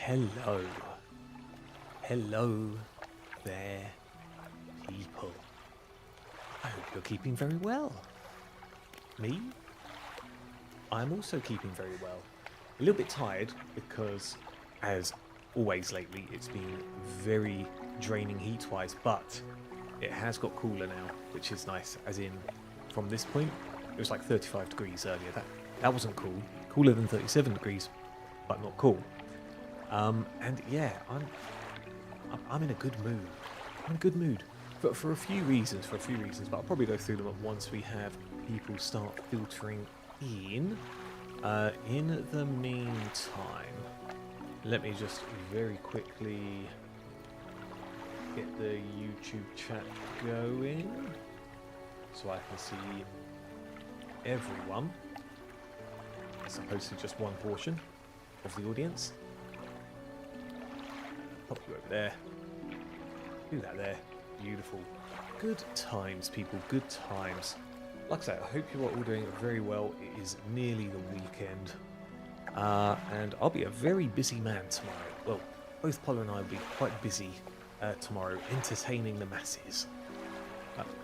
Hello. Hello there, people. I hope you're keeping very well. Me? I'm also keeping very well. A little bit tired because, as always lately, it's been very draining heat-wise, but it has got cooler now, which is nice. As in, from this point, it was like 35 degrees earlier. That wasn't cool. Cooler than 37 degrees, but not cool. And yeah, I'm in a good mood. I'm in a good mood for a few reasons. But I'll probably go through them once we have people start filtering in. In the meantime, let me just very quickly get the YouTube chat going so I can see everyone as opposed to just one portion of the audience. Pop you over there. Do that there. Beautiful. Good times, people. Good times. Like I said, I hope you are all doing very well. It is nearly the weekend. And I'll be a very busy man tomorrow. Well, both Paula and I will be quite busy tomorrow entertaining the masses.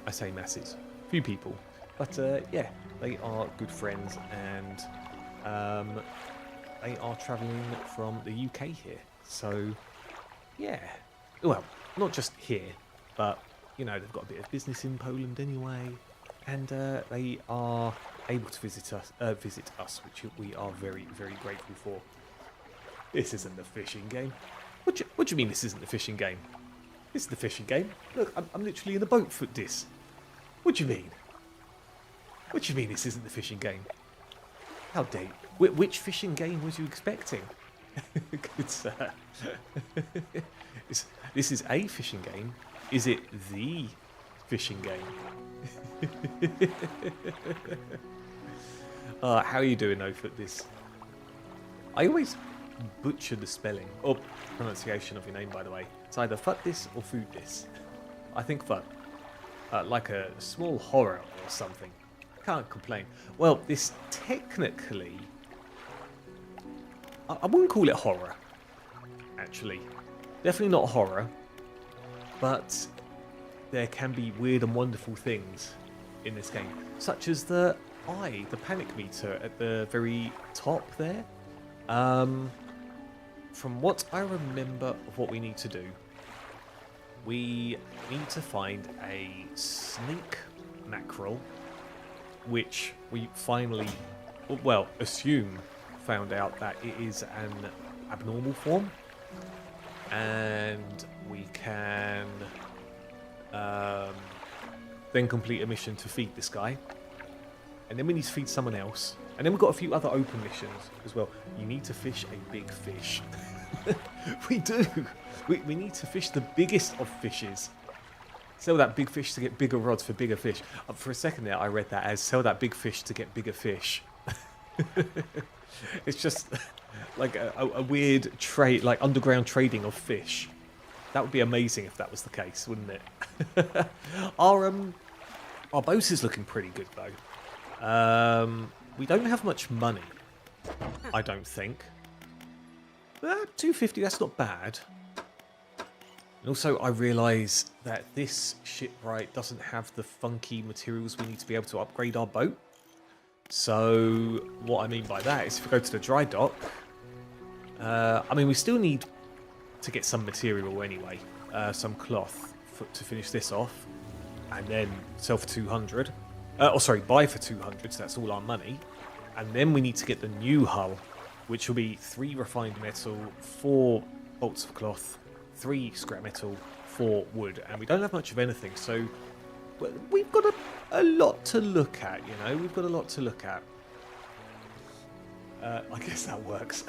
I say masses. Few people. But yeah, they are good friends and they are travelling from the UK here. So yeah. Well, not just here, but you know, they've got a bit of business in Poland anyway. And they are able to visit us, which we are very, very grateful for. This isn't the fishing game. What do you mean this isn't the fishing game? This is the fishing game. Look, I'm literally in a boat for this. What do you mean? What do you mean this isn't the fishing game? How dare you? Which fishing game was you expecting? Good sir. This is a fishing game. Is it the fishing game? How are you doing, Ophut? This I always butcher the spelling or pronunciation of your name, by the way. It's either Fut this or Food this. I think Fut. Like a small horror or something. Can't complain. Well, this technically, I wouldn't call it horror, actually. Definitely not horror, but there can be weird and wonderful things in this game, such as the panic meter at the very top there. From what I remember of what we need to do, we need to find a snake mackerel, which we finally, well, found out that it is an abnormal form, and we can then complete a mission to feed this guy, and then we need to feed someone else, and then we've got a few other open missions as well. You need to fish a big fish. We do. We need to fish the biggest of fishes. Sell that big fish to get bigger rods for bigger fish. For a second there, I read that as sell that big fish to get bigger fish. It's just like a weird trade, like underground trading of fish. That would be amazing if that was the case, wouldn't it? Our boat is looking pretty good though. We don't have much money, I don't think. 250, that's not bad. And also, I realise that this shipwright doesn't have the funky materials we need to be able to upgrade our boat. So, what I mean by that is if we go to the dry dock, I mean, we still need to get some material anyway, some cloth to finish this off, and then sell for 200. Buy for 200, so that's all our money. And then we need to get the new hull, which will be 3 refined metal, 4 bolts of cloth, 3 scrap metal, 4 wood, and we don't have much of anything, so we've got a lot to look at, you know, we've got a lot to look at. I guess that works.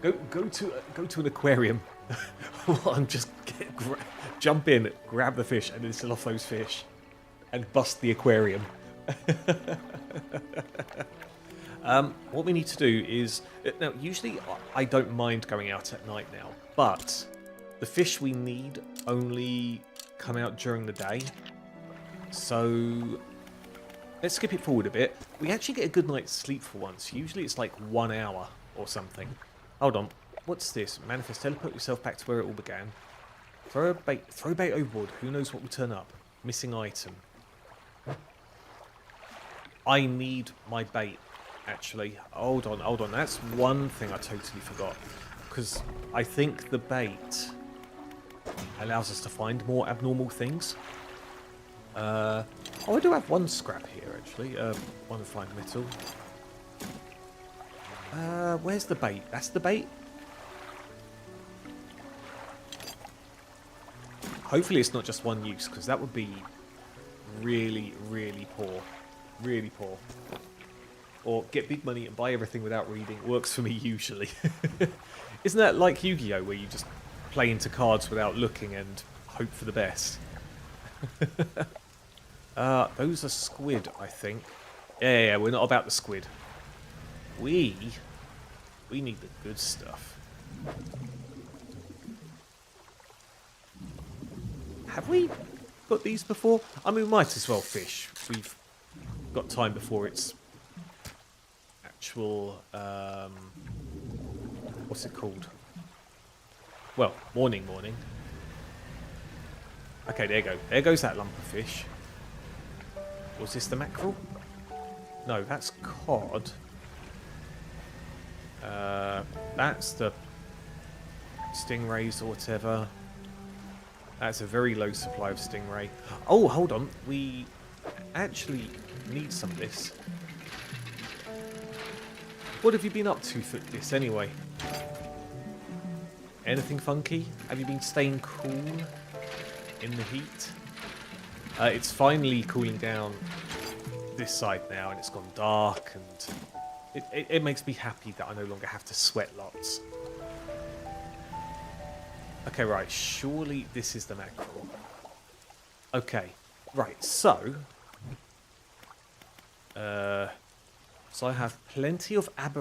Go to an aquarium. And just jump in, grab the fish, and then sell off those fish, and bust the aquarium. What we need to do is now. Usually, I don't mind going out at night now, but the fish we need only come out during the day. So let's skip it forward a bit. We actually get a good night's sleep for once. Usually, it's like 1 hour or something. Hold on. what's this? Manifest, teleport yourself back to where it all began. Throw bait overboard. Who knows what will turn up? Missing item. I need my bait, actually. Hold on. That's one thing I totally forgot. Because I think the bait allows us to find more abnormal things. Oh, I do have one scrap here, actually. One refined metal. Where's the bait? That's the bait? Hopefully it's not just one use, because that would be really, really poor. Really poor. Or get big money and buy everything without reading. Works for me usually. Isn't that like Yu-Gi-Oh, where you just play into cards without looking and hope for the best? Those are squid, I think. Yeah, we're not about the squid. We need the good stuff. Have we got these before? I mean, we might as well fish. We've got time before it's actual, what's it called? Well, morning. Okay, there you go. There goes that lump of fish. Was this the mackerel? No, that's cod. That's the stingrays or whatever. That's a very low supply of stingray. Oh, hold on. We actually need some of this. What have you been up to for this anyway? Anything funky? Have you been staying cool in the heat? It's finally cooling down this side now, and it's gone dark, and it makes me happy that I no longer have to sweat lots. Okay, right, surely this is the mackerel. Okay, right, so I have plenty of Have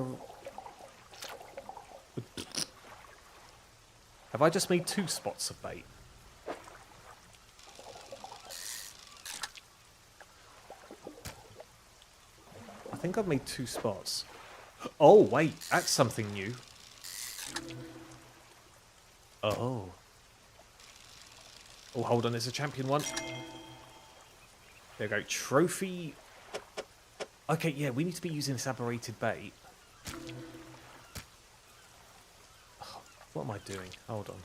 I just made 2 spots of bait? I think I've made 2 spots. Oh, wait, that's something new. Oh. Oh, hold on, there's a champion one. There we go, trophy. Okay, yeah, we need to be using this aberrated bait. Oh, what am I doing? Hold on.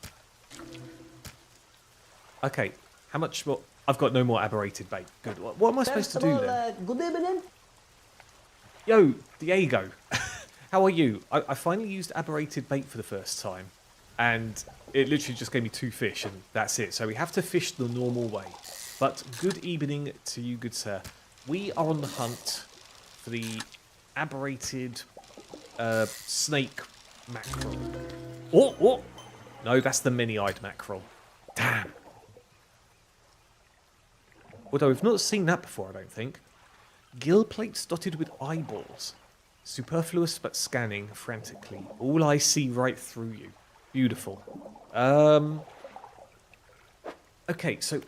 Okay, how much more? I've got no more aberrated bait. Good. What am I supposed to do then? Good evening. Yo, Diego. How are you? I finally used aberrated bait for the first time. And it literally just gave me 2 fish, and that's it. So we have to fish the normal way. But good evening to you, good sir. We are on the hunt for the aberrated snake mackerel. Oh! No, that's the many-eyed mackerel. Damn. Although we've not seen that before, I don't think. Gill plates dotted with eyeballs. Superfluous but scanning frantically. All I see right through you. Beautiful. Okay, so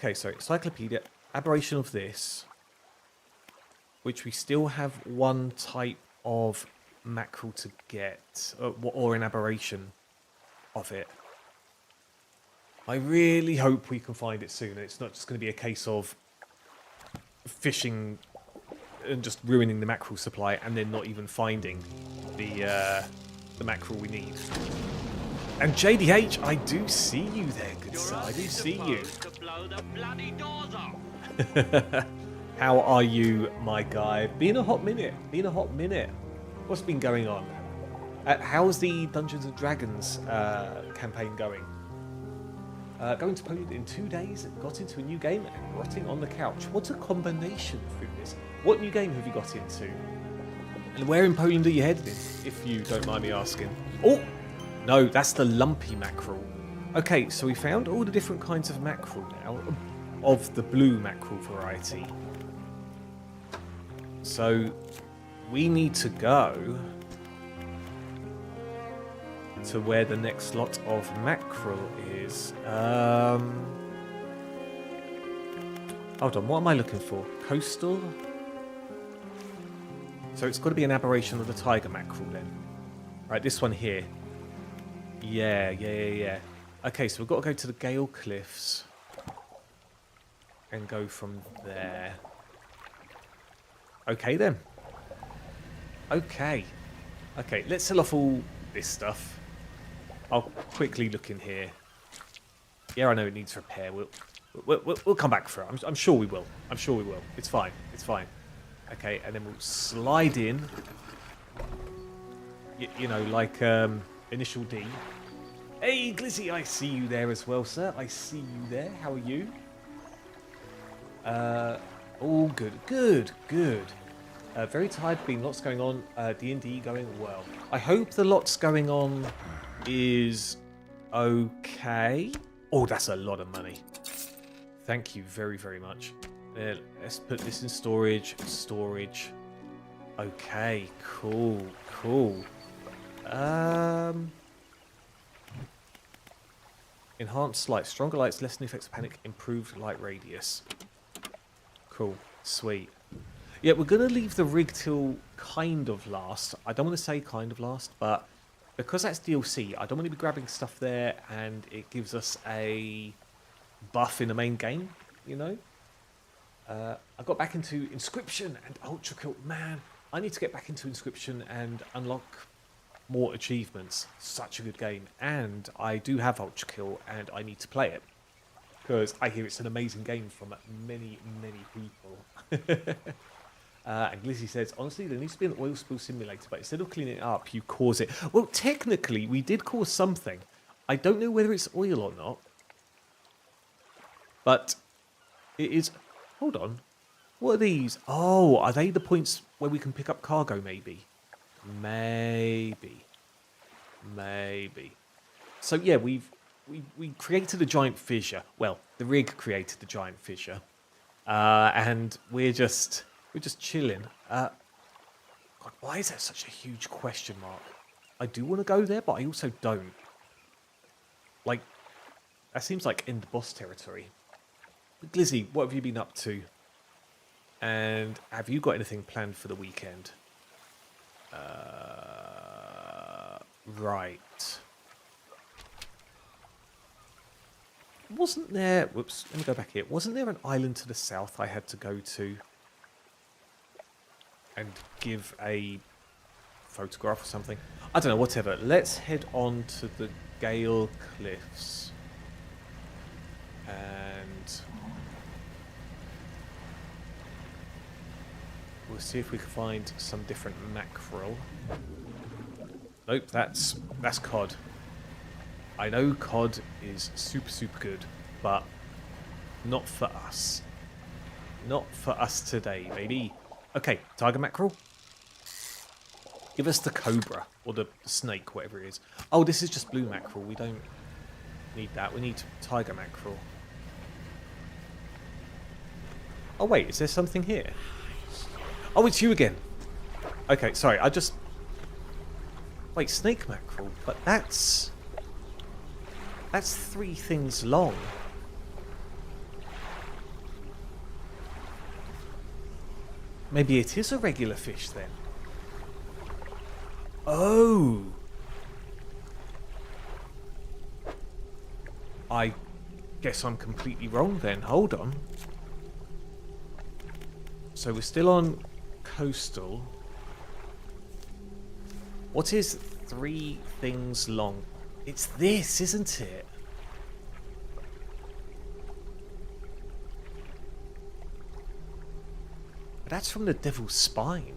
encyclopedia, aberration of this, which we still have 1 type of mackerel to get, or an aberration of it. I really hope we can find it soon, and it's not just going to be a case of fishing and just ruining the mackerel supply and then not even finding the mackerel we need. And JDH, I do see you there, good sir. I do see you. How are you, my guy? Been a hot minute. What's been going on? How's the Dungeons and Dragons campaign going? Going to Poland in 2 days, got into a new game, and rotting on the couch. What a combination of goodness. What new game have you got into? And where in Poland are you headed in, if you don't mind me asking? Oh! No, that's the lumpy mackerel. Okay, so we found all the different kinds of mackerel now, of the blue mackerel variety. So, we need to go to where the next lot of mackerel is. Hold on, what am I looking for? Coastal? So it's got to be an aberration of the tiger mackerel then. Right, this one here. Yeah. Okay, so we've got to go to the Gale Cliffs. And go from there. Okay then. Okay, let's sell off all this stuff. I'll quickly look in here. Yeah, I know it needs repair. We'll come back for it. I'm sure we will. It's fine. Okay, and then we'll slide in. You know, like Initial D. Hey, Glizzy, I see you there as well, sir. I see you there. How are you? All good. Very tired, been lots going on. D&D going well. I hope the lots going on is okay. Oh, that's a lot of money. Thank you very, very much. Let's put this in storage. Okay, cool. Enhanced light, stronger lights, lessen the effects of panic, improved light radius. Cool, sweet. Yeah, we're going to leave the rig till kind of last. I don't want to say kind of last, but because that's DLC, I don't want to be grabbing stuff there and it gives us a buff in the main game, you know? I got back into Inscription and Ultra Kill. Man, I need to get back into Inscription and unlock more achievements. Such a good game. And I do have Ultra Kill and I need to play it. Because I hear it's an amazing game from many, many people. And Glizzy says, honestly, there needs to be an oil spill simulator, but instead of cleaning it up, you cause it. Well, technically, we did cause something. I don't know whether it's oil or not. But it is... Hold on. What are these? Oh, are they the points where we can pick up cargo, maybe? Maybe. So, yeah, we created a giant fissure. Well, the rig created the giant fissure. And we're just chilling. God, why is that such a huge question mark? I do want to go there, but I also don't. Like, that seems like end boss territory. Glizzy, what have you been up to? And have you got anything planned for the weekend? Right. Wasn't there... Whoops, let me go back here. Wasn't there an island to the south I had to go to? And give a photograph or something? I don't know, whatever. Let's head on to the Gale Cliffs. And... we'll see if we can find some different mackerel. Nope, that's cod. I know cod is super good, but not for us. Not for us today, baby. Okay, tiger mackerel. Give us the cobra, or the snake, whatever it is. Oh, this is just blue mackerel. We don't need that. We need tiger mackerel. Oh, wait, is there something here? Oh, it's you again. Okay, sorry, I just... Wait, snake mackerel? But that's 3 things long. Maybe it is a regular fish then. Oh! I guess I'm completely wrong then. Hold on. So we're still on coastal. What is 3 things long? It's this, isn't it? That's from the Devil's Spine.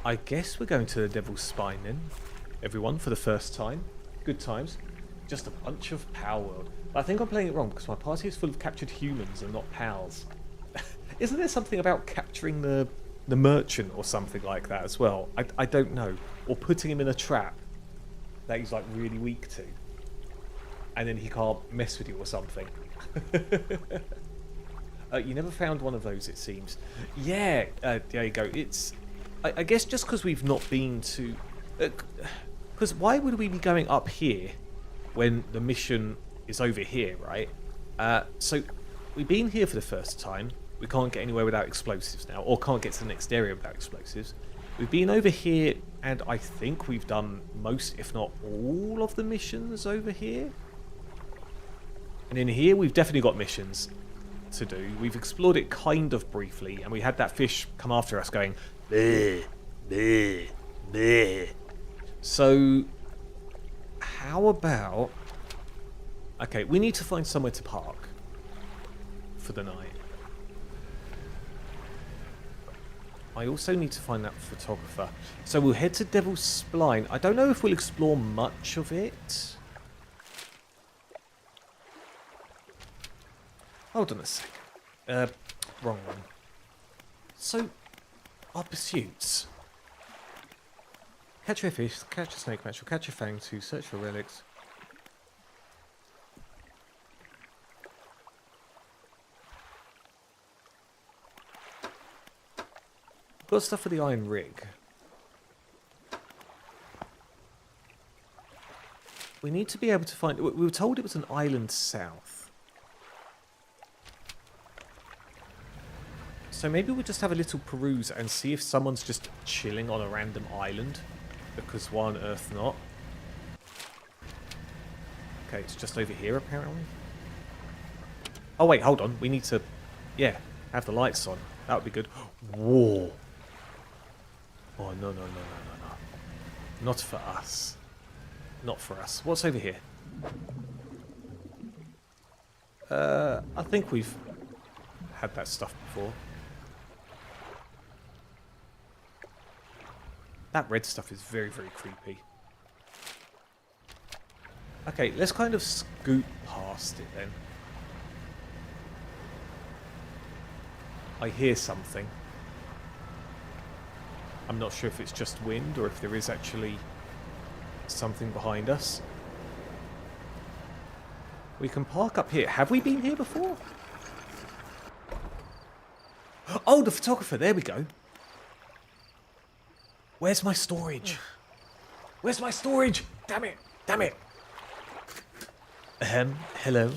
I guess we're going to the Devil's Spine then, everyone, for the first time. Good times. Just a bunch of Power World. But I think I'm playing it wrong because my party is full of captured humans and not pals. Isn't there something about capturing the merchant or something like that as well? I don't know. Or putting him in a trap that he's like really weak to. And then he can't mess with you or something. You never found one of those, it seems. Yeah, there you go. It's... I guess just because we've not been to... Because why would we be going up here when the mission is over here, right? So we've been here for the first time. We can't get anywhere without explosives now, or can't get to the next area without explosives. We've been over here, and I think we've done most, if not all, of the missions over here. And in here, we've definitely got missions to do. We've explored it kind of briefly, and we had that fish come after us going, bleh, bleh, bleh. So, how about... Okay, we need to find somewhere to park for the night. I also need to find that photographer. So we'll head to Devil's Spline. I don't know if we'll explore much of it. Hold on a sec. Wrong one. So, our pursuits. Catch a fish, catch a snake match, or catch a fang to search for relics. Got stuff for the iron rig. We need to be able to find... We were told it was an island south. So maybe we'll just have a little peruse and see if someone's just chilling on a random island. Because why on earth not? Okay, it's just over here apparently. Oh wait, hold on. We need to... Yeah, have the lights on. That would be good. Whoa. Oh, no. Not for us. Not for us. What's over here? I think we've had that stuff before. That red stuff is very, very creepy. Okay, let's kind of scoot past it then. I hear something. I'm not sure if it's just wind or if there is actually something behind us. We can park up here. Have we been here before? Oh, the photographer. There we go. Where's my storage? Where's my storage? Damn it. Damn it. Hello.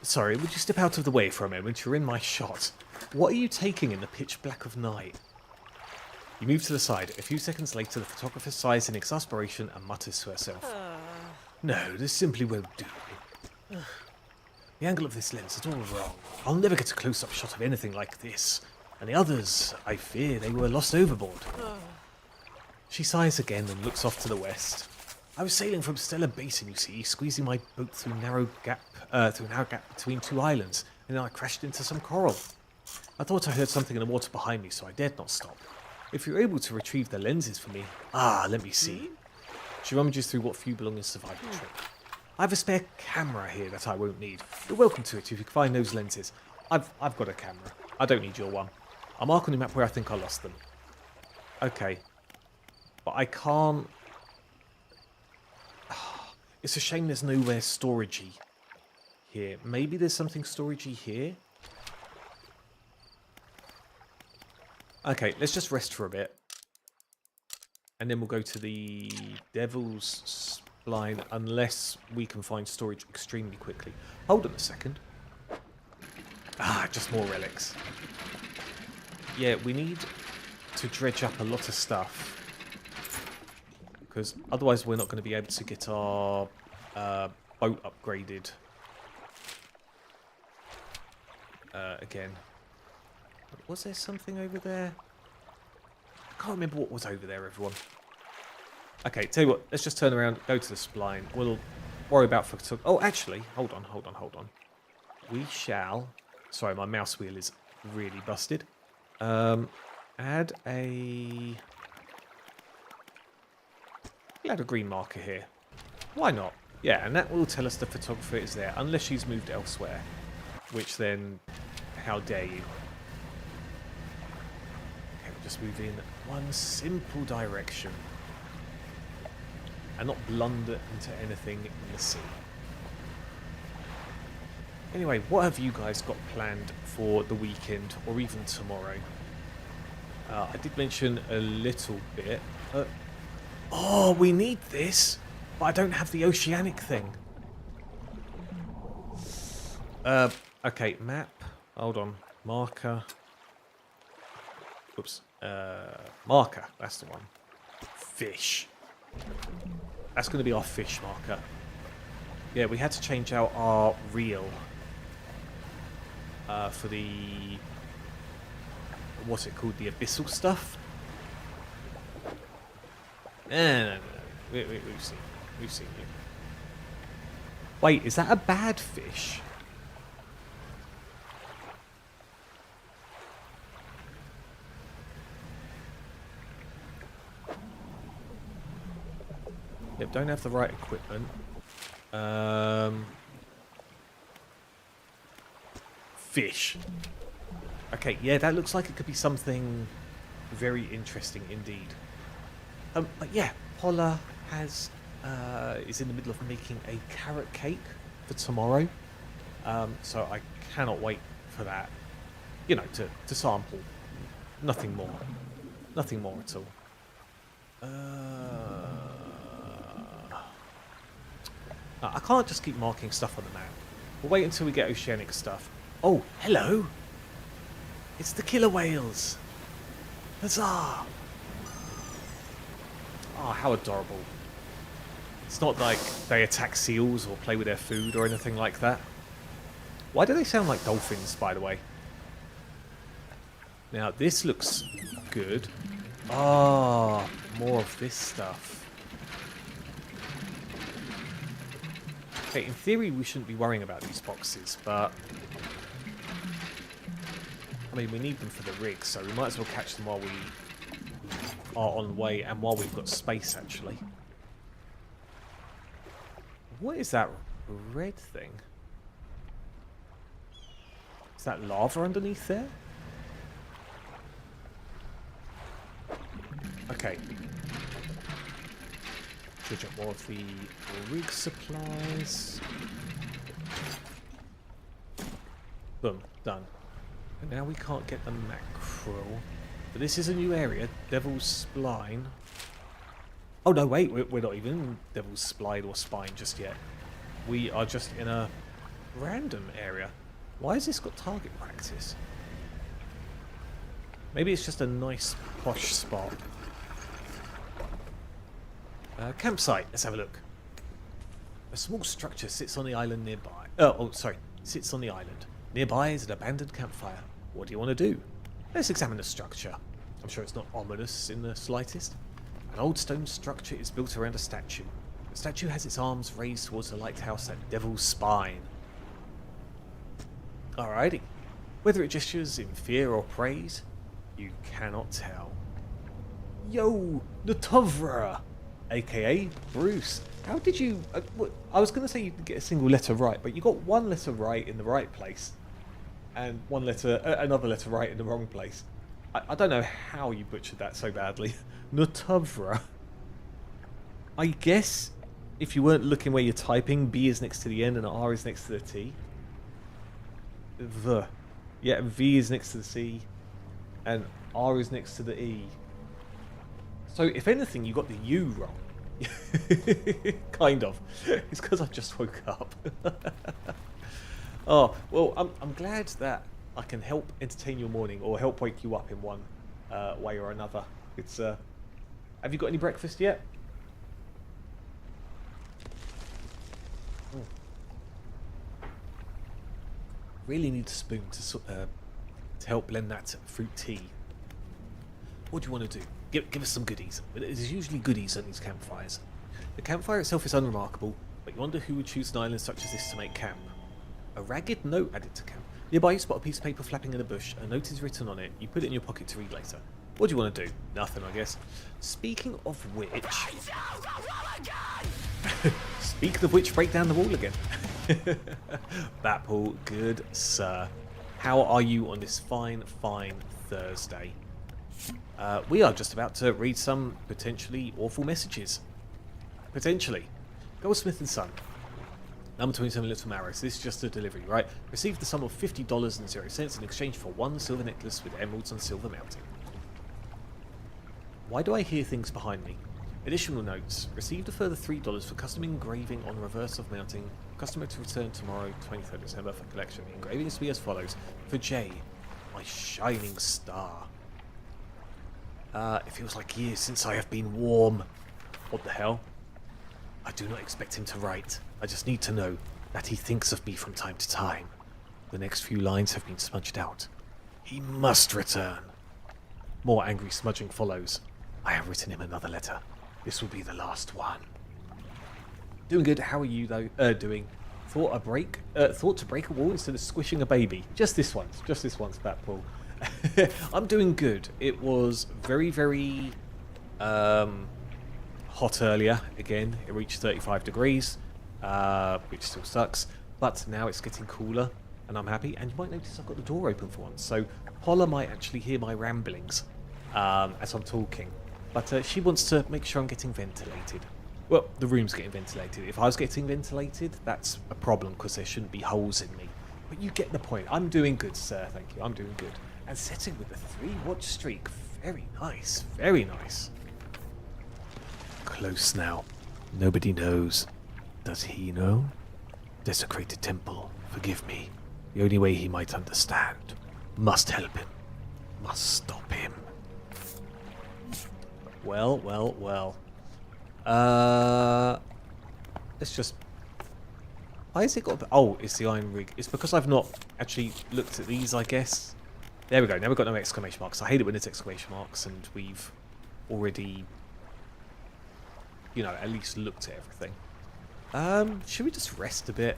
Sorry, would you step out of the way for a moment? You're in my shot. What are you taking in the pitch black of night? You move to the side. A few seconds later, the photographer sighs in exasperation and mutters to herself. No, this simply won't do. The angle of this lens is all wrong. I'll never get a close-up shot of anything like this. And the others, I fear they were lost overboard. She sighs again and looks off to the west. I was sailing from Stellar Basin, you see, squeezing my boat through a narrow gap between two islands, and then I crashed into some coral. I thought I heard something in the water behind me, so I dared not stop. If you're able to retrieve the lenses for me... let me see. She rummages through what few belongings survived the trip. I have a spare camera here that I won't need. You're welcome to it if you can find those lenses. I've got a camera. I don't need your one. I'll mark on the map where I think I lost them. Okay. But I can't... It's a shame there's nowhere storagey here. Maybe there's something storagey here? Okay, let's just rest for a bit. And then we'll go to the Devil's Spline, unless we can find storage extremely quickly. Hold on a second. Just more relics. Yeah, we need to dredge up a lot of stuff. Because otherwise we're not going to be able to get our boat upgraded. Again. Was there something over there? I can't remember what was over there, everyone. Okay, tell you what, let's just turn around, go to the spline. We'll worry about... Oh, actually, hold on. We shall... Sorry, my mouse wheel is really busted. Add a... We'll add a green marker here. Why not? Yeah, and that will tell us the photographer is there, unless she's moved elsewhere. Which then, how dare you? Okay, we'll just move in one simple direction. And not blunder into anything in the sea. Anyway, what have you guys got planned for the weekend, or even tomorrow? I did mention a little bit. Oh, we need this, but I don't have the oceanic thing. Okay, map. Hold on. Marker. Whoops. Marker. That's the one. Fish. That's going to be our fish marker. Yeah, we had to change out our reel for the... What's it called? The abyssal stuff? No. We've seen it. We've seen it. Wait, is that a bad fish? Yep, don't have the right equipment. Fish. Okay, yeah, that looks like it could be something very interesting indeed. But yeah, Paula is in the middle of making a carrot cake for tomorrow. So I cannot wait for that. You know, to sample. Nothing more. Nothing more at all. I can't just keep marking stuff on the map. We'll wait until we get oceanic stuff. Oh, hello! It's the killer whales! Huzzah! Oh, how adorable. It's not like they attack seals or play with their food or anything like that. Why do they sound like dolphins, by the way? Now, this looks good. Ah, more of this stuff. Okay, in theory, we shouldn't be worrying about these boxes, but... I mean, we need them for the rig, so we might as well catch them while we are on the way and while we've got space, actually. What is that red thing? Is that lava underneath there? Okay. Dredge up more of the rig supplies. Boom, done. And now we can't get the mackerel. But this is a new area, Devil's Spline. Oh no, wait, we're not even in Devil's Spline or Spine just yet. We are just in a random area. Why has this got target practice? Maybe it's just a nice posh spot. Campsite, let's have a look. A small structure sits on the island nearby. Sits on the island. Nearby is an abandoned campfire. What do you want to do? Let's examine the structure. I'm sure it's not ominous in the slightest. An old stone structure is built around a statue. The statue has its arms raised towards the lighthouse at Devil's Spine. Alrighty. Whether it gestures in fear or praise, you cannot tell. Yo, Natovra! AKA Bruce. How did you... I was going to say you didn't get a single letter right, but you got one letter right in the right place. And another letter right in the wrong place. I don't know how you butchered that so badly. Natovra. I guess if you weren't looking where you're typing, B is next to the N and R is next to the T. Yeah, V is next to the C. And R is next to the E. So, if anything, you got the U wrong. Kind of. It's because I just woke up. Oh, well, I'm glad that I can help entertain your morning or help wake you up in one way or another. It's have you got any breakfast yet? Really need a spoon to help blend that fruit tea. What do you want to do? Give us some goodies. There's usually goodies on these campfires. The campfire itself is unremarkable, but you wonder who would choose an island such as this to make camp. A ragged note added to camp. Nearby you spot a piece of paper flapping in a bush. A note is written on it. You put it in your pocket to read later. What do you want to do? Nothing, I guess. Speaking of which... Speaking of which, break down the wall again. Batpool, good sir. How are you on this fine, fine Thursday? We are just about to read some potentially awful messages. Potentially. Goldsmith and Son. Number 27 Little Maris. This is just a delivery, right? Received the sum of $50.00 in exchange for one silver necklace with emeralds on Silver Mountain. Why do I hear things behind me? Additional notes. Received a further $3 for custom engraving on reverse of mounting. Customer to return tomorrow, 23rd December for collection. The engraving is to be as follows. For Jay, my shining star. It feels like years since I have been warm. What the hell? I do not expect him to write. I just need to know that he thinks of me from time to time. The next few lines have been smudged out. He must return. More angry smudging follows. I have written him another letter. This will be the last one. Doing good. How are you though? Doing. Thought to break a wall instead of squishing a baby. Just this once. Just this once, Batpool. I'm doing good. It was very, very hot earlier. Again, it reached 35 degrees, which still sucks. But now it's getting cooler, and I'm happy. And you might notice I've got the door open for once, so Paula might actually hear my ramblings as I'm talking. But she wants to make sure I'm getting ventilated. Well, the room's getting ventilated. If I was getting ventilated, that's a problem because there shouldn't be holes in me. But you get the point. I'm doing good, sir. Thank you. I'm doing good. And setting with a 3-watch streak. Very nice. Very nice. Close now. Nobody knows. Does he know? Desecrated temple. Forgive me. The only way he might understand. Must help him. Must stop him. Well, well, well. Let's just... Why has it got... Oh, it's the iron rig. It's because I've not actually looked at these, I guess. There we go. Now we've got no exclamation marks. I hate it when there's exclamation marks and we've already, you know, at least looked at everything. Should we just rest a bit?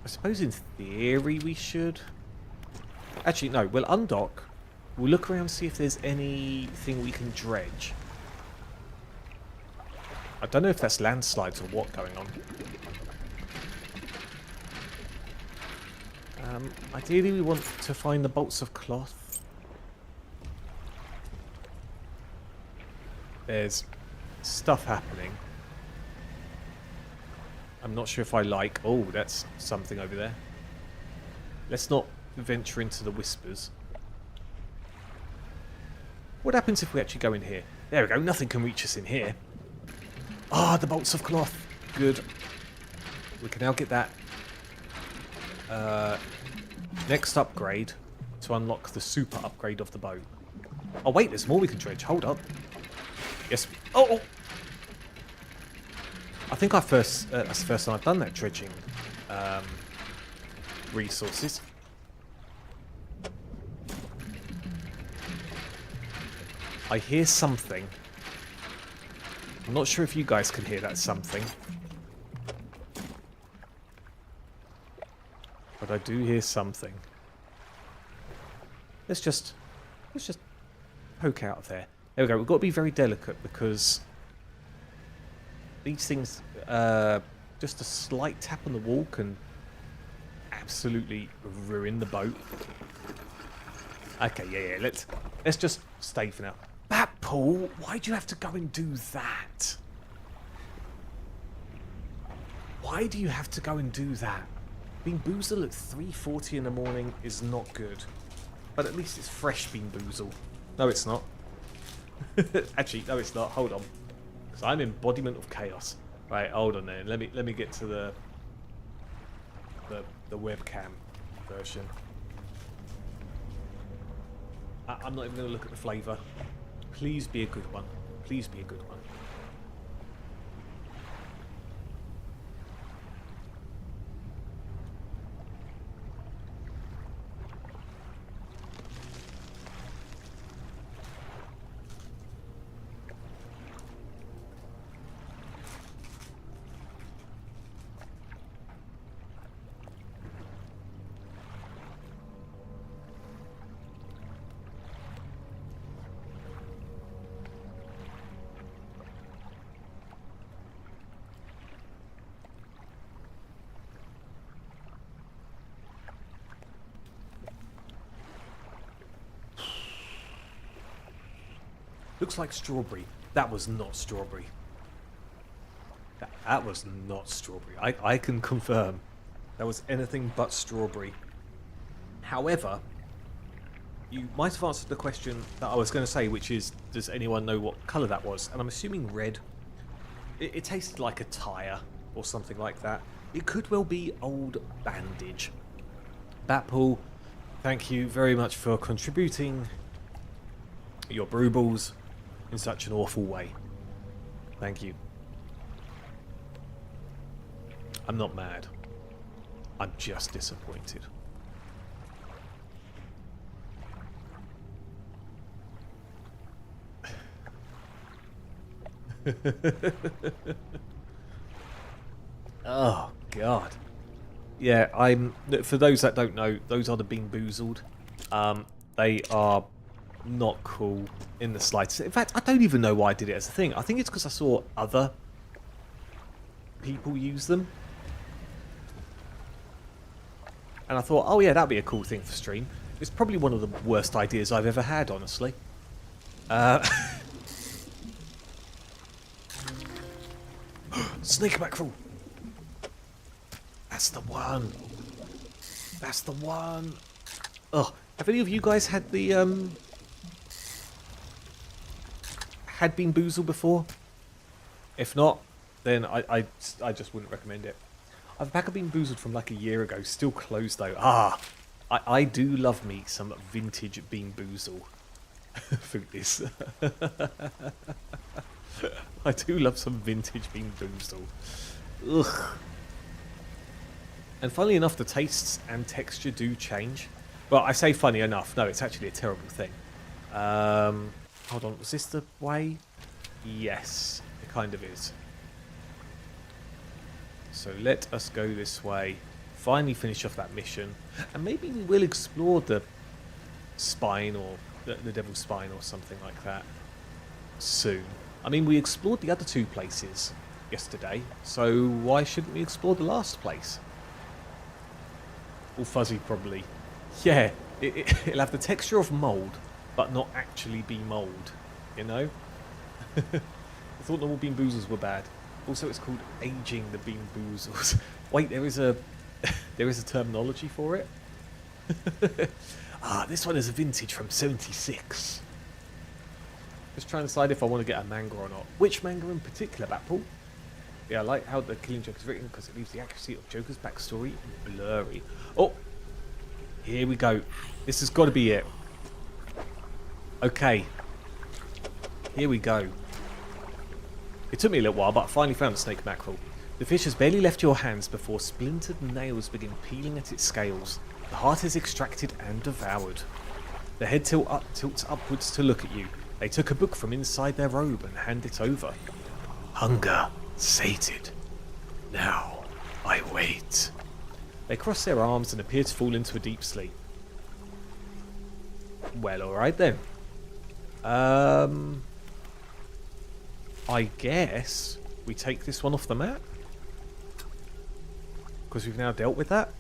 I suppose in theory we should. Actually, no. We'll undock. We'll look around and see if there's anything we can dredge. I don't know if that's landslides or what going on. Ideally we want to find the bolts of cloth. There's stuff happening. I'm not sure if I like... Oh, that's something over there. Let's not venture into the whispers. What happens if we actually go in here? There we go, nothing can reach us in here. Ah, the bolts of cloth. Good. We can now get that. Next upgrade to unlock the super upgrade of the boat. Oh wait, there's more we can dredge. Hold up. Yes. Oh! I think that's the first time I've done that dredging resources. I hear something. I'm not sure if you guys can hear that something. But I do hear something. Let's just poke out of there. There we go. We've got to be very delicate because these things, just a slight tap on the wall can absolutely ruin the boat. Okay, yeah. Let's just stay for now. Batpool, why do you have to go and do that? Why do you have to go and do that? Bean Boozle at 3:40 in the morning is not good. But at least it's fresh Bean Boozle. No, it's not. Actually, no, it's not. Hold on. Because I'm embodiment of chaos. Right, hold on then. Let me get to the webcam version. I'm not even going to look at the flavour. Please be a good one. Please be a good one. Looks like strawberry. That was not strawberry. That was not strawberry. I can confirm. That was anything but strawberry. However, you might have answered the question that I was going to say, which is, does anyone know what colour that was? And I'm assuming red. It tasted like a tyre or something like that. It could well be old bandage. Batpool, thank you very much for contributing your brewballs in such an awful way. Thank you. I'm not mad. I'm just disappointed. Oh God. Yeah, for those that don't know, those are the Bean Boozled. They are not cool in the slightest. In fact, I don't even know why I did it as a thing. I think it's because I saw other people use them. And I thought, oh yeah, that'd be a cool thing for stream. It's probably one of the worst ideas I've ever had, honestly. Snake mackerel! That's the one! That's the one! Oh, have any of you guys had the, had Bean Boozled before? If not, then I just wouldn't recommend it. I have a pack of Bean Boozled from like a year ago, still closed though. I do love me some vintage Bean Boozled. Foodness. I do love some vintage Bean Boozled. Ugh. And funnily enough, the tastes and texture do change. Well, I say funny enough. No, it's actually a terrible thing. Hold on, was this the way? Yes, it kind of is. So let us go this way. Finally finish off that mission. And maybe we will explore the spine or the devil's spine or something like that soon. I mean, we explored the other two places yesterday, so why shouldn't we explore the last place? All fuzzy, probably. Yeah, it'll have the texture of mould, but not actually be mould, you know? I thought normal Bean Boozles were bad. Also, it's called aging the Bean Boozles. Wait, there is a terminology for it? This one is a vintage from 76. Just trying to decide if I want to get a manga or not. Which manga in particular, Batpool? Yeah, I like how the Killing Joke is written because it leaves the accuracy of Joker's backstory blurry. Oh, here we go. This has got to be it. Okay. Here we go. It took me a little while, but I finally found the snake mackerel. The fish has barely left your hands before splintered nails begin peeling at its scales. The heart is extracted and devoured. The head tilts upwards to look at you. They took a book from inside their robe and hand it over. Hunger sated. Now I wait. They cross their arms and appear to fall into a deep sleep. Well, alright then. I guess we take this one off the map. Because we've now dealt with that.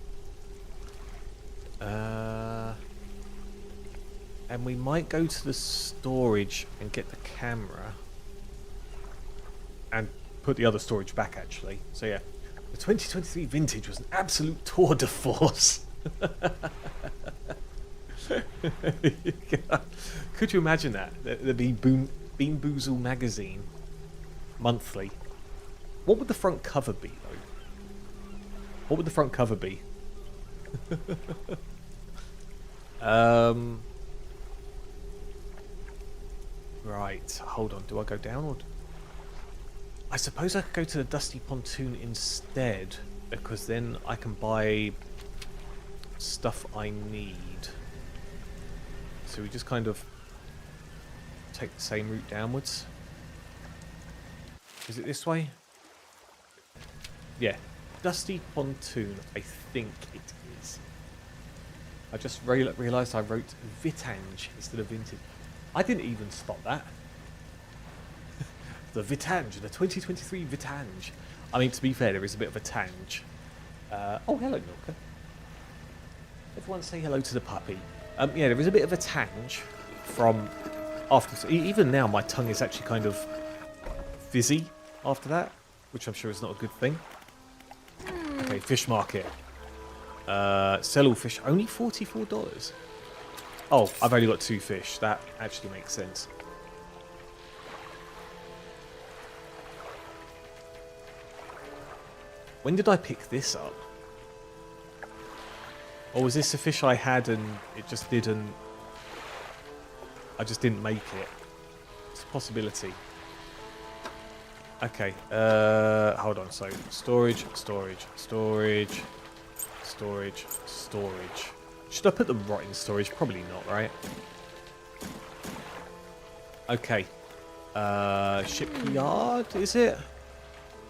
And we might go to the storage and get the camera. And put the other storage back, actually. So yeah, the 2023 vintage was an absolute tour de force. Could you imagine that? The Bean Boozled magazine. Monthly. What would the front cover be, though? What would the front cover be? Right, hold on. Do I go down or... I suppose I could go to the Dusty Pontoon instead, because then I can buy stuff I need. So we just kind of take the same route downwards. Is it this way? Yeah. Dusty Pontoon, I think it is. I just realised I wrote Vitange instead of Vintage. I didn't even spot that. The Vitange, the 2023 Vitange. I mean, to be fair, there is a bit of a tange. Oh, hello, Milka. Everyone say hello to the puppy. Yeah, there is a bit of a tange from after. Even now, my tongue is actually kind of fizzy after that, which I'm sure is not a good thing. Okay, fish market. Sell all fish, only $44. Oh, I've only got 2 fish. That actually makes sense. When did I pick this up? Or was this a fish I had and it just didn't... I just didn't make it? It's a possibility. Okay, hold on. So, storage, storage, storage, storage, storage. Should I put them right in storage? Probably not, right? Okay. Shipyard, is it?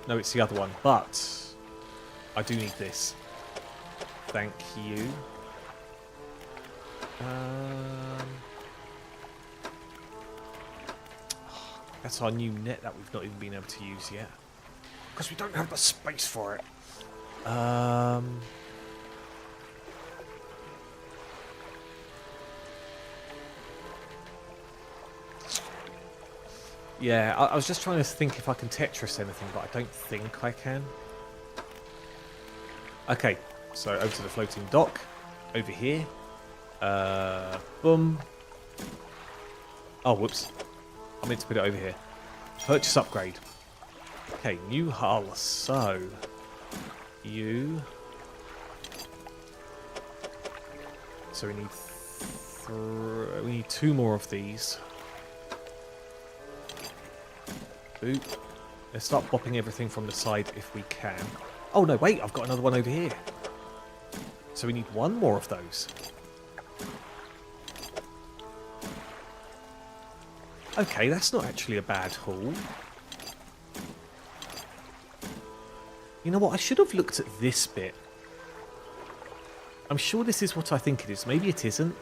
No, it's the other one, but I do need this. Thank you. That's our new net that we've not even been able to use yet. Because we don't have the space for it. Yeah, I was just trying to think if I can Tetris anything, but I don't think I can. Okay, so over to the floating dock. Over here. Boom. Oh, whoops. I meant to put it over here. Purchase upgrade. Okay, new hull. So, you. So we need 2 more of these. Boop. Let's start bopping everything from the side if we can. Oh no, wait! I've got another one over here. So we need 1 more of those. Okay, that's not actually a bad haul. You know what? I should have looked at this bit. I'm sure this is what I think it is. Maybe it isn't.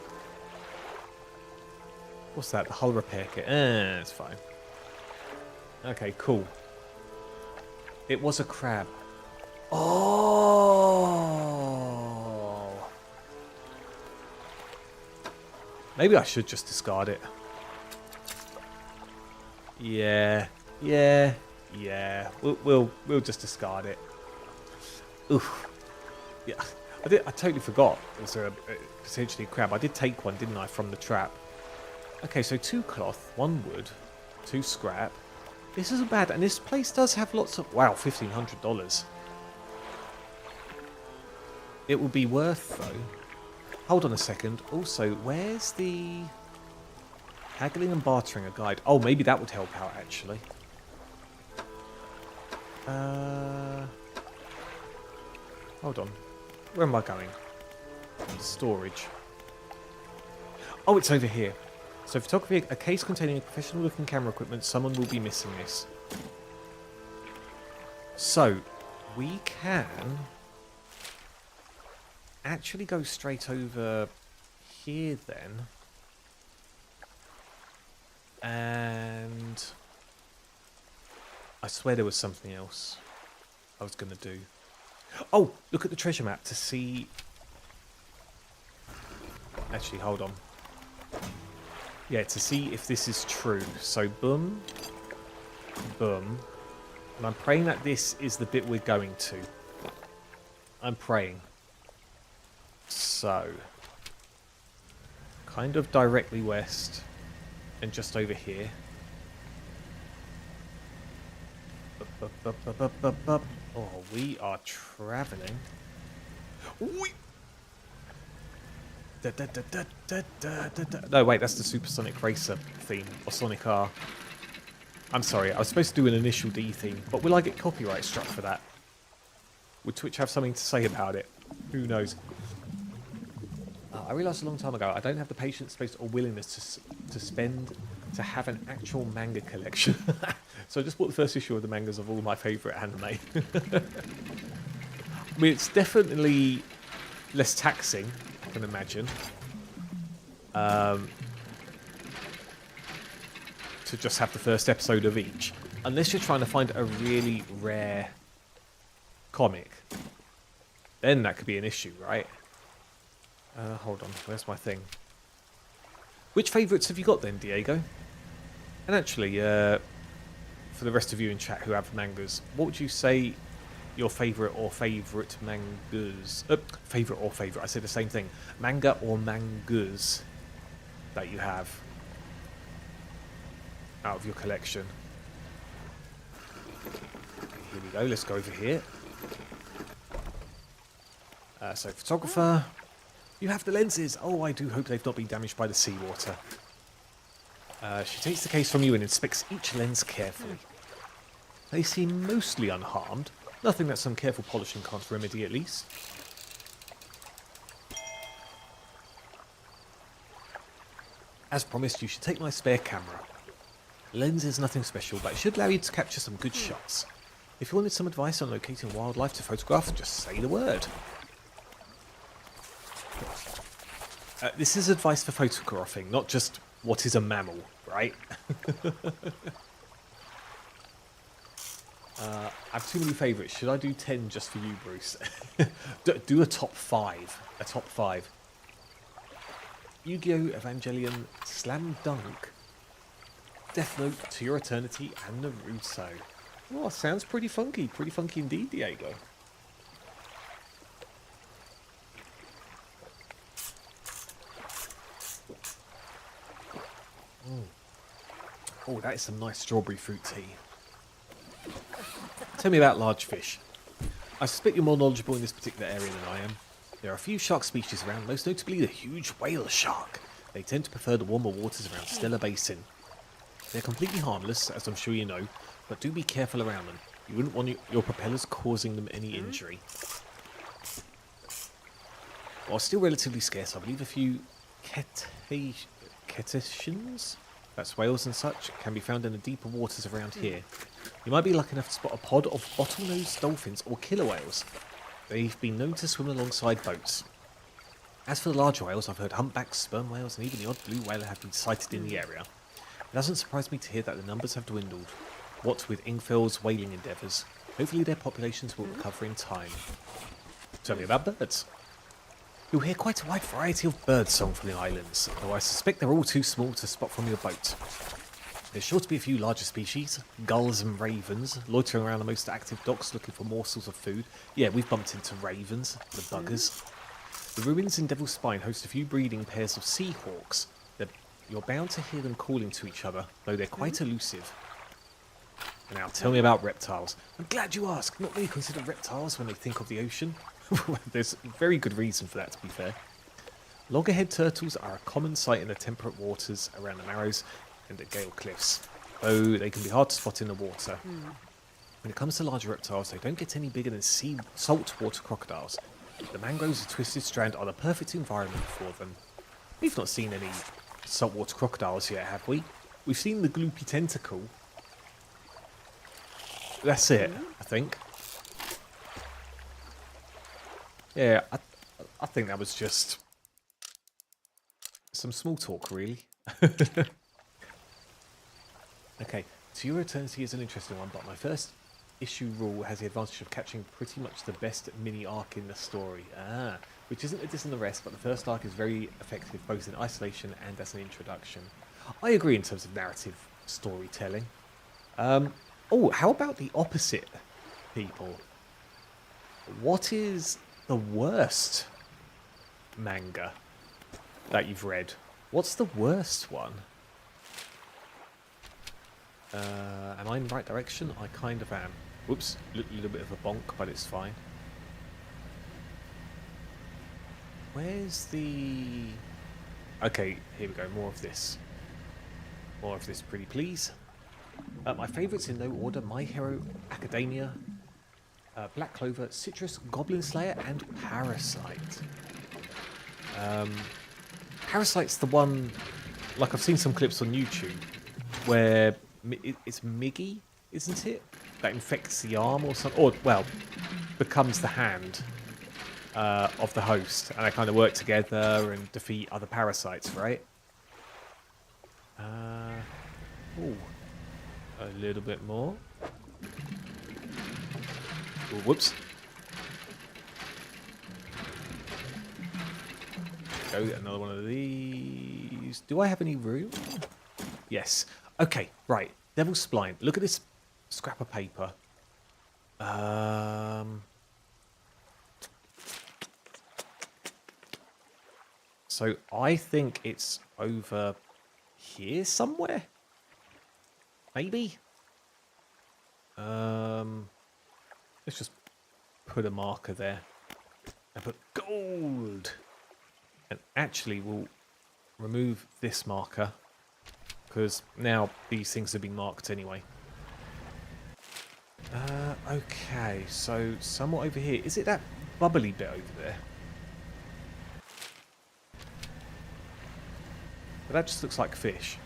What's that? The hull repair kit. It's fine. Okay, cool. It was a crab. Oh! Maybe I should just discard it. Yeah. We'll just discard it. Oof. Yeah. I totally forgot. Was there potentially a crab? I did take one, didn't I, from the trap? Okay, so 2 cloth, 1 wood, 2 scrap. This isn't bad, and this place does have lots of... Wow, $1,500. It will be worth, though. Hold on a second. Also, where's the... Haggling and bartering a guide. Oh, maybe that would help out, actually. Hold on. Where am I going? Storage. Oh, it's over here. So, photography, a case containing professional-looking camera equipment. Someone will be missing this. So, we can actually go straight over here, then. And I swear there was something else I was going to do. Oh, look at the treasure map to see... Actually, hold on. Yeah, to see if this is true. So, boom. Boom. And I'm praying that this is the bit we're going to. I'm praying. So. Kind of directly west. And just over here. Oh, we are travelling. No, wait, that's the Supersonic Racer theme, or Sonic R. I'm sorry, I was supposed to do an Initial D theme, but will I get copyright struck for that? Would Twitch have something to say about it? Who knows? I realised a long time ago, I don't have the patience, space, or willingness to have an actual manga collection. So I just bought the first issue of the mangas of all my favourite anime. I mean, it's definitely less taxing, I can imagine. To just have the first episode of each. Unless you're trying to find a really rare comic. Then that could be an issue, right? Hold on, where's my thing? Which favourites have you got then, Diego? And actually, for the rest of you in chat who have mangas, what would you say your favourite or favourite mangas... favourite or favourite, I said the same thing. Manga or mangas that you have out of your collection. Here we go, let's go over here. So photographer, you have the lenses. Oh, I do hope they've not been damaged by the seawater. She takes the case from you and inspects each lens carefully. They seem mostly unharmed. Nothing that some careful polishing can't remedy at least. As promised, you should take my spare camera. The lens is nothing special, but it should allow you to capture some good shots. If you wanted some advice on locating wildlife to photograph, just say the word. This is advice for photographing, not just what is a mammal, right? I have too many favourites. Should I do 10 just for you, Bruce? Do a top 5. A top 5. Yu-Gi-Oh! Evangelion, Slam Dunk, Death Note, To Your Eternity, and Naruto. Oh, sounds pretty funky. Pretty funky indeed, Diego. Oh, that is some nice strawberry fruit tea. Tell me about large fish. I suspect you're more knowledgeable in this particular area than I am. There are a few shark species around, most notably the huge whale shark. They tend to prefer the warmer waters around Stella Basin. They're completely harmless, as I'm sure you know, but do be careful around them. You wouldn't want your propellers causing them any injury. While still relatively scarce, I believe a few cetaceans, that's whales and such, can be found in the deeper waters around here. You might be lucky enough to spot a pod of bottlenose dolphins or killer whales. They've been known to swim alongside boats. As for the larger whales, I've heard humpbacks, sperm whales, and even the odd blue whale have been sighted in the area. It doesn't surprise me to hear that the numbers have dwindled, what with Ingfell's whaling endeavours. Hopefully their populations will recover in time. Tell me about birds. You'll hear quite a wide variety of bird song from the islands, though I suspect they're all too small to spot from your boat. There's sure to be a few larger species, gulls and ravens, loitering around the most active docks looking for morsels of food. Yeah, we've bumped into ravens, the buggers. The ruins in Devil's Spine host a few breeding pairs of seahawks. You're bound to hear them calling to each other, though they're quite elusive. Now, tell me about reptiles. I'm glad you asked. Not many consider reptiles when they think of the ocean. There's a very good reason for that, to be fair. Loggerhead turtles are a common sight in the temperate waters around the Narrows and at Gale Cliffs, though they can be hard to spot in the water. When it comes to larger reptiles, they don't get any bigger than saltwater crocodiles. The mangroves of Twisted Strand are the perfect environment for them. We've not seen any saltwater crocodiles yet, have we? We've seen the gloopy tentacle. That's it, I think. Yeah, I think that was just some small talk, really. Okay, To Your Eternity is an interesting one, but my first issue rule has the advantage of catching pretty much the best mini arc in the story. Which isn't a diss on the rest, but the first arc is very effective both in isolation and as an introduction. I agree in terms of narrative storytelling. Oh, how about the opposite, people? What is the worst manga that you've read? What's the worst one? Am I in the right direction? I kind of am. Whoops, a little bit of a bonk, but it's fine. Where's the... Okay, here we go, more of this. More of this, pretty please. My favourites in no order: My Hero Academia, Black Clover, Citrus, Goblin Slayer, and Parasite. Parasite's the one, like I've seen some clips on YouTube, where it's Miggy, isn't it? That infects the arm or something, or, well, becomes the hand of the host, and they kind of work together and defeat other parasites, right? Oh, a little bit more. Oh, whoops. Go get another one of these. Do I have any room? Yes. Okay, right. Devil's Spline. Look at this scrap of paper. So I think it's over here somewhere. Maybe. Let's just put a marker there and put gold. And actually, we'll remove this marker because now these things have been marked anyway. Okay, so somewhat over here. Is it that bubbly bit over there? But that just looks like fish.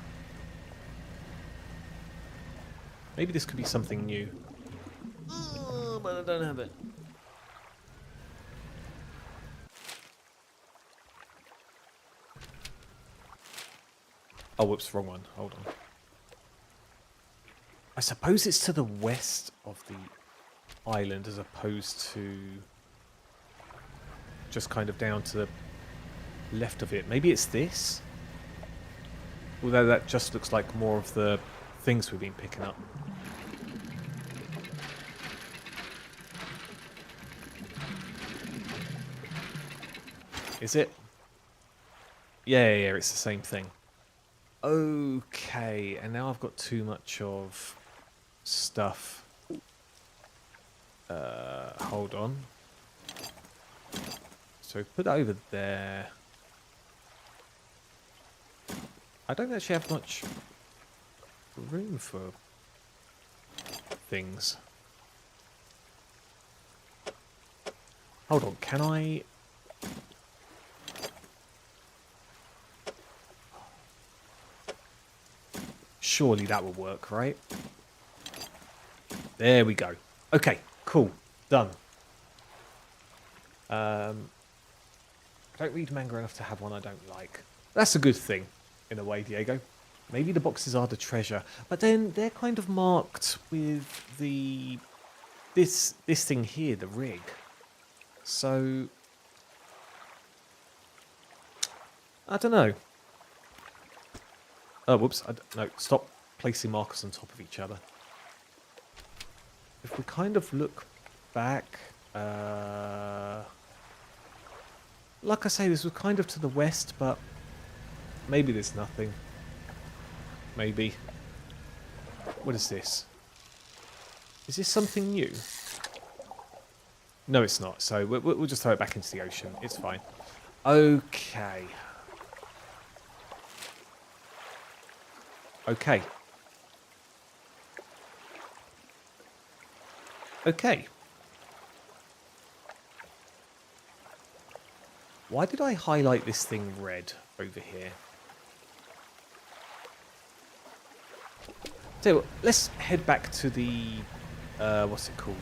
Maybe this could be something new. Oh, but I don't have it. Oh, whoops, wrong one. Hold on. I suppose it's to the west of the island as opposed to just kind of down to the left of it. Maybe it's this? Although that just looks like more of the things we've been picking up. Is it? Yeah, it's the same thing. Okay, and now I've got too much of stuff. Hold on. So put that over there. I don't actually have much room for things. Hold on, can I... Surely that will work, right? There we go. Okay, cool. Done. I don't read manga enough to have one I don't like. That's a good thing, in a way, Diego. Maybe the boxes are the treasure, but then they're kind of marked with the... This thing here, the rig. So... I don't know. Oh, whoops. No, stop placing markers on top of each other. If we kind of look back... like I say, this was kind of to the west, but maybe there's nothing. Maybe. What is this? Is this something new? No, it's not. So we'll just throw it back into the ocean. It's fine. Okay. Okay. Okay. Why did I highlight this thing red over here? So let's head back to the... what's it called?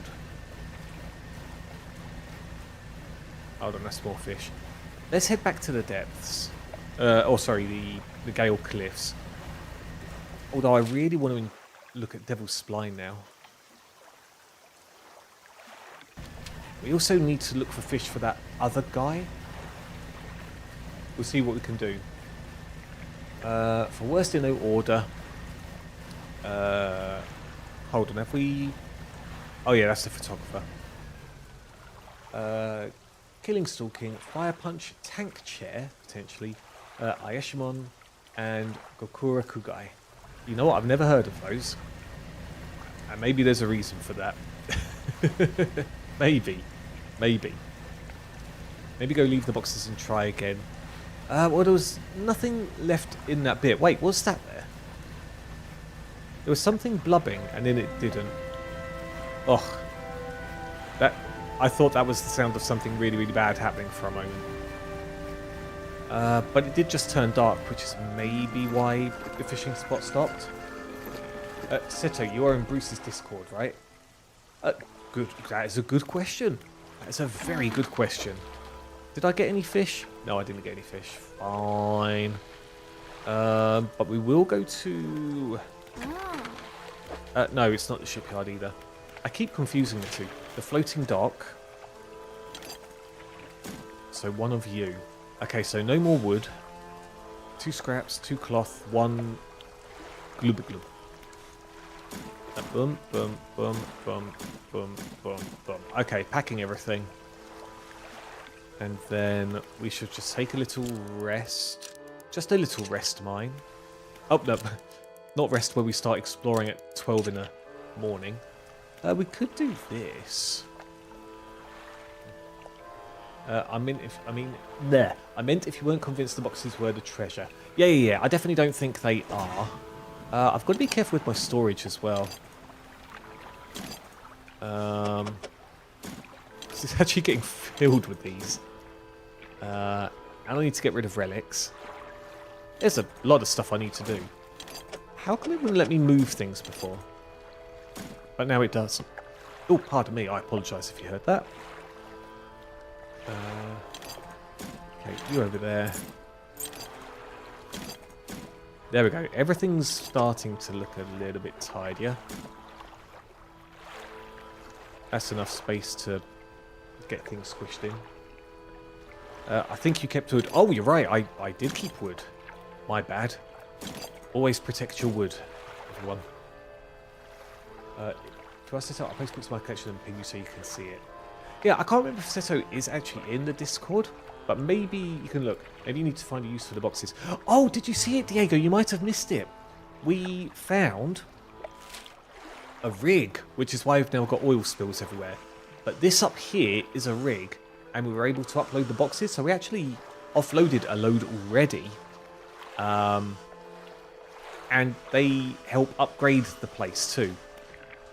Hold on, that's more fish. Let's head back to the depths. Sorry, the Gale Cliffs. Although I really want to look at Devil's Spline now. We also need to look for fish for that other guy. We'll see what we can do. For worst in no order. Hold on, have we... Oh yeah, that's the photographer. Killing Stalking, Fire Punch, Tank Chair, potentially, Ayeshimon, and Gokura Kugai. You know what, I've never heard of those. And maybe there's a reason for that. Maybe. Maybe go leave the boxes and try again. Well, there was nothing left in that bit. Wait, what's that there? There was something blubbing, and then it didn't. Ugh. I thought that was the sound of something really, really bad happening for a moment. But it did just turn dark, which is maybe why the fishing spot stopped. Seto, you are in Bruce's Discord, right? Good. That is a good question. That is a very good question. Did I get any fish? No, I didn't get any fish. Fine. But we will go to... no, it's not the shipyard either. I keep confusing the two. The floating dock. So one of you. Okay, so no more wood. 2 scraps, 2 cloth, 1 glub glub. Boom, boom, boom, boom, boom, boom, boom. Okay, packing everything. And then we should just take a little rest. Just a little rest mine. Oh, no. Not rest where we start exploring at 12 in the morning. We could do this. I meant if you weren't convinced the boxes were the treasure. Yeah. I definitely don't think they are. I've got to be careful with my storage as well. This is actually getting filled with these. And I need to get rid of relics. There's a lot of stuff I need to do. How come it wouldn't let me move things before? But now it does. Oh, pardon me. I apologise if you heard that. Okay, you over there. There we go. Everything's starting to look a little bit tidier. That's enough space to get things squished in. I think you kept wood. Oh, you're right. I did keep wood. My bad. Always protect your wood, everyone. Do I set up? I'll post books to my collection and pin you so you can see it. Yeah, I can't remember if Seto is actually in the Discord, but maybe you can look. Maybe you need to find a use for the boxes. Oh, did you see it, Diego? You might have missed it. We found a rig, which is why we've now got oil spills everywhere. But this up here is a rig, and we were able to upload the boxes, so we actually offloaded a load already. And they help upgrade the place too.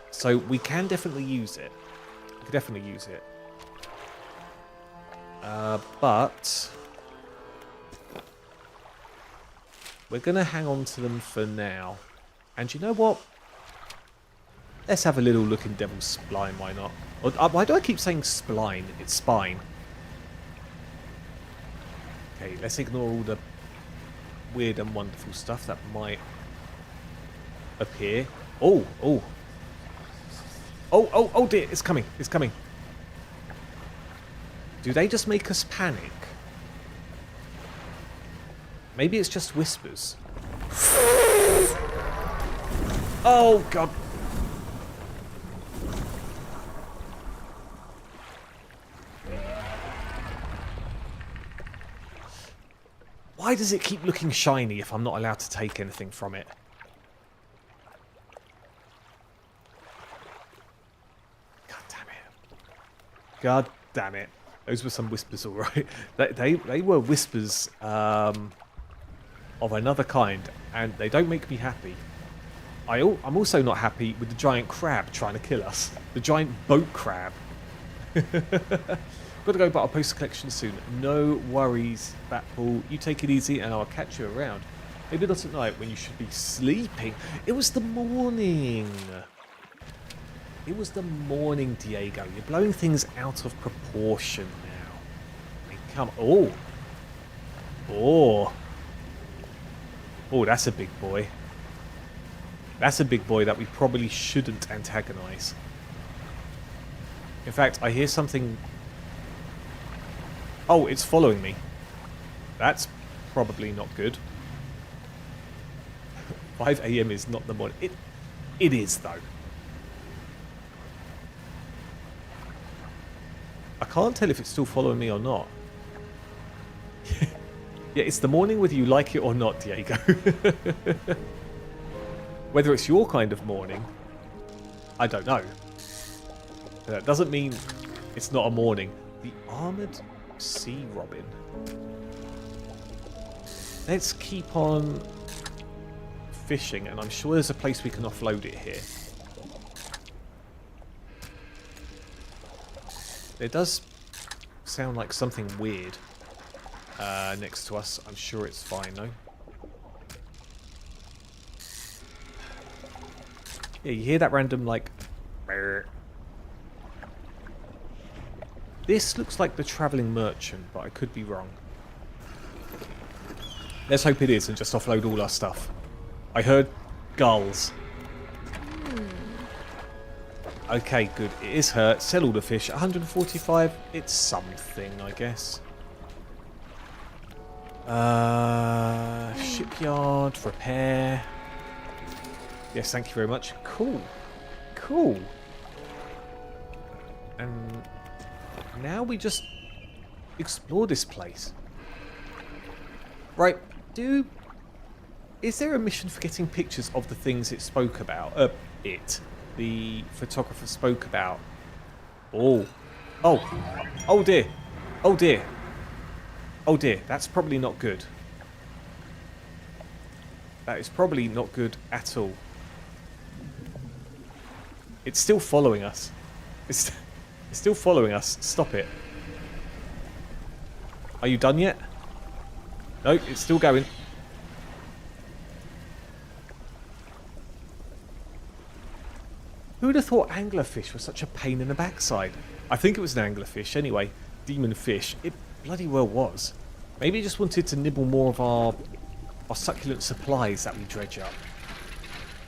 So we can definitely use it. We can definitely use it. But we're going to hang on to them for now. And you know what? Let's have a little look in Devil's Spline, why not? Or, why do I keep saying spline? It's spine. Okay, let's ignore all the weird and wonderful stuff that might appear. Oh dear, it's coming, it's coming. Do they just make us panic? Maybe it's just whispers. Oh god. Why does it keep looking shiny if I'm not allowed to take anything from it? God damn it. God damn it. Those were some whispers, all right. They were whispers of another kind, and they don't make me happy. I'm also not happy with the giant crab trying to kill us. The giant boat crab. Got to go, but I'll post a collection soon. No worries, Batpool. You take it easy, and I'll catch you around. Maybe not at night when you should be sleeping. It was the morning. It was the morning, Diego. You're blowing things out of proportion now. I mean, come on. Oh, that's a big boy. That's a big boy that we probably shouldn't antagonize. In fact, I hear something. Oh, it's following me. That's probably not good. 5 AM is not the morning. It is, though. I can't tell if it's still following me or not. Yeah, it's the morning whether you like it or not, Diego. Whether it's your kind of morning, I don't know. That doesn't mean it's not a morning. The armoured sea robin. Let's keep on fishing, and I'm sure there's a place we can offload it here. There does sound like something weird next to us. I'm sure it's fine though. Yeah, you hear that random like... Brr. This looks like the travelling merchant, but I could be wrong. Let's hope it is and just offload all our stuff. I heard gulls. Okay, good. It is her. Sell all the fish. 145. It's something, I guess. Shipyard. Repair. Yes, thank you very much. Cool. Cool. And now we just explore this place. Right, is there a mission for getting pictures of the things it spoke about? The photographer spoke about. Oh. Oh dear. Oh dear. Oh dear, that's probably not good. That is probably not good at all. It's still following us. It's still following us. Stop it. Are you done yet? No, it's still going. Who would have thought anglerfish were such a pain in the backside? I think it was an anglerfish anyway. Demon fish. It bloody well was. Maybe it just wanted to nibble more of our succulent supplies that we dredge up.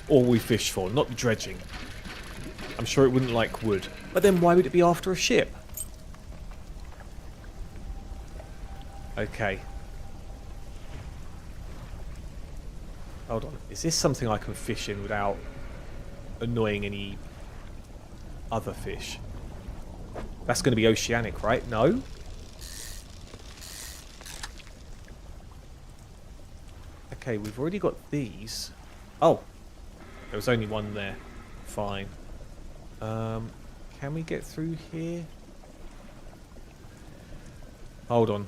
Or we fish for, not dredging. I'm sure it wouldn't like wood. But then why would it be after a ship? Okay. Hold on. Is this something I can fish in without annoying any other fish? That's going to be oceanic, right? No? Okay, we've already got these. Oh. There was only one there. Fine. Can we get through here? Hold on.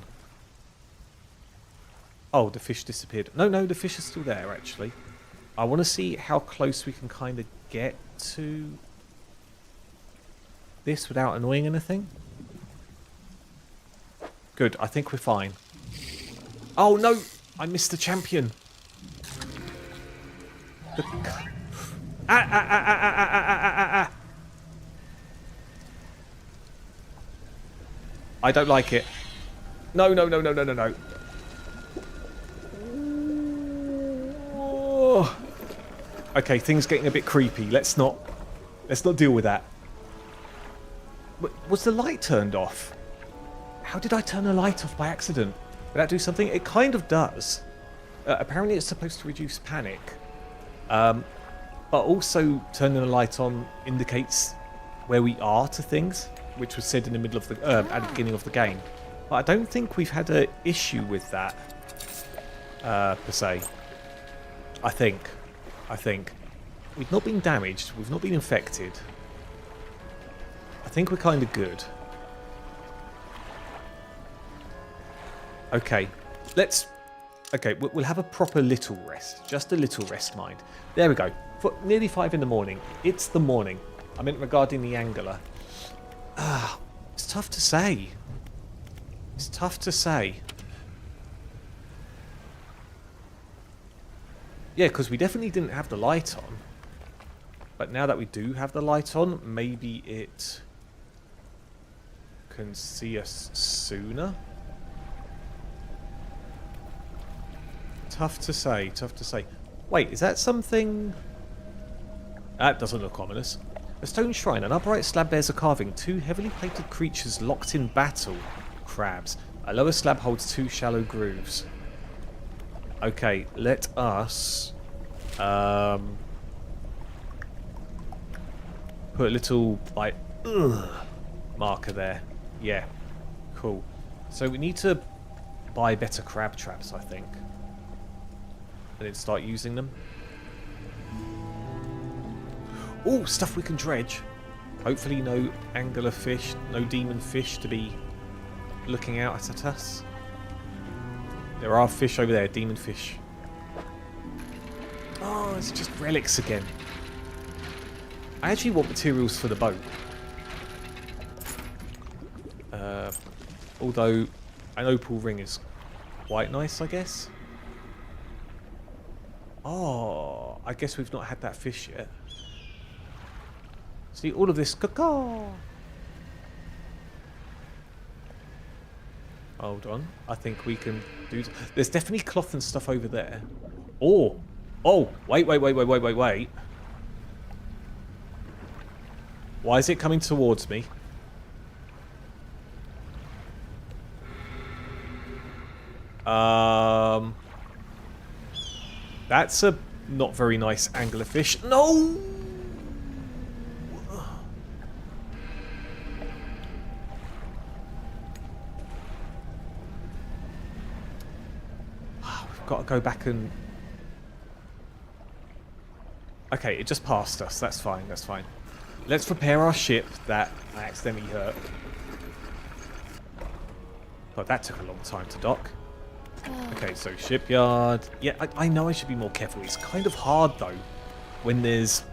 Oh, the fish disappeared. No, the fish is still there, actually. I want to see how close we can kind of get to this without annoying anything. Good, I think we're fine. Oh, no! I missed the champion. I don't like it. No. Oh. Okay, things getting a bit creepy. Let's not deal with that. Was the light turned off? How did I turn the light off by accident? Did that do something? It kind of does. Apparently it's supposed to reduce panic. But also turning the light on indicates where we are to things, which was said in the middle of the at the beginning of the game. But I don't think we've had an issue with that per se. I think we've not been damaged. We've not been infected. I think we're kind of good. Okay, okay, we'll have a proper little rest. Just a little rest, mind. There we go. For nearly 5 in the morning. It's the morning. I meant regarding the angler. It's tough to say. It's tough to say. Yeah, because we definitely didn't have the light on. But now that we do have the light on, maybe it can see us sooner. Tough to say, tough to say. Wait, is that something... That doesn't look ominous. A stone shrine. An upright slab bears a carving. 2 heavily plated creatures locked in battle. Crabs. A lower slab holds 2 shallow grooves. Okay, let us... put a little, like, marker there. Yeah, cool. So we need to buy better crab traps, I think. And then start using them. Oh, stuff we can dredge. Hopefully no angler fish, no demon fish to be looking out at us. There are fish over there, demon fish. Oh, it's just relics again. I actually want materials for the boat. Although an opal ring is quite nice, I guess. Oh, I guess we've not had that fish yet. See, all of this caca. Hold on. I think we can do... There's definitely cloth and stuff over there. Oh, wait. Why is it coming towards me? That's a not very nice anglerfish. No! got to go back and... Okay, it just passed us. That's fine, that's fine. Let's repair our ship that I accidentally hurt. Oh, that took a long time to dock. Okay, so shipyard. Yeah, I know I should be more careful. It's kind of hard, though, when there's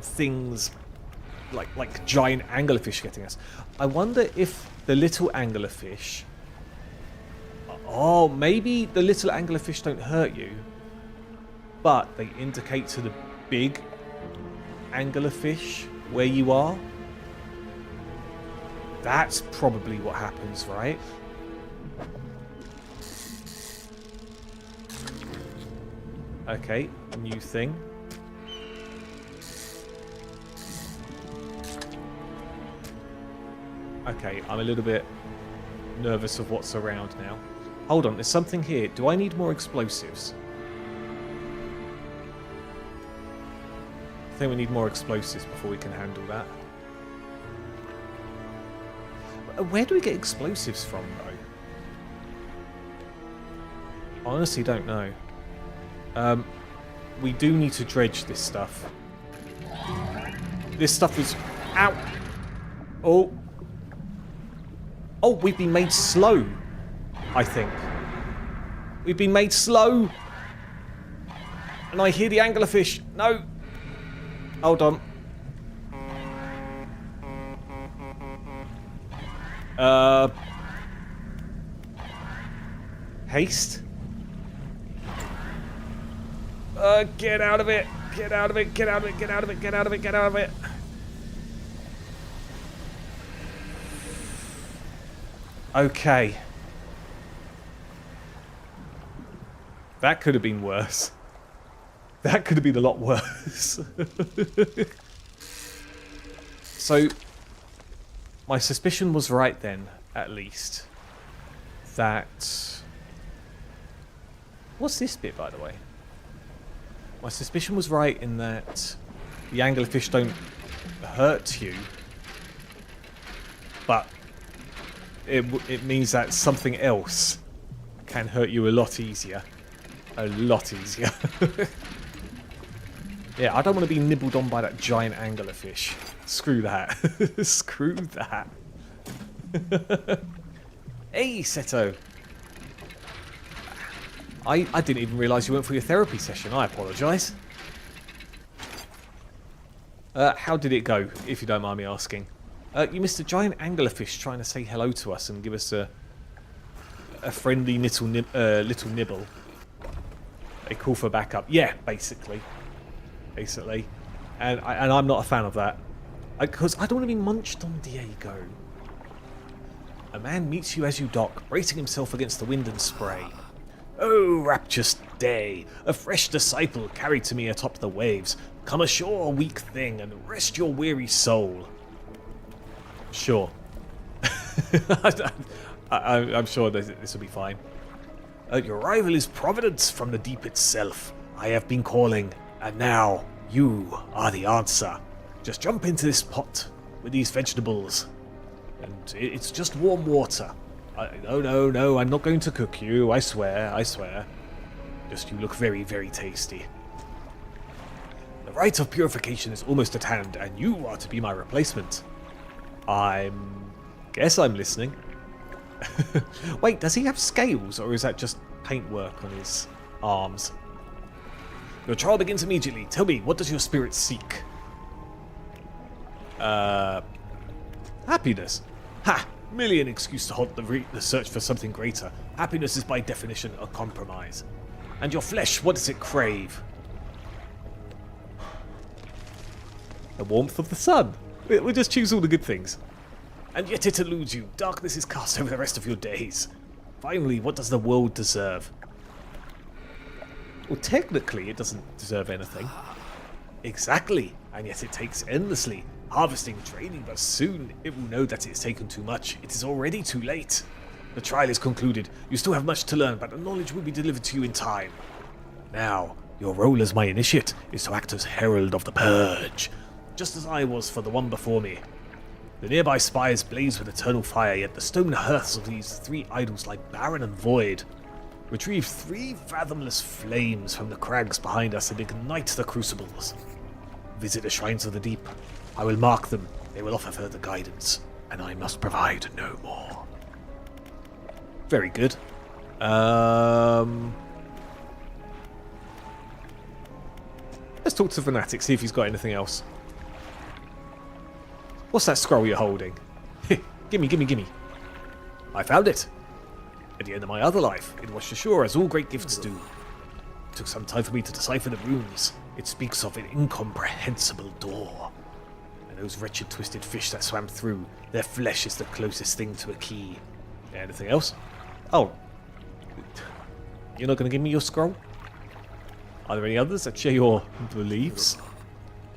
things like giant anglerfish getting us. I wonder if the little anglerfish... Oh, maybe the little anglerfish don't hurt you, but they indicate to the big anglerfish where you are. That's probably what happens, right? Okay, new thing. Okay, I'm a little bit nervous of what's around now. Hold on, there's something here. Do I need more explosives? I think we need more explosives before we can handle that. Where do we get explosives from, though? Honestly, don't know. We do need to dredge this stuff. This stuff is... Ow! Oh! Oh, we've been made slow, I think. We've been made slow! And I hear the anglerfish. No! Hold on. Haste? Get out of it! Get out of it! Get out of it! Get out of it! Get out of it! Get out of it! Okay. That could have been worse. That could have been a lot worse. So, my suspicion was right then, at least. That... What's this bit, by the way? My suspicion was right in that the anglerfish don't hurt you, but it means that something else can hurt you a lot easier. A lot easier. Yeah, I don't want to be nibbled on by that giant anglerfish. Screw that. Screw that. Hey, Seto. I didn't even realise you went for your therapy session. I apologise. How did it go, if you don't mind me asking? You missed a giant anglerfish trying to say hello to us and give us a friendly little nibble. A call for backup. Yeah, basically. Basically. And I'm not a fan of that. Because I don't want to be munched on, Diego. A man meets you as you dock, bracing himself against the wind and spray. Oh, rapturous day! A fresh disciple carried to me atop the waves. Come ashore, weak thing, and rest your weary soul. Sure. I'm sure this will be fine. Your arrival is providence from the deep itself. I have been calling, and now you are the answer. Just jump into this pot with these vegetables, and it's just warm water. No, I'm not going to cook you, I swear. Just you look very, very tasty. The rite of purification is almost at hand, and you are to be my replacement. Guess I'm listening. Wait, does he have scales, or is that just paintwork on his arms? Your trial begins immediately. Tell me, what does your spirit seek? Happiness. Ha! Merely an excuse to halt the search for something greater. Happiness is by definition a compromise. And your flesh, what does it crave? The warmth of the sun. We'll just choose all the good things. And yet it eludes you. Darkness is cast over the rest of your days. Finally, what does the world deserve? Well, technically, it doesn't deserve anything. Exactly. And yet it takes endlessly. Harvesting, training, but soon it will know that it's taken too much. It is already too late. The trial is concluded. You still have much to learn, but the knowledge will be delivered to you in time. Now, your role as my initiate is to act as herald of the purge, just as I was for the one before me. The nearby spires blaze with eternal fire, yet the stone hearths of these three idols lie barren and void. Retrieve 3 fathomless flames from the crags behind us and ignite the crucibles. Visit the shrines of the deep. I will mark them. They will offer further guidance, and I must provide no more. Very good. Let's talk to Fanatic, see if he's got anything else. What's that scroll you're holding? Gimme, gimme, gimme. I found it. At the end of my other life, it washed ashore as all great gifts do. It took some time for me to decipher the runes. It speaks of an incomprehensible door. And those wretched twisted fish that swam through, their flesh is the closest thing to a key. Anything else? Oh. You're not going to give me your scroll? Are there any others that share your beliefs?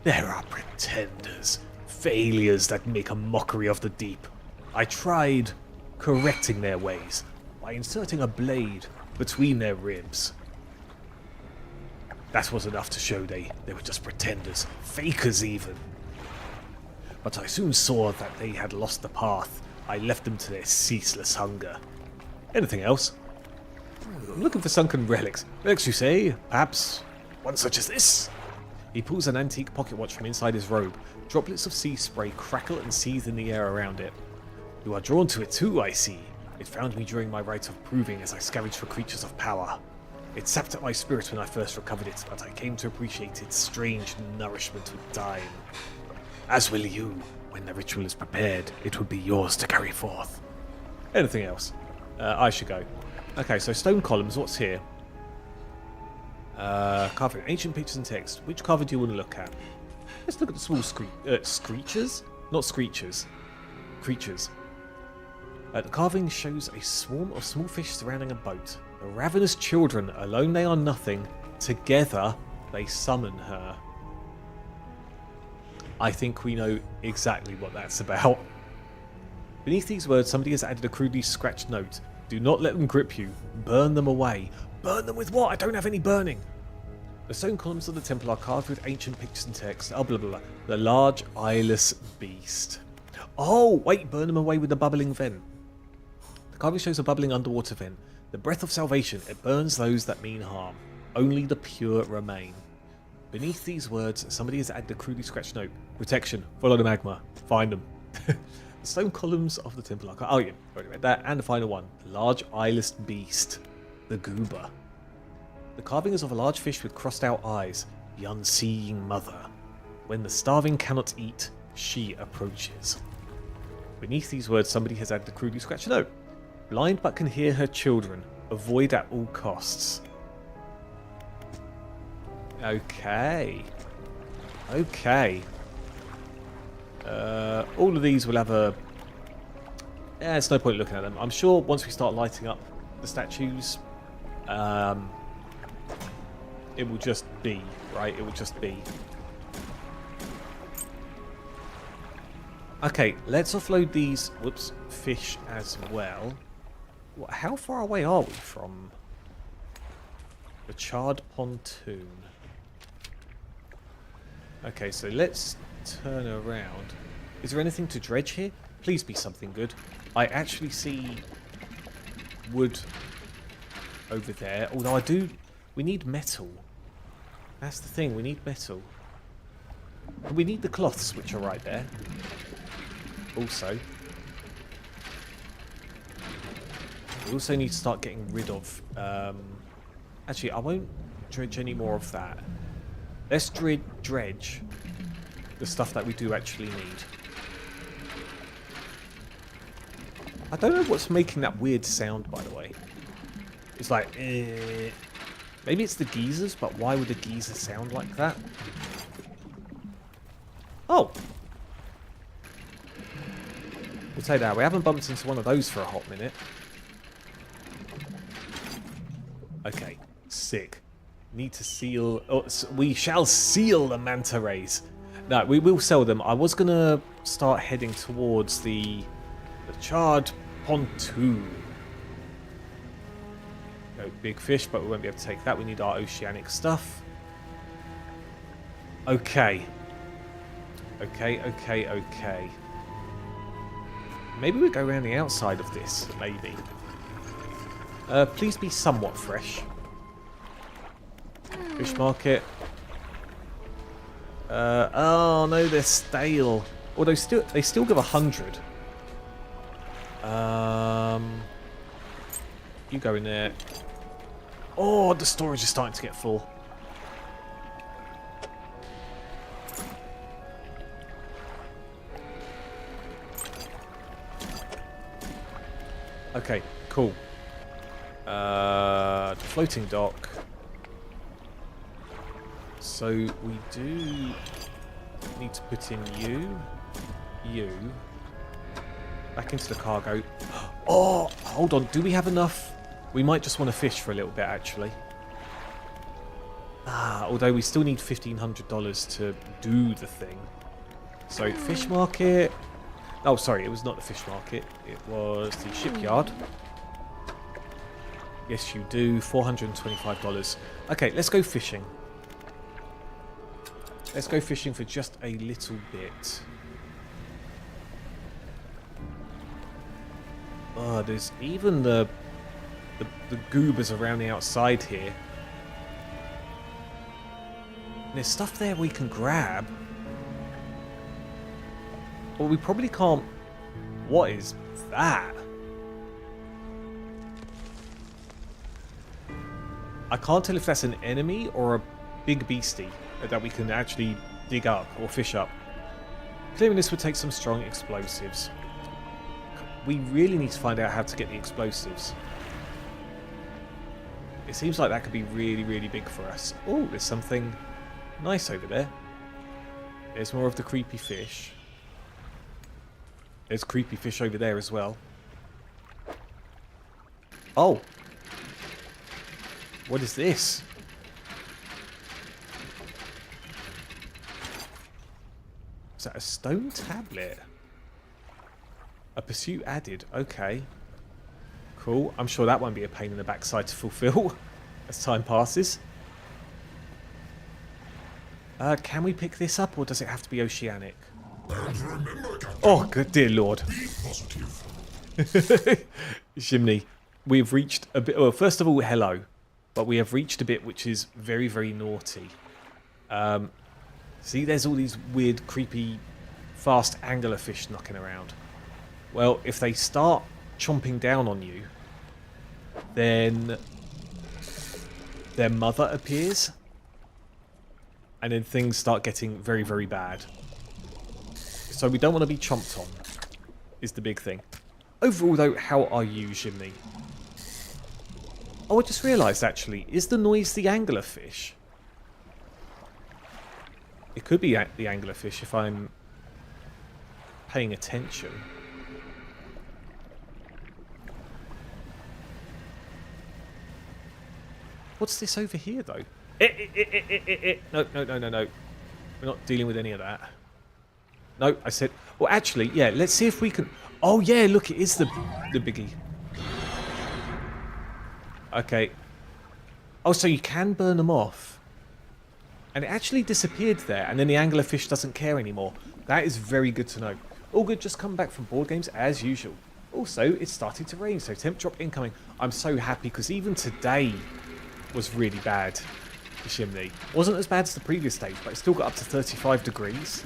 There are pretenders. Failures that make a mockery of the deep. I tried correcting their ways by inserting a blade between their ribs. That was enough to show they were just pretenders, fakers even. But I soon saw that they had lost the path. I left them to their ceaseless hunger. Anything else? I'm looking for sunken relics. Relics, you say? Perhaps one such as this? He pulls an antique pocket watch from inside his robe. Droplets of sea spray crackle and seethe in the air around it. You are drawn to it too, I see. It found me during my rite of proving as I scavenged for creatures of power. It sapped at my spirit when I first recovered it, but I came to appreciate its strange nourishment with time. As will you. When the ritual is prepared, it will be yours to carry forth. Anything else? I should go. Okay, so stone columns, what's here? Carving ancient pictures and text. Which carver do you want to look at? Let's look at the small screechers? Not screechers. Creatures. The carving shows a swarm of small fish surrounding a boat. The ravenous children, alone they are nothing. Together, they summon her. I think we know exactly what that's about. Beneath these words, somebody has added a crudely scratched note. Do not let them grip you. Burn them away. Burn them with what? I don't have any burning. The stone columns of the temple are carved with ancient pictures and text. Oh, blah, blah, blah. The large eyeless beast. Oh, wait, burn them away with the bubbling vent. The carving shows a bubbling underwater vent. The breath of salvation. It burns those that mean harm. Only the pure remain. Beneath these words, somebody has added a crudely scratched note. Protection. Follow the magma. Find them. The stone columns of the temple are... Oh, yeah. Already read that. And the final one. The large eyeless beast. The goober. The carving is of a large fish with crossed out eyes. The unseeing mother. When the starving cannot eat, she approaches. Beneath these words, somebody has added a crudely scratched note. Blind but can hear her children. Avoid at all costs. Okay. Okay. All of these will have a... Yeah, it's no point looking at them. I'm sure once we start lighting up the statues, it will just be, right? It will just be. Okay, let's offload these, fish as well. How far away are we from the charred pontoon? Okay, so let's turn around. Is there anything to dredge here? Please be something good. I actually see wood over there. Although I do... We need metal. That's the thing, we need metal. We need the cloths, which are right there. Also. We also need to start getting rid of... actually, I won't dredge any more of that. Let's dredge the stuff that we do actually need. I don't know what's making that weird sound, by the way. It's like... Maybe it's the geysers, but why would the geyser sound like that? Oh! We'll take that. We haven't bumped into one of those for a hot minute. Okay. Sick. Need to seal... Oh, we shall seal the manta rays. No, we will sell them. I was going to start heading towards the charred pontoon. No big fish, but we won't be able to take that. We need our oceanic stuff. Okay. Okay. Maybe we go around the outside of this, maybe. Please be somewhat fresh. Fish market. Oh no, they're stale. Although they still give 100. You go in there. Oh, the storage is starting to get full. Okay, cool. The floating dock. So we do need to put in you, back into the cargo. Oh, hold on. Do we have enough? We might just want to fish for a little bit, actually. Although we still need $1,500 to do the thing. So, fish market. Oh, sorry, it was not the fish market. It was the shipyard. Yes, you do. $425. Okay, let's go fishing. Let's go fishing for just a little bit. Oh, there's even the goobers around the outside here. There's stuff there we can grab. Well, we probably can't... What is that? I can't tell if that's an enemy or a big beastie that we can actually dig up or fish up. Clearing this would take some strong explosives. We really need to find out how to get the explosives. It seems like that could be really, really big for us. Oh, there's something nice over there. There's more of the creepy fish. There's creepy fish over there as well. Oh. What is this? Is that a stone tablet? A pursuit added. Okay. Cool. I'm sure that won't be a pain in the backside to fulfill as time passes. Can we pick this up, or does it have to be oceanic? Oh, good dear Lord. Chimney, we've reached a bit... Well, first of all, hello. But we have reached a bit which is very, very naughty. See, there's all these weird, creepy, fast anglerfish knocking around. Well, if they start chomping down on you, then their mother appears. And then things start getting very, very bad. So we don't want to be chomped on, is the big thing. Overall, though, how are you, Chimney? Oh, I just realised, actually, is the noise the anglerfish? It could be the anglerfish if I'm paying attention. What's this over here, though? No, no, no, no, no. We're not dealing with any of that. No, I said... Well, actually, yeah, let's see if we can... Oh, yeah, look, it is the biggie. Okay. Oh, so you can burn them off. And it actually disappeared there, and then the anglerfish doesn't care anymore. That is very good to know. All good, just come back from board games as usual. Also, it's starting to rain, so temp drop incoming. I'm so happy, because even today was really bad. The Chimney. Wasn't as bad as the previous days, but it still got up to 35 degrees.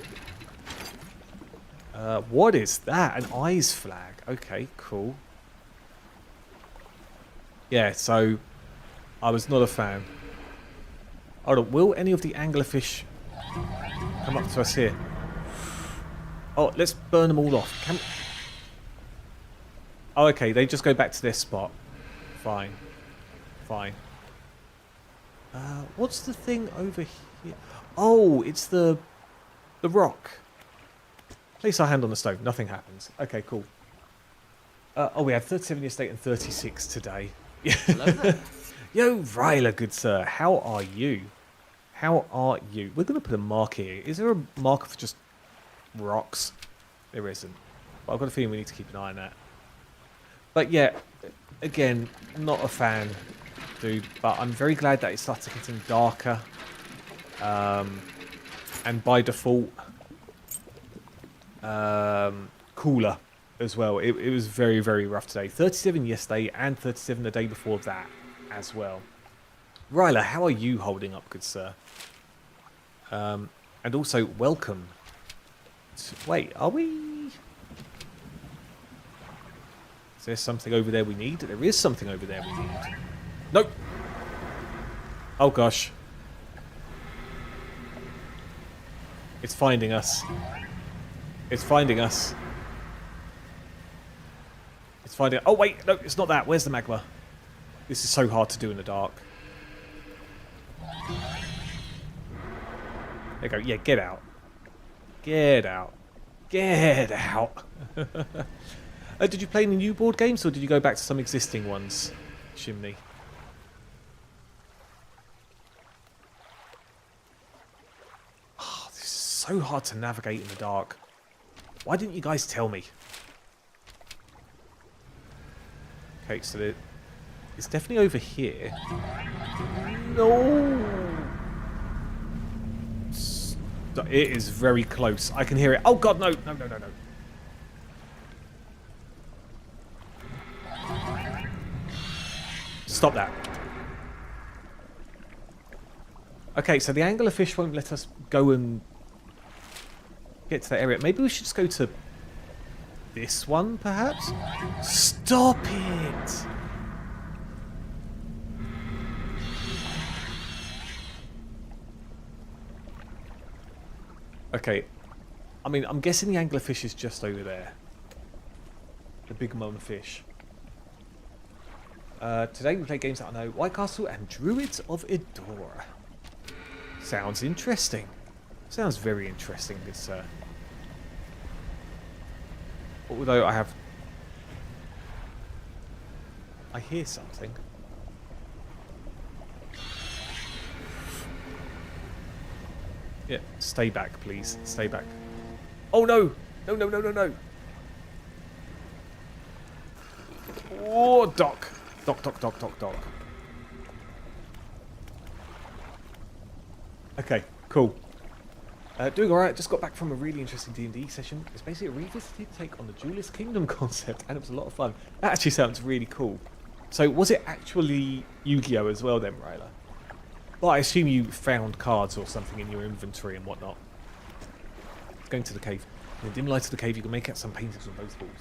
What is that? An eyes flag. Okay, cool. Yeah, so I was not a fan. Hold on, will any of the anglerfish come up to us here? Oh, let's burn them all off. Oh, okay, they just go back to their spot. Fine. Fine. What's the thing over here? Oh, it's the rock. Place our hand on the stone. Nothing happens. Okay, cool. Oh, we had 37 yesterday and 36 today. Hello there. Yo, Ryla, good sir. How are you? How are you? We're going to put a mark here. Is there a marker for just rocks? There isn't. But I've got a feeling we need to keep an eye on that. But yeah, again, not a fan, dude. But I'm very glad that it started getting darker. And by default, cooler as well. It was very, very rough today. 37 yesterday and 37 the day before that as well. Ryla, how are you holding up, good sir? And also, welcome. Wait, are we... Is there something over there we need? There is something over there we need. Nope. Oh, gosh. It's finding us. It's finding us. It's finding... Oh, wait. No, it's not that. Where's the magma? This is so hard to do in the dark. There you go. Yeah, get out. Get out. Get out. Did you play any new board games, or did you go back to some existing ones, Chimney? Oh, this is so hard to navigate in the dark. Why didn't you guys tell me? Okay, so it's definitely over here. No! It is very close. I can hear it. Oh, God, no. No, no, no, no. Stop that. Okay, so the anglerfish won't let us go and get to that area. Maybe we should just go to this one, perhaps? Stop it! Okay. I mean, I'm guessing the anglerfish is just over there. The big mum fish. Today we play games that I know. White Castle and Druids of Idora. Sounds interesting. Sounds very interesting, good sir. Although I hear something. Yeah, stay back, please. Stay back. Oh, no! No, no, no, no, no! Oh, Doc! Doc, Doc, Doc, Doc, Doc. Okay, cool. Doing alright, just got back from a really interesting D&D session. It's basically a revisited take on the Duelist Kingdom concept, and it was a lot of fun. That actually sounds really cool. So, was it actually Yu-Gi-Oh! As well then, Ryla? Well, I assume you found cards or something in your inventory and whatnot. Going to the cave. In the dim light of the cave, you can make out some paintings on both walls.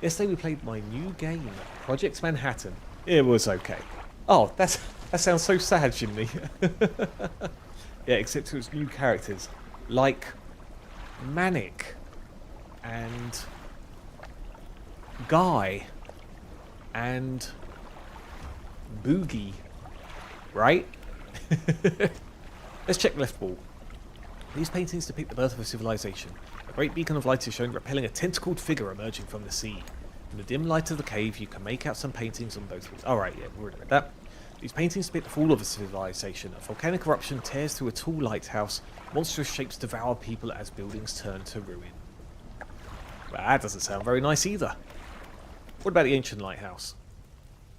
Yesterday we played my new game, Project Manhattan. It was okay. Oh, that sounds so sad, Chimney. Yeah, except it was new characters. Like Manic and Guy and Boogie, right? Let's check left wall. These paintings depict the birth of a civilization. A great beacon of light is shown repelling a tentacled figure emerging from the sea. In the dim light of the cave, you can make out some paintings on both walls. Alright, yeah, we already read that. These paintings depict the fall of a civilization. A volcanic eruption tears through a tall lighthouse. Monstrous shapes devour people as buildings turn to ruin. Well, that doesn't sound very nice either. What about the ancient lighthouse?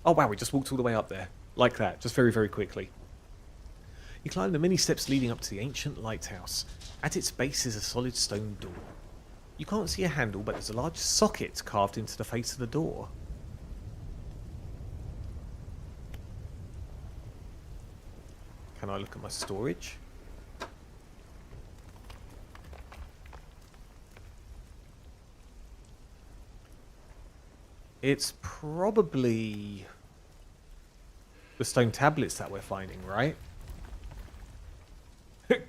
Oh wow, we just walked all the way up there. Like that, just very, very quickly. You climb the many steps leading up to the ancient lighthouse. At its base is a solid stone door. You can't see a handle, but there's a large socket carved into the face of the door. Can I look at my storage? It's probably the stone tablets that we're finding, right?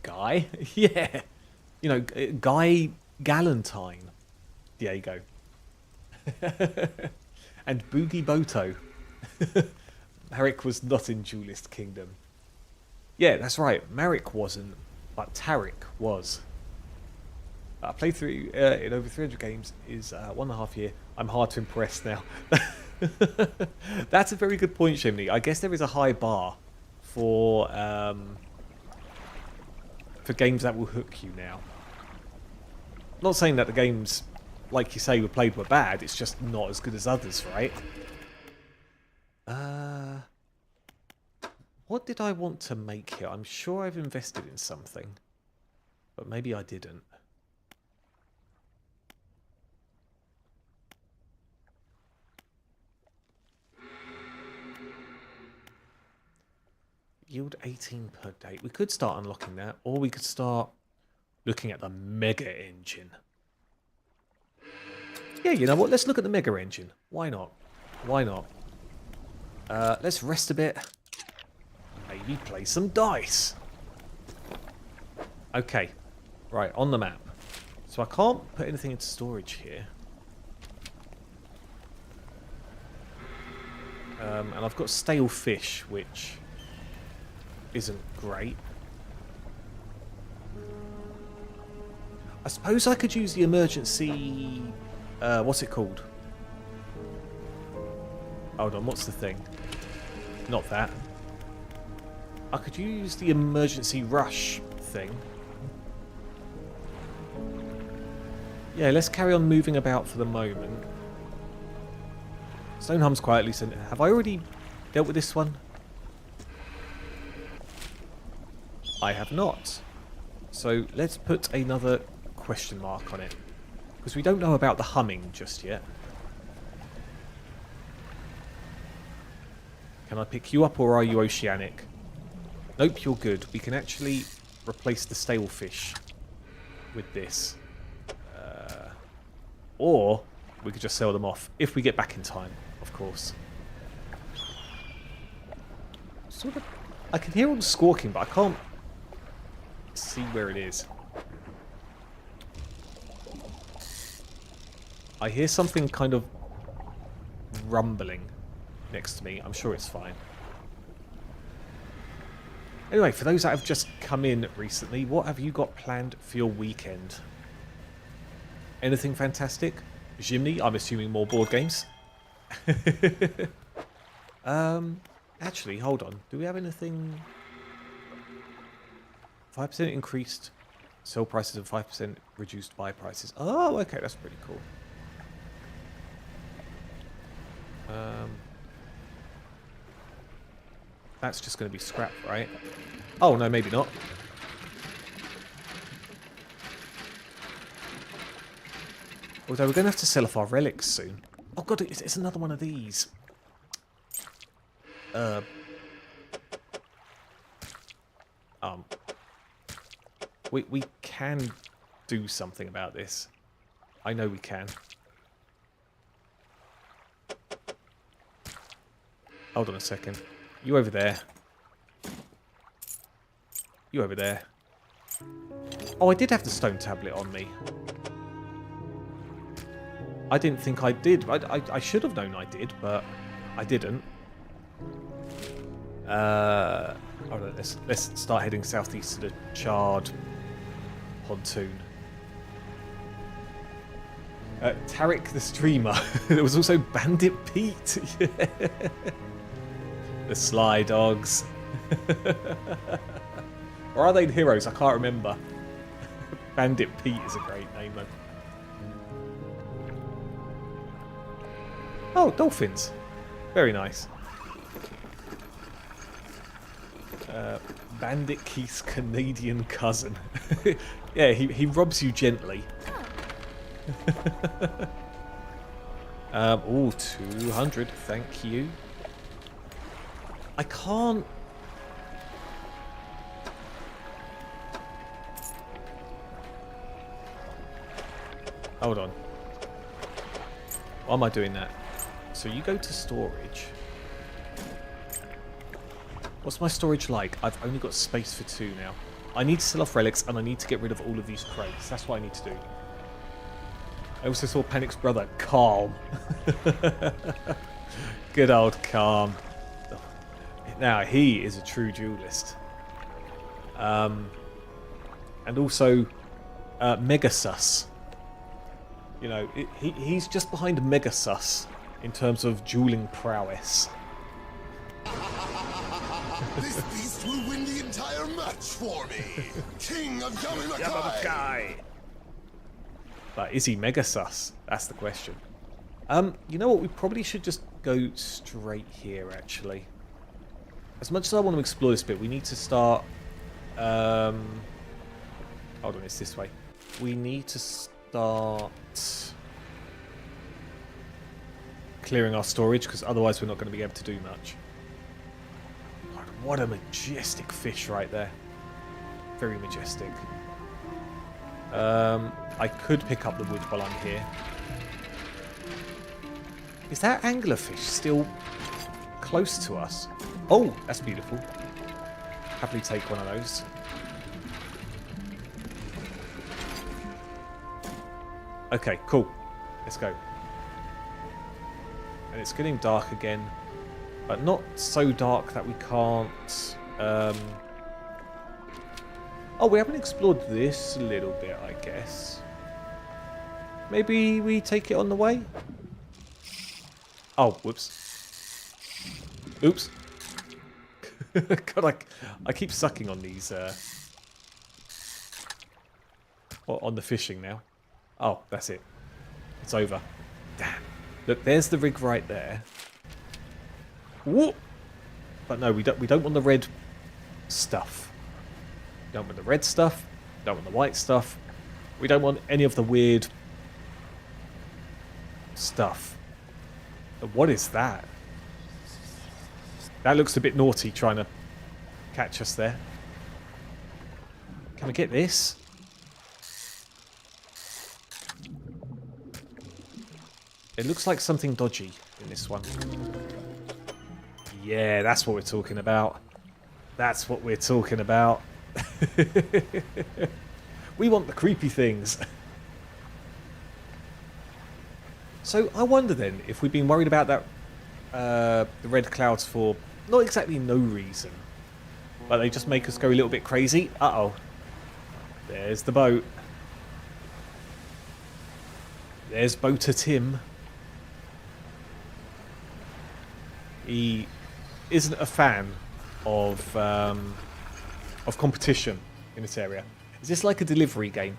Guy? Yeah. You know, Guy Galantine. There you go. And Boogie Boto. Marek was not in Duelist Kingdom. Yeah, that's right. Marek wasn't, but Tarek was. I played through in over 300 games. Is 1.5 year. I'm hard to impress now. That's a very good point, Chimney. I guess there is a high bar for games that will hook you now. Not saying that the games, like you say, were played were bad. It's just not as good as others, right? What did I want to make here? I'm sure I've invested in something, but maybe I didn't. Yield 18 per day. We could start unlocking that, or we could start looking at the mega engine. Yeah, you know what? Let's look at the mega engine. Why not? Why not? Let's rest a bit. Maybe play some dice. Okay. Right, on the map. So I can't put anything into storage here. And I've got stale fish, which isn't great. I suppose I could use the emergency... what's it called? Hold on, what's the thing? Not that. I could use the emergency rush thing. Yeah, let's carry on moving about for the moment. Stone hums quietly. So have I already dealt with this one? I have not. So let's put another question mark on it. Because we don't know about the humming just yet. Can I pick you up or are you oceanic? Nope, you're good. We can actually replace the stale fish with this. Or we could just sell them off if we get back in time, of course. Sort of, I can hear all the squawking, but I can't see where it is. I hear something kind of rumbling next to me. I'm sure it's fine. Anyway, for those that have just come in recently, what have you got planned for your weekend? Anything fantastic? Jimny, I'm assuming more board games. Actually, hold on. Do we have anything? 5% increased sell prices and 5% reduced buy prices. Oh, okay, that's pretty cool. That's just going to be scrap, right? Oh, no, maybe not. Although we're going to have to sell off our relics soon. Oh god, it's another one of these. We can do something about this. I know we can. Hold on a second. You over there. You over there. Oh, I did have the stone tablet on me. I didn't think I did. I should have known I did, but I didn't. Hold on, let's start heading southeast to the charred pontoon. Tarek the streamer. There was also Bandit Pete. The Sly Dogs. Or are they the heroes? I can't remember. Bandit Pete is a great name, though. Oh, dolphins. Very nice. Bandit Keith's Canadian cousin. Yeah, he robs you gently. Oh, 200. Thank you. I can't... Hold on. Why am I doing that? So you go to storage. What's my storage like? I've only got space for 2 now. I need to sell off relics and I need to get rid of all of these crates. That's what I need to do. I also saw Panic's brother, Calm. Good old Calm. Now, he is a true duelist. And also, Megasus. You know, he's just behind Megasus in terms of dueling prowess. This beast will win the entire match for me! King of Yamamakai! But is he Megasus? That's the question. You know what? We probably should just go straight here, actually. As much as I want to explore this bit, we need to start... hold on, it's this way. We need to start clearing our storage, because otherwise we're not going to be able to do much. What a majestic fish right there. Very majestic. I could pick up the wood while I'm here. Is that anglerfish still close to us? Oh, that's beautiful. Happily take one of those. Okay, cool. Let's go. And it's getting dark again. But not so dark that we can't... Oh, we haven't explored this a little bit, I guess. Maybe we take it on the way? Oh, whoops. Oops. God, I keep sucking on these... on the fishing now. Oh, that's it. It's over. Damn. Look, there's the rig right there. Whoop! But no, we don't want the red stuff. We don't want the red stuff. We don't want the white stuff. We don't want any of the weird stuff. But what is that? That looks a bit naughty, trying to catch us there. Can I get this? It looks like something dodgy in this one. Yeah, that's what we're talking about. That's what we're talking about. We want the creepy things. So I wonder then if we've been worried about that the red clouds for not exactly no reason, but they just make us go a little bit crazy. Uh-oh. There's the boat. There's Boater Tim. He isn't a fan of competition in this area. Is this like a delivery game?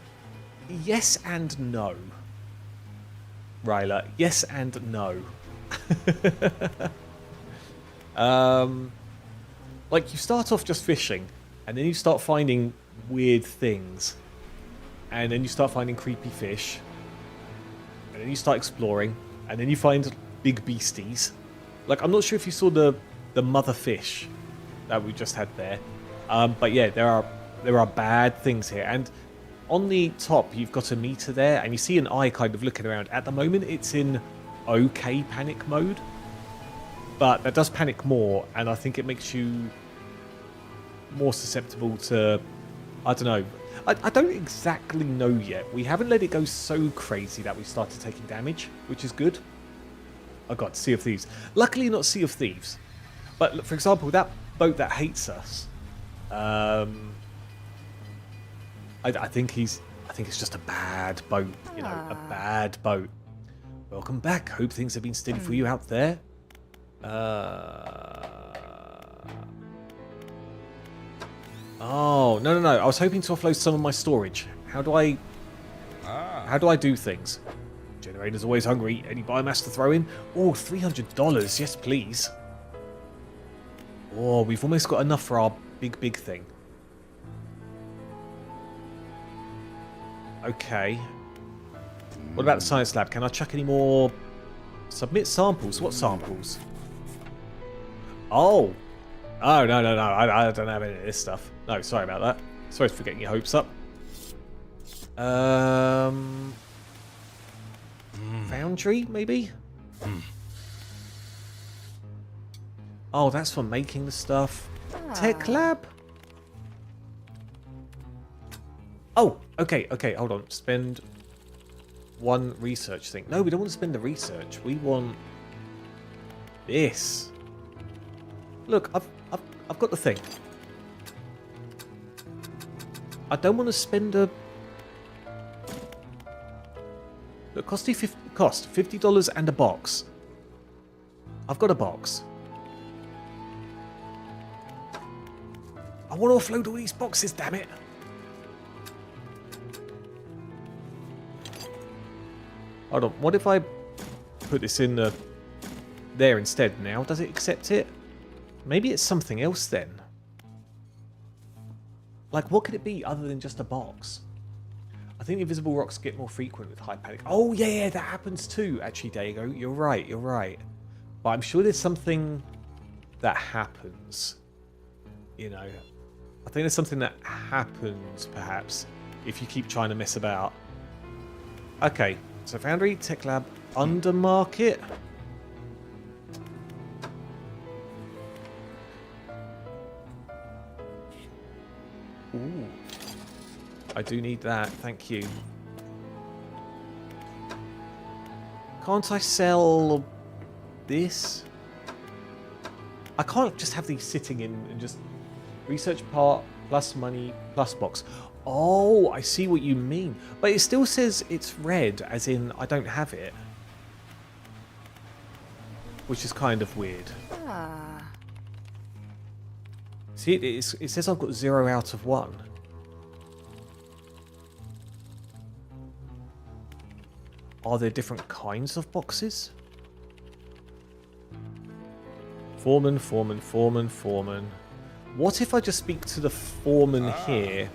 Yes and no. Ryla, yes and no. Like, you start off just fishing, and then you start finding weird things, and then you start finding creepy fish, and then you start exploring, and then you find big beasties. Like, I'm not sure if you saw the mother fish that we just had there, but yeah, there are bad things here. And on the top, you've got a meter there, and you see an eye kind of looking around. At the moment, it's in okay panic mode, but that does panic more, and I think it makes you more susceptible to, I don't know. I don't exactly know yet. We haven't let it go so crazy that we started taking damage, which is good. Oh god, Sea of Thieves. Luckily not Sea of Thieves. But for example, that boat that hates us, I think it's just a bad boat, you know, a bad boat. Welcome back. Hope things have been steady for you out there. Oh, no. I was hoping to offload some of my storage. How do I do things? Generator's always hungry. Any biomass to throw in? Oh, $300. Yes, please. Oh, we've almost got enough for our big thing. Okay. What about the science lab? Can I chuck any more? Submit samples. What samples? Oh. Oh, no. I don't have any of this stuff. No, sorry about that. Sorry for getting your hopes up. Foundry, maybe? Oh, that's for making the stuff. Tech lab? Oh, okay, hold on. Spend one research thing. No, we don't want to spend the research. We want this. Look, I've got the thing. I don't want to spend a... Look, cost $50 and a box. I've got a box. I want to offload all these boxes, damn it. Hold on, what if I put this in there instead now? Does it accept it? Maybe it's something else then. Like, what could it be other than just a box? I think the invisible rocks get more frequent with high panic. Oh, yeah, that happens too. Actually, Diego, you're right. But I'm sure there's something that happens. you know, I think there's something that happens, perhaps, if you keep trying to mess about. Okay, so Foundry, Tech Lab, Undermarket. Ooh. I do need that, thank you. Can't I sell this? I can't just have these sitting in and just research part plus money plus box. Oh, I see what you mean. But it still says it's red, as in I don't have it. Which is kind of weird. See, it says I've got 0 out of 1. Are there different kinds of boxes? Foreman, foreman, foreman, foreman. What if I just speak to the foreman here?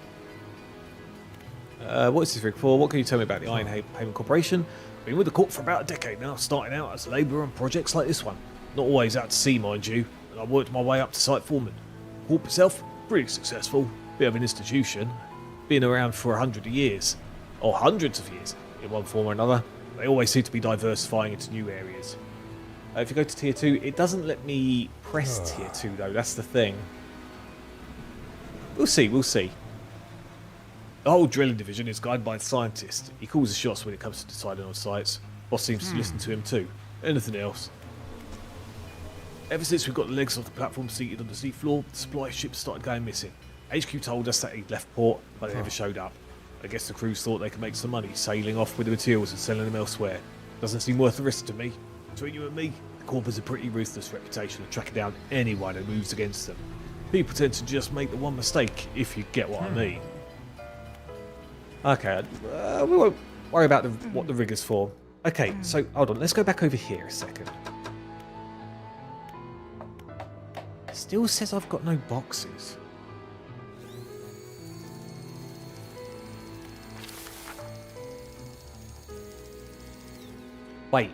What is this rig for? What can you tell me about the Iron Haven Corporation? Been with the Corp for about a decade now, starting out as a labourer on projects like this one. Not always out to sea, mind you, and I worked my way up to site foreman. Corp itself, pretty successful. Bit of an institution. Been around for 100 years. Or hundreds of years, in one form or another. They always seem to be diversifying into new areas. If you go to Tier 2, it doesn't let me press Tier 2 though, that's the thing. We'll see, we'll see. The whole drilling division is guided by the scientist. He calls the shots when it comes to deciding on sites. Boss seems to listen to him too. Anything else? Ever since we got the legs off the platform seated on the seafloor, the supply ships started going missing. HQ told us that he'd left port, but they never showed up. I guess the crews thought they could make some money sailing off with the materials and selling them elsewhere. Doesn't seem worth the risk to me. Between you and me, the Corp has a pretty ruthless reputation of tracking down anyone who moves against them. People tend to just make the one mistake, if you get what I mean. Okay, we won't worry about what the rig is for. Okay, so hold on, let's go back over here a second. Still says I've got no boxes. Wait.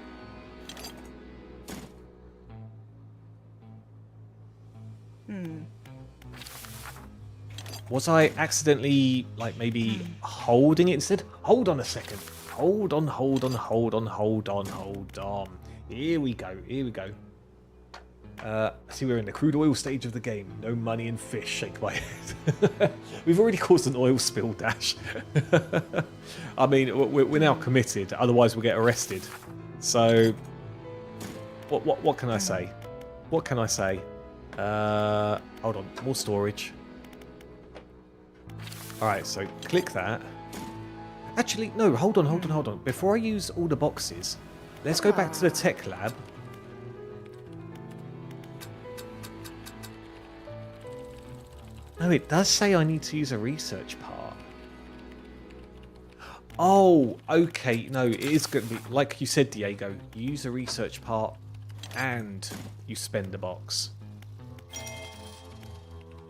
Was I accidentally, like, maybe holding it instead? Hold on a second. Hold on, hold on, hold on, hold on, hold on. Here we go, here we go. I see we're in the crude oil stage of the game. No money in fish, shake my head. We've already caused an oil spill, Dash. I mean, we're now committed, otherwise we'll get arrested. So, what can I say? What can I say? Hold on, more storage. Alright, so click that. Actually, no, hold on, hold on, hold on. Before I use all the boxes, let's go back to the tech lab. No, it does say I need to use a research part. Oh, okay. No, it is going to be, like you said, Diego, you use a research part and you spend a box.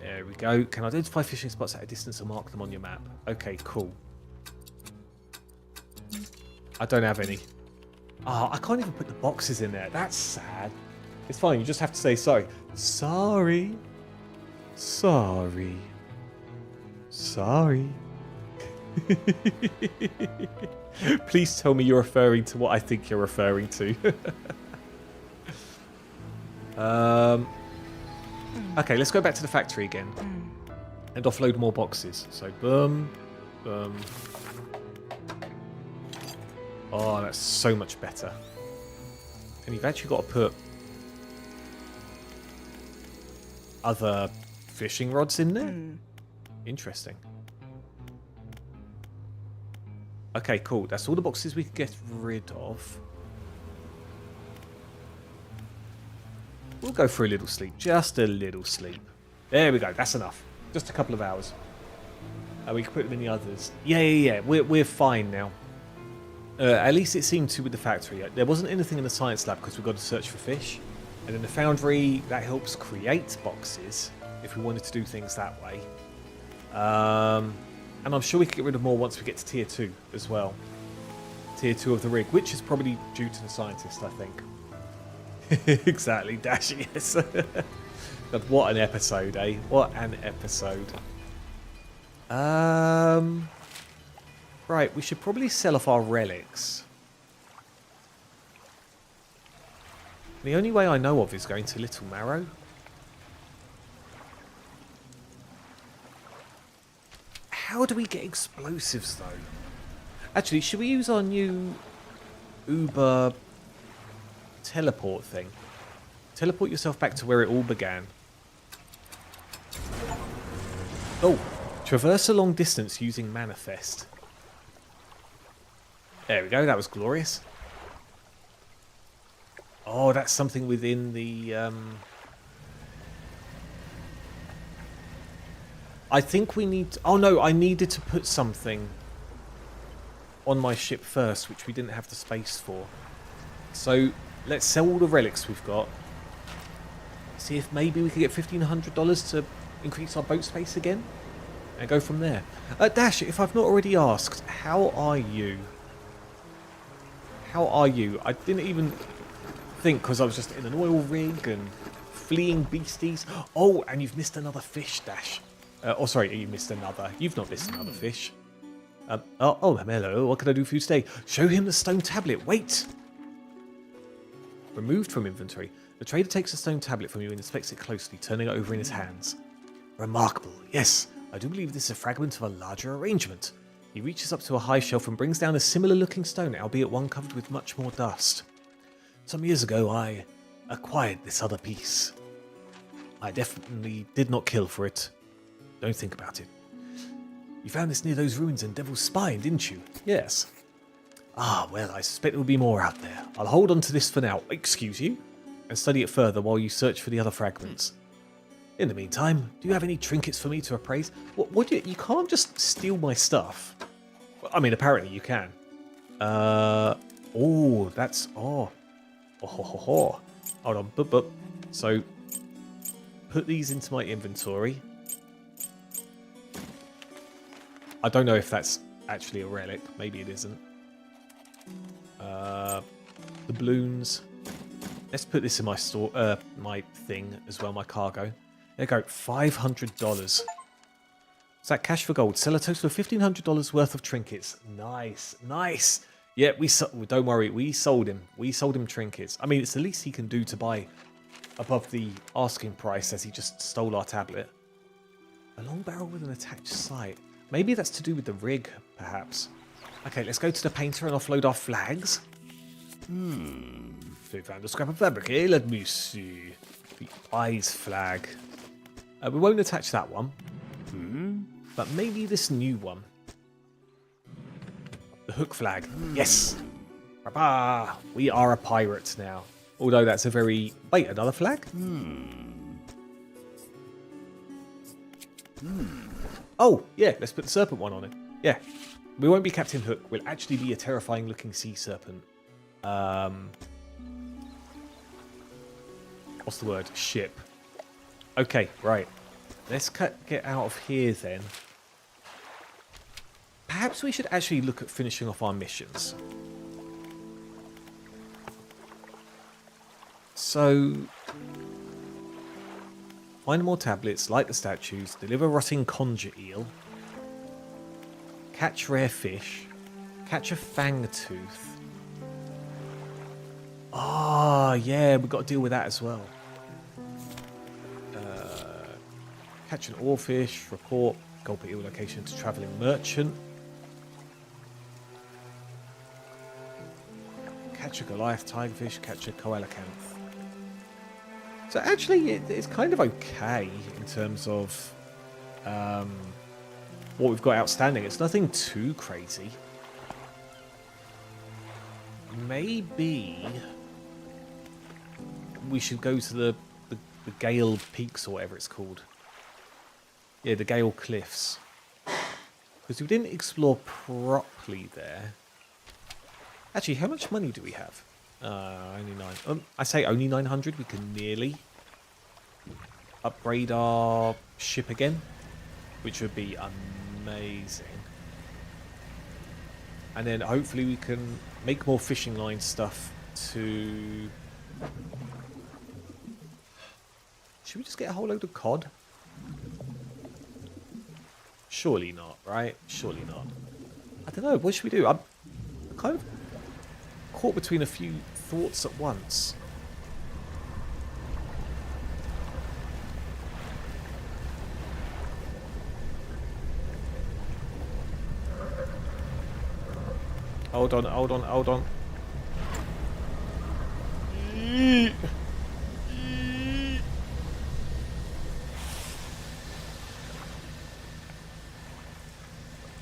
There we go. Can identify fishing spots at a distance and mark them on your map. Okay, cool. I don't have any. Oh, I can't even put the boxes in there. That's sad. It's fine. You just have to say sorry. Sorry. Sorry. Sorry. Please tell me you're referring to what I think you're referring to. Okay, let's go back to the factory again and offload more boxes. So, boom, boom. Oh, that's so much better. And you've actually got to put other fishing rods in there? Interesting. Okay, cool. That's all the boxes we can get rid of. We'll go for a little sleep. Just a little sleep. There we go. That's enough. Just a couple of hours. We can put them in the others. Yeah. We're fine now. At least it seemed to with the factory. There wasn't anything in the science lab because we've got to search for fish. And in the foundry, that helps create boxes if we wanted to do things that way. And I'm sure we can get rid of more once we get to Tier 2 as well. Tier 2 of the rig, which is probably due to the scientist, I think. Exactly, Dash, yes. God, what an episode, eh? What an episode. Right, we should probably sell off our relics. The only way I know of is going to Little Marrow. How do we get explosives, though? Actually, should we use our new Uber teleport thing? Teleport yourself back to where it all began. Oh, traverse a long distance using Manifest. There we go, that was glorious. Oh, that's something within the... I think we need... Oh no, I needed to put something on my ship first, which we didn't have the space for. So, let's sell all the relics we've got. See if maybe we could get $1,500 to increase our boat space again. And go from there. Dash, if I've not already asked, how are you? How are you? I didn't even think, because I was just in an oil rig and fleeing beasties. Oh, and you've missed another fish, Dash. Oh, sorry, you missed another. You've not missed another fish. Oh, hello. What can I do for you today? Show him the stone tablet. Wait. Removed from inventory. The trader takes a stone tablet from you and inspects it closely, turning it over in his hands. Remarkable. Yes, I do believe this is a fragment of a larger arrangement. He reaches up to a high shelf and brings down a similar-looking stone, albeit one covered with much more dust. Some years ago, I acquired this other piece. I definitely did not kill for it. Don't think about it. You found this near those ruins in Devil's Spine, didn't you? Yes. Ah, well, I suspect there will be more out there. I'll hold on to this for now, excuse you, and study it further while you search for the other fragments. In the meantime, do you have any trinkets for me to appraise? What you can't just steal my stuff. Well, I mean, apparently you can. Oh, that's... Oh. Hold on, bup. So, put these into my inventory. I don't know if that's actually a relic. Maybe it isn't. The balloons. Let's put this in my store, my thing as well, my cargo. There you go, $500. Is that cash for gold? Sell a total of $1,500 worth of trinkets. Nice, nice. Yeah, don't worry, we sold him. We sold him trinkets. I mean, it's the least he can do to buy above the asking price, as he just stole our tablet. A long barrel with an attached sight. Maybe that's to do with the rig, perhaps. Okay, let's go to the painter and offload our flags. So we found a scrap of fabric here. Let me see. The eyes flag. We won't attach that one. But maybe this new one. The hook flag. Yes! Ba-ba! We are a pirate now. Although that's a very... Wait, another flag? Oh, yeah, let's put the serpent one on it. Yeah. We won't be Captain Hook. We'll actually be a terrifying looking sea serpent. What's the word? Ship. Okay, right. Let's get out of here then. Perhaps we should actually look at finishing off our missions. So, find more tablets, light the statues, deliver rotting conjure eel, catch rare fish, catch a fangtooth. Ah, yeah, we've got to deal with that as well. Catch an oarfish, report gold per eel location to travelling merchant. Catch a Goliath tigerfish, catch a coelacanth. So actually, it's kind of okay in terms of what we've got outstanding. It's nothing too crazy. Maybe we should go to the Gale Peaks or whatever it's called. Yeah, the Gale Cliffs. Because we didn't explore properly there. Actually, how much money do we have? Only 9. I say only 900. We can nearly upgrade our ship again, which would be amazing. And then hopefully we can make more fishing line stuff to Should we just get a whole load of cod? Surely not, right? Surely not. I don't know. What should we do? I'm kind of caught between a few thoughts at once. Hold on, hold on, hold on.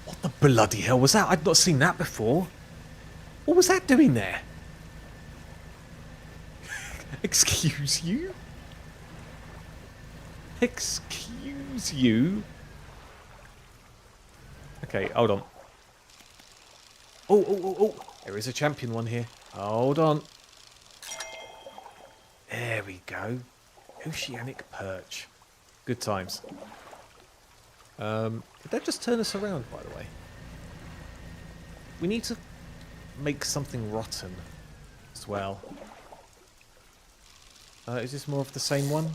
What the bloody hell was that? I'd not seen that before. What was that doing there? Excuse you? Excuse you? Okay, hold on. Oh, oh, oh, oh. There is a champion one here. Hold on. There we go. Oceanic perch. Good times. Did that just turn us around, by the way? We need to make something rotten as well. Is this more of the same one?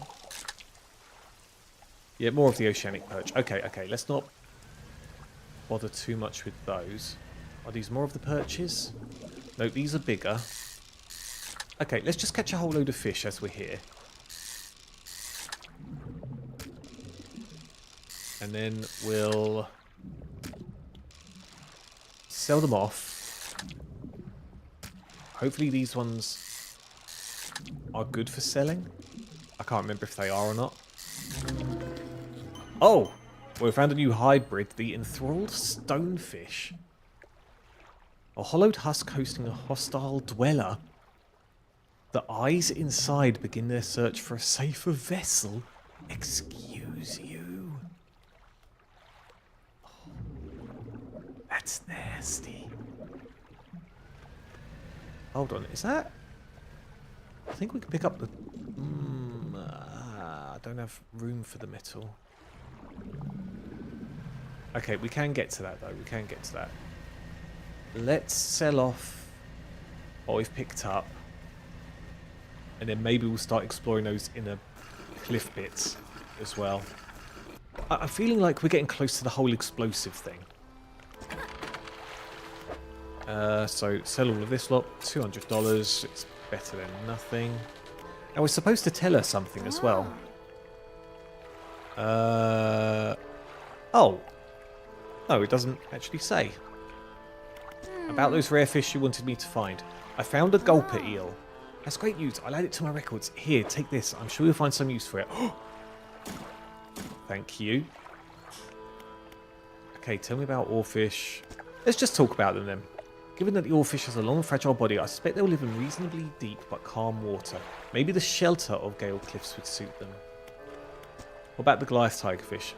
Yeah, more of the oceanic perch. Okay, okay. Let's not bother too much with those. Are these more of the perches? No, these are bigger. Okay, let's just catch a whole load of fish as we're here. And then we'll sell them off. Hopefully these ones are good for selling. I can't remember if they are or not. Oh! Well, we found a new hybrid, the enthralled stonefish. A hollowed husk hosting a hostile dweller. The eyes inside begin their search for a safer vessel. Excuse you. Oh, that's nasty. Hold on, is that... I think we can pick up the... I don't have room for the metal. Okay, we can get to that though, we can get to that. Let's sell off what we've picked up. And then maybe we'll start exploring those inner cliff bits as well. I'm feeling like we're getting close to the whole explosive thing. So sell all of this lot, $200. It's better than nothing. And we're supposed to tell her something as well. Oh. No, it doesn't actually say. About those rare fish you wanted me to find. I found a gulper eel. That's great news. I'll add it to my records. Here, take this. I'm sure you'll find some use for it. Thank you. Okay, tell me about oarfish. Let's just talk about them then. Given that the oarfish has a long, fragile body, I suspect they'll live in reasonably deep but calm water. Maybe the shelter of Gale Cliffs would suit them. What about the Goliath tigerfish?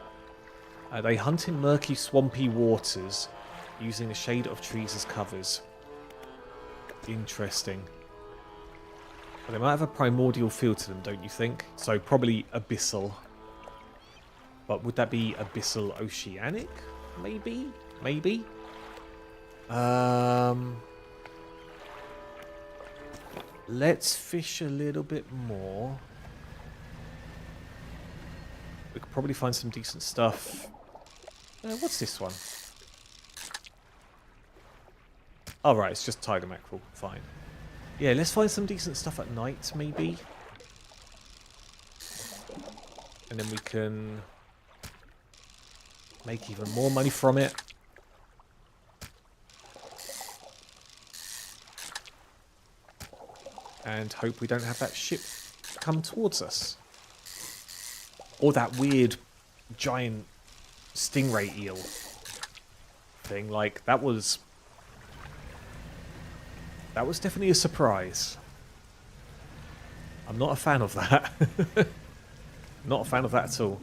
They hunt in murky, swampy waters, using a shade of trees as covers. Interesting. Well, they might have a primordial feel to them, don't you think? So probably abyssal. But would that be abyssal oceanic? Maybe? Maybe? Let's fish a little bit more. We could probably find some decent stuff. What's this one? Oh, right, it's just tiger mackerel. Fine. Yeah, let's find some decent stuff at night, maybe. And then we can make even more money from it. And hope we don't have that ship come towards us. Or that weird giant stingray eel thing. Like, that was definitely a surprise. I'm not a fan of that. Not a fan of that at all.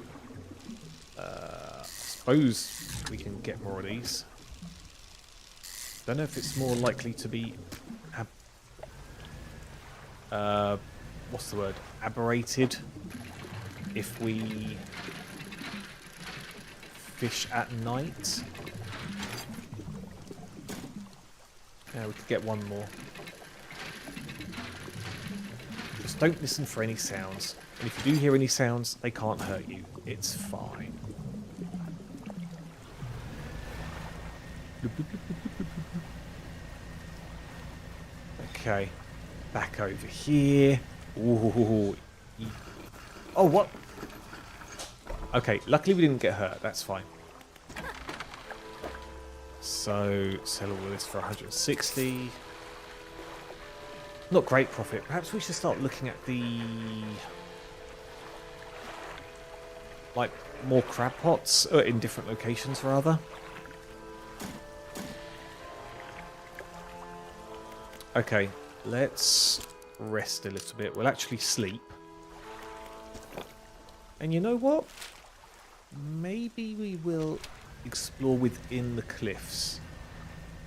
I suppose we can get more of these. Don't know if it's more likely to be... what's the word? Aberrated. If we fish at night. Yeah, we could get one more. Just don't listen for any sounds. And if you do hear any sounds, they can't hurt you. It's fine. Okay. Back over here. Ooh. Oh, what? Okay, luckily we didn't get hurt. That's fine. So, sell all of this for 160. Not great profit. Perhaps we should start looking at the... like, more crab pots in different locations, rather. Okay, let's rest a little bit. We'll actually sleep. And you know what? Maybe we will explore within the cliffs.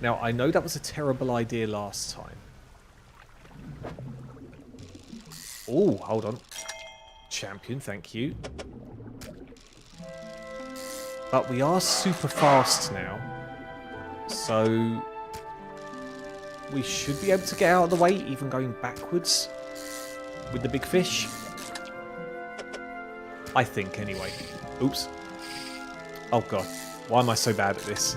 Now, I know that was a terrible idea last time. Oh, hold on. Champion, thank you. But we are super fast now. So we should be able to get out of the way, even going backwards with the big fish. I think, anyway. Oops. Oh, God. Why am I so bad at this?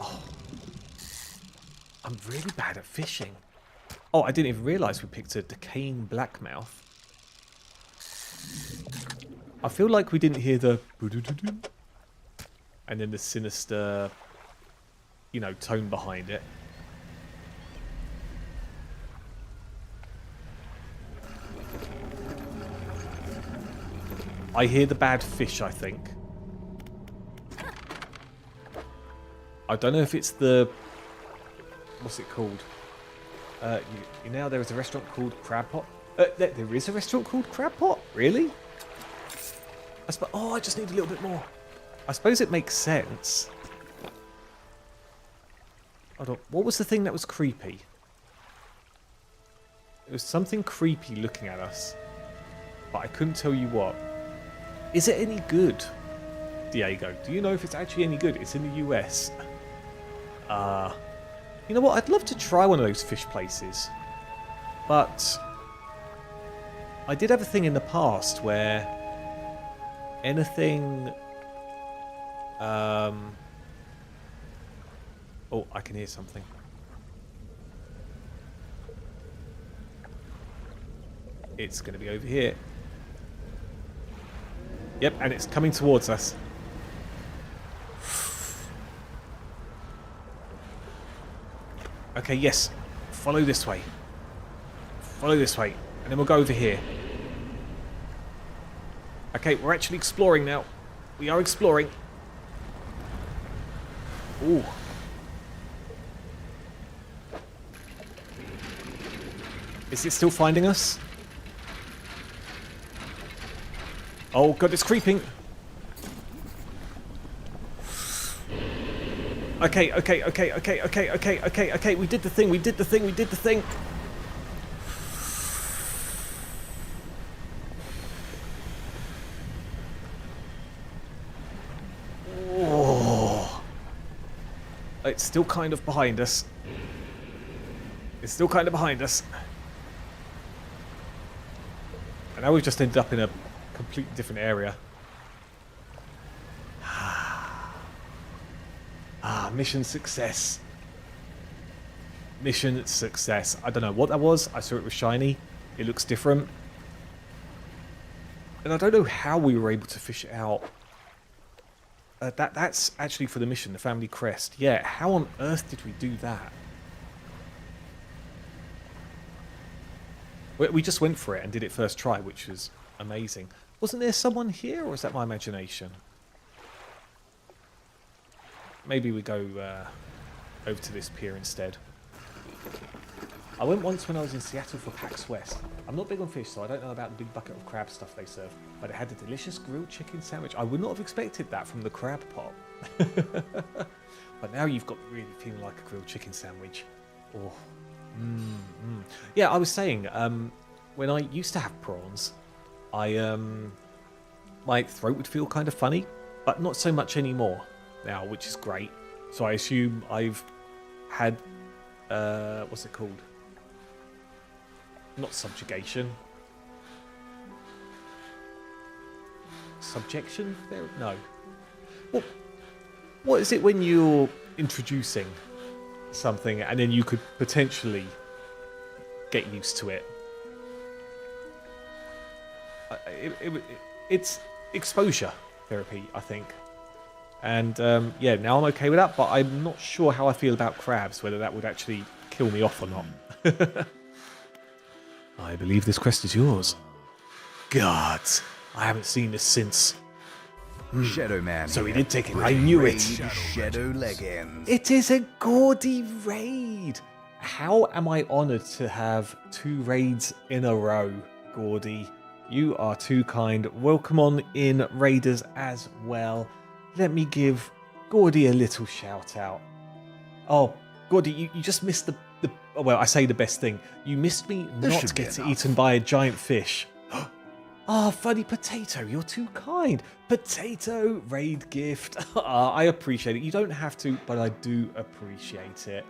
Oh. I'm really bad at fishing. Oh, I didn't even realise we picked a decaying blackmouth. I feel like we didn't hear the... and then the sinister, you know, tone behind it. I hear the bad fish, I think. I don't know if it's the... what's it called? You know, there is a restaurant called Crab Pot. There is a restaurant called Crab Pot? Really? Oh, I just need a little bit more. I suppose it makes sense. Hold on. What was the thing that was creepy? It was something creepy looking at us. But I couldn't tell you what. Is it any good, Diego? Do you know if it's actually any good? It's in the US. You know what? I'd love to try one of those fish places. But I did have a thing in the past where anything... oh, I can hear something. It's going to be over here. Yep, and it's coming towards us. Okay, yes. Follow this way. Follow this way. And then we'll go over here. Okay, we're actually exploring now. We are exploring. Ooh. Is it still finding us? Oh god, it's creeping. Okay. We did the thing. Oh. It's still kind of behind us. And now we've just ended up in a completely different area. Mission success. Mission success. I don't know what that was. I saw it was shiny. It looks different. And I don't know how we were able to fish it out. That's actually for the mission, the family crest. Yeah, how on earth did we do that? We just went for it and did it first try, which was amazing. Wasn't there someone here, or is that my imagination? Maybe we go over to this pier instead. I went once when I was in Seattle for PAX West. I'm not big on fish, so I don't know about the big bucket of crab stuff they serve, but it had a delicious grilled chicken sandwich. I would not have expected that from the crab pot. But now you've got really feeling like a grilled chicken sandwich. Oh. Yeah, I was saying, when I used to have prawns, my throat would feel kind of funny, but not so much anymore now, which is great. So I assume I've had, what's it called? Not subjugation. Subjection? There? No. What is it when you're introducing something and then you could potentially get used to it? It's exposure therapy, I think. And yeah, now I'm okay with that, but I'm not sure how I feel about crabs, whether that would actually kill me off or not. I believe this quest is yours. Gods, I haven't seen this since. Shadow Man. So he here. did take it. I knew it. Shadow Legends. It is a gaudy raid. How am I honoured to have 2 raids in a row, Gordy? You are too kind. Welcome on in, raiders, as well. Let me give Gordy a little shout out. Oh, Gordy, you just missed the well, I say the best thing. You missed me This not should be getting enough. eaten by a giant fish. Ah, funny potato, you're too kind. Potato raid gift. I appreciate it. You don't have to, but I do appreciate it.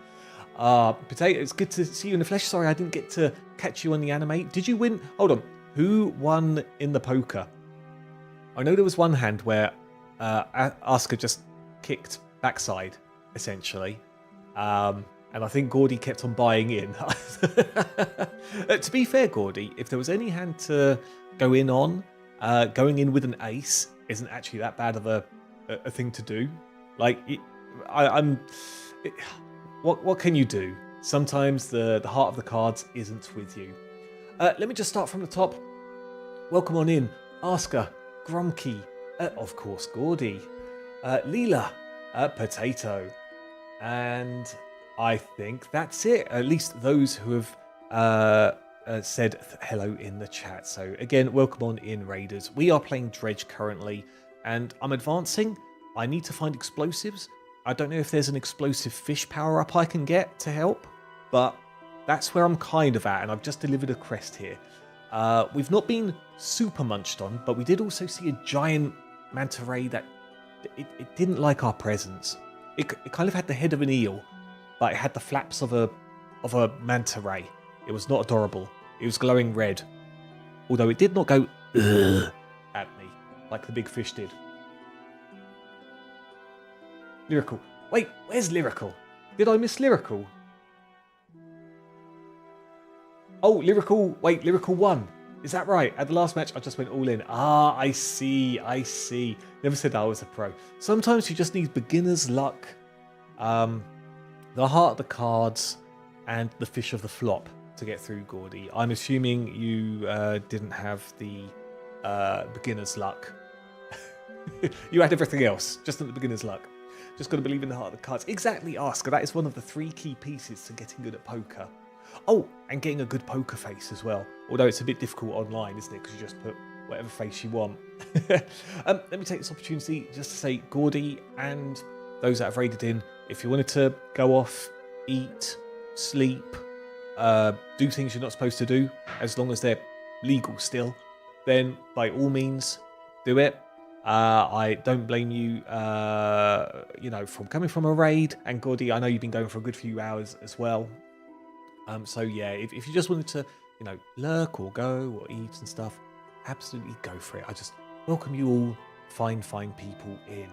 Potato, it's good to see you in the flesh. Sorry, I didn't get to catch you on the anime. Did you win? Hold on. Who won in the poker? I know there was one hand where Asuka just kicked backside, essentially. And I think Gordy kept on buying in. To be fair, Gordy, if there was any hand to go in on, going in with an ace isn't actually that bad of a thing to do. Like, what can you do? Sometimes the heart of the cards isn't with you. Let me just start from the top. Welcome on in, Asuka, Gromkey, of course, Gordy, Leela, Potato, and I think that's it. At least those who have said hello in the chat. So again, welcome on in, raiders. We are playing Dredge currently, and I'm advancing. I need to find explosives. I don't know if there's an explosive fish power-up I can get to help, but that's where I'm kind of at, and I've just delivered a crest here. We've not been super munched on, but we did also see a giant manta ray that it didn't like our presence. It kind of had the head of an eel, but it had the flaps of a manta ray. It was not adorable. It was glowing red, although it did not go ugh at me like the big fish did. Lyrical. Wait, where's Lyrical? Did I miss Lyrical? Oh, Lyrical. Wait, Lyrical won. Is that right? At the last match, I just went all in. Ah, I see. Never said I was a pro. Sometimes you just need beginner's luck, the heart of the cards, and the fish of the flop to get through, Gordy. I'm assuming you didn't have the beginner's luck. You had everything else, just not the beginner's luck. Just got to believe in the heart of the cards. Exactly, Asuka. That is one of the 3 key pieces to getting good at poker. Oh, and getting a good poker face as well. Although it's a bit difficult online, isn't it? Because you just put whatever face you want. Let me take this opportunity just to say, Gordy and those that have raided in, if you wanted to go off, eat, sleep, do things you're not supposed to do, as long as they're legal still, then by all means, do it. I don't blame you, from coming from a raid. And Gordy, I know you've been going for a good few hours as well. So yeah, if you just wanted to, lurk or go or eat and stuff, absolutely go for it. I just welcome you all, fine people in.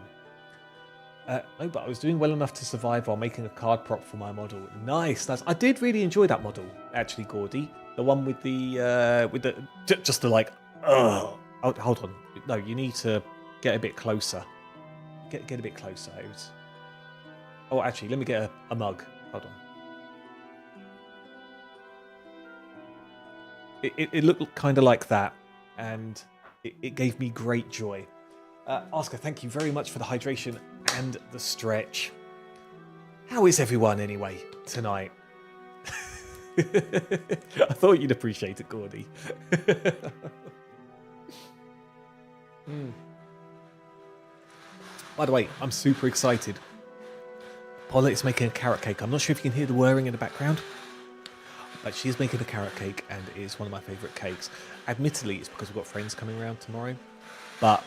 No, but I was doing well enough to survive while making a card prop for my model. Nice. I did really enjoy that model, actually, Gordy. The one with the just the like. Oh, hold on. No, you need to get a bit closer. Get a bit closer. Oh, actually, let me get a mug. Hold on. It looked kind of like that, and it gave me great joy. Asuka, thank you very much for the hydration and the stretch. How is everyone anyway tonight? I thought you'd appreciate it, Gordy. By the way, I'm super excited. Paula is making a carrot cake. I'm not sure if you can hear the whirring in the background, but she's making a carrot cake, and it is one of my favourite cakes. Admittedly, it's because we've got friends coming around tomorrow, but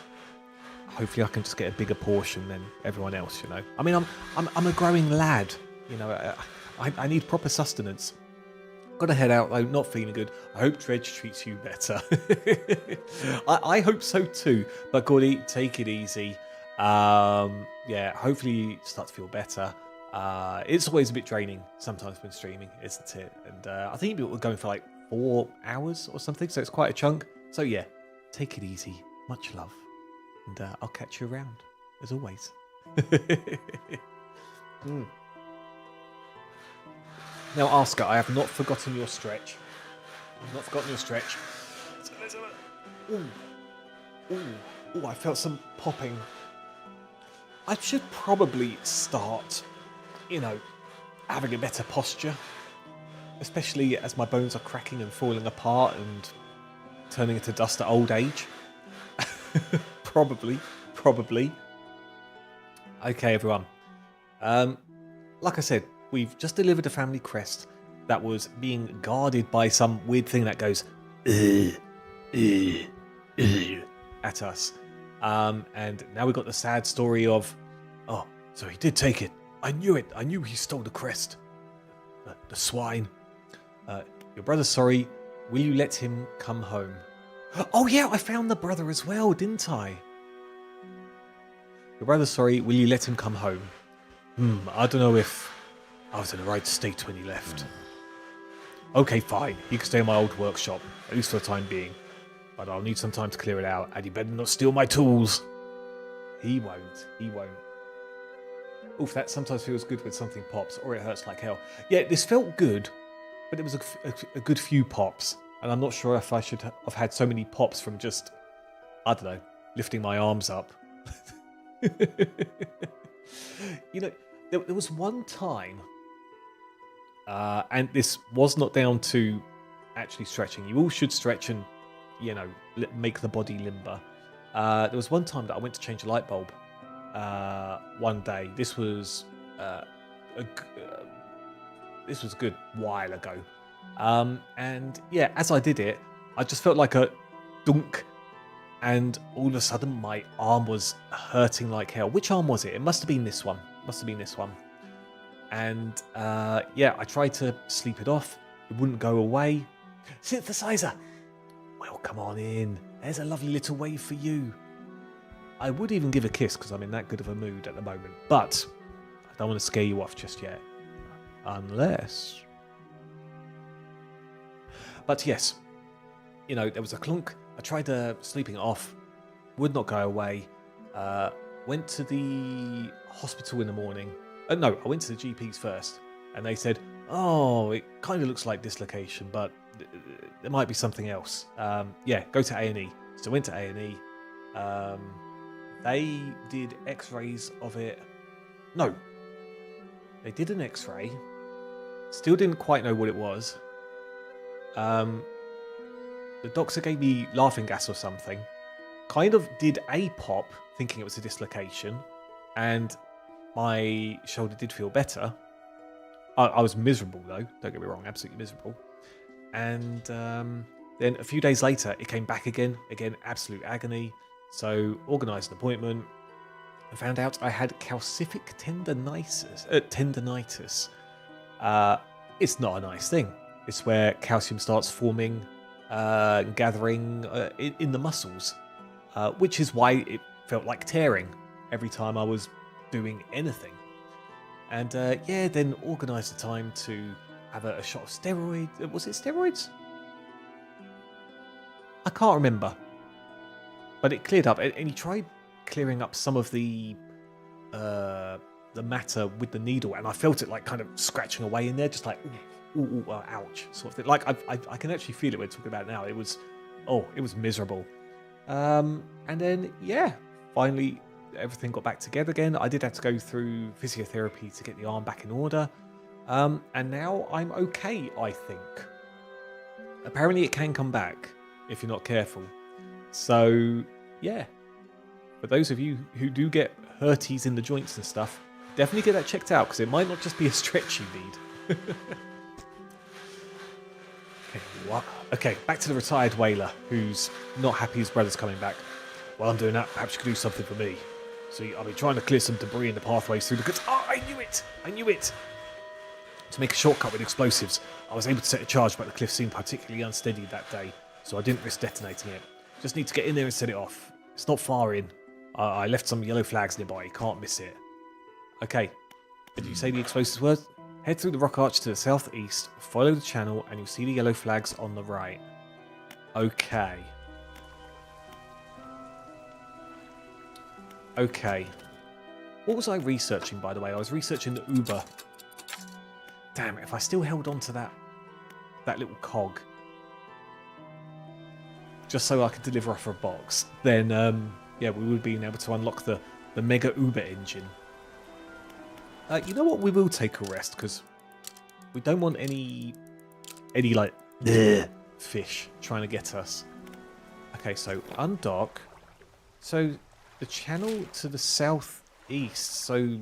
hopefully I can just get a bigger portion than everyone else. I mean, I'm a growing lad. I need proper sustenance. Gotta head out though, not feeling good. I hope Dredge treats you better. I hope so too. But Gordy, take it easy. Yeah, hopefully you start to feel better. It's always a bit draining sometimes when streaming, isn't it? And I think we're going for like 4 hours or something, so it's quite a chunk. So yeah, take it easy. Much love. And I'll catch you around, as always. Now, Oscar, I have not forgotten your stretch. I've not forgotten your stretch. Let's have a... Ooh, I felt some popping. I should probably start, having a better posture. Especially as my bones are cracking and falling apart and turning into dust at old age. Probably. Okay, everyone. Like I said, we've just delivered a family crest that was being guarded by some weird thing that goes at us. And now we've got the sad story of, oh, so he did take it. I knew it. I knew he stole the crest. The swine. Your brother's sorry. Will you let him come home? Oh yeah, I found the brother as well, didn't I? Your brother's sorry. Will you let him come home? I don't know if I was in the right state when he left. Okay, fine. He can stay in my old workshop, at least for the time being. But I'll need some time to clear it out, and he better not steal my tools. He won't. Oof, that sometimes feels good when something pops, or it hurts like hell. Yeah, this felt good, but it was a good few pops. And I'm not sure if I should have had so many pops from just, I don't know, lifting my arms up. There was one time, and this was not down to actually stretching. You all should stretch and, make the body limber. There was one time that I went to change a light bulb one day. This was a good while ago. And yeah, as I did it, I just felt like a dunk. And all of a sudden, my arm was hurting like hell. Which arm was it? It must have been this one. And yeah, I tried to sleep it off. It wouldn't go away. Synthesizer! Well, come on in. There's a lovely little wave for you. I would even give a kiss because I'm in that good of a mood at the moment. But I don't want to scare you off just yet. Unless... But yes, there was a clunk. I tried sleeping it off. Would not go away. Went to the hospital in the morning. No, I went to the GPs first. And they said, oh, it kind of looks like dislocation, but there might be something else. Yeah, go to A&E. So I went to A&E. They did x-rays of it. No. They did an x-ray. Still didn't quite know what it was. The doctor gave me laughing gas or something. Kind of did a pop, thinking it was a dislocation. And my shoulder did feel better. I was miserable though, don't get me wrong, absolutely miserable. And then a few days later, it came back again, absolute agony. So organised an appointment and found out I had calcific tendinitis. It's not a nice thing. It's where calcium starts forming, gathering in the muscles, which is why it felt like tearing every time I was doing anything. And yeah, then organised a time to have a shot of steroids. Was it steroids? I can't remember. But it cleared up, and he tried clearing up some of the matter with the needle, and I felt it like kind of scratching away in there, just like ooh, ouch, sort of thing. Like I can actually feel it when talking about it now. It was miserable. And then yeah, finally everything got back together again. I did have to go through physiotherapy to get the arm back in order, and now I'm okay, I think. Apparently it can come back if you're not careful. So yeah, for those of you who do get hurties in the joints and stuff, definitely get that checked out because it might not just be a stretch you need. Okay, back to the retired whaler who's not happy his brother's coming back. While I'm doing that, perhaps you could do something for me. See, I'll be trying to clear some debris in the pathways through the goods. Oh, I knew it! to make a shortcut with explosives. I was able to set a charge, but the cliff seemed particularly unsteady that day, so I didn't risk detonating it. Just need to get in there and set it off. It's not far in. I left some yellow flags nearby. You can't miss it. Okay. Did you say the explosives were? Head through the rock arch to the southeast, follow the channel, and you'll see the yellow flags on the right. Okay. Okay. What was I researching, by the way? I was researching the Uber. Damn, if I still held on to that little cog, just so I could deliver off a box, then, yeah, we would have been able to unlock the Mega Uber engine. You know what? We will take a rest, because we don't want any like, fish trying to get us. Okay, so undock. So, the channel to the southeast, so...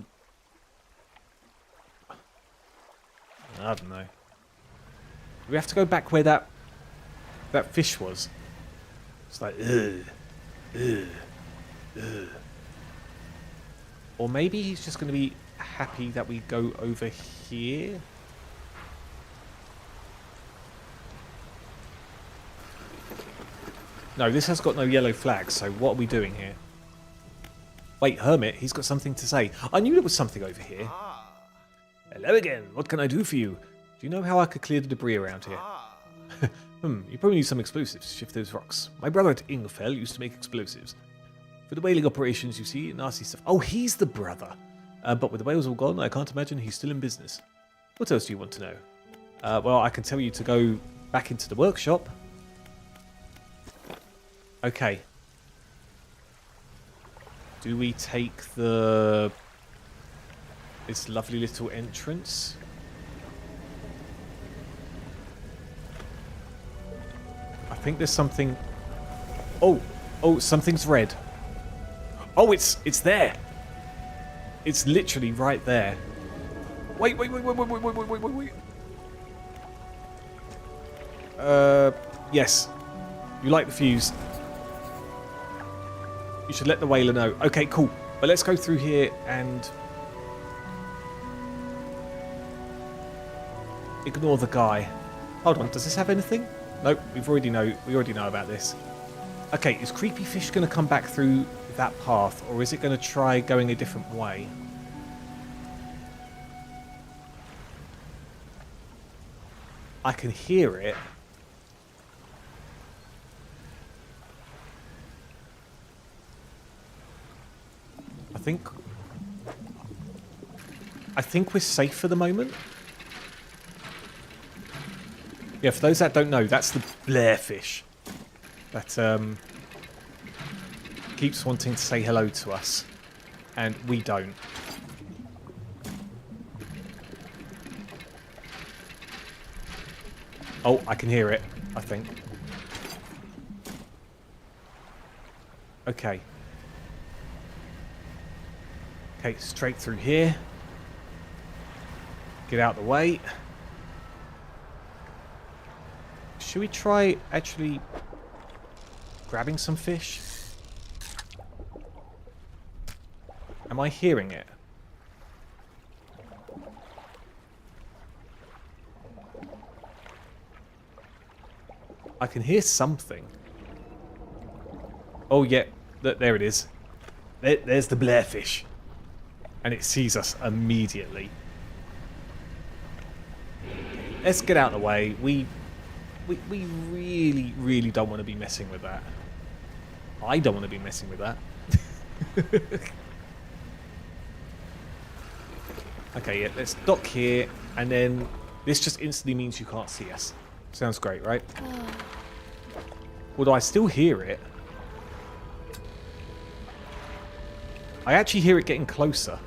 I don't know. We have to go back where that fish was. It's like, Or maybe he's just going to be happy that we go over here. No, this has got no yellow flags, so what are we doing here? Wait, Hermit, he's got something to say. I knew there was something over here. Hello again, what can I do for you? Do you know how I could clear the debris around here? You probably need some explosives to shift those rocks. My brother at Ingfell used to make explosives. For the whaling operations, you see, nasty stuff. Oh, he's the brother. But with the whales all gone, I can't imagine he's still in business. What else do you want to know? Well, I can tell you to go back into the workshop. Okay. Do we take this lovely little entrance? I think there's something... Oh, something's red. Oh, it's there. It's literally right there. Wait. Yes. You light the fuse. You should let the whaler know. Okay, cool. But let's go through here and... ignore the guy. Hold on, does this have anything? Nope, we already know about this. Okay, is Creepy Fish going to come back through that path, or is it going to try going a different way? I can hear it. I think we're safe for the moment. Yeah, for those that don't know, that's the blairfish that keeps wanting to say hello to us, and we don't. Oh, I can hear it, I think. Okay. Okay, straight through here. Get out of the way. Should we try actually grabbing some fish? Am I hearing it? I can hear something. Oh, yeah. There it is. There's the blairfish. And it sees us immediately. Let's get out of the way. We really, really don't want to be messing with that. I don't want to be messing with that. Okay, yeah, let's dock here, and then this just instantly means you can't see us. Sounds great, right? Well, do I still hear it? I actually hear it getting closer.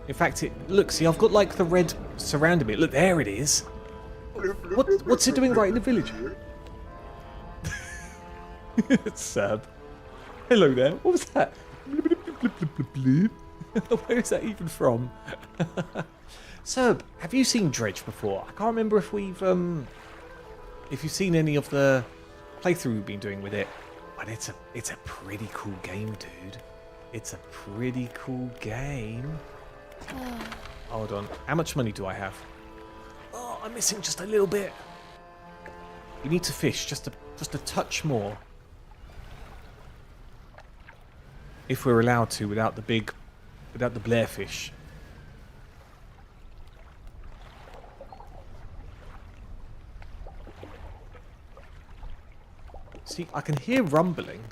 In fact, look, see, I've got like the red surrounding me. Look, there it is. What's it doing right in the village? It's Seb. Hello there. What was that? Where is that even from? Seb, have you seen Dredge before? I can't remember if you've seen any of the playthrough we've been doing with it. But it's a pretty cool game, dude. It's a pretty cool game. Hold on. How much money do I have? Oh, I'm missing just a little bit. We need to fish just a touch more. If we're allowed to, without the blairfish. See, I can hear rumbling.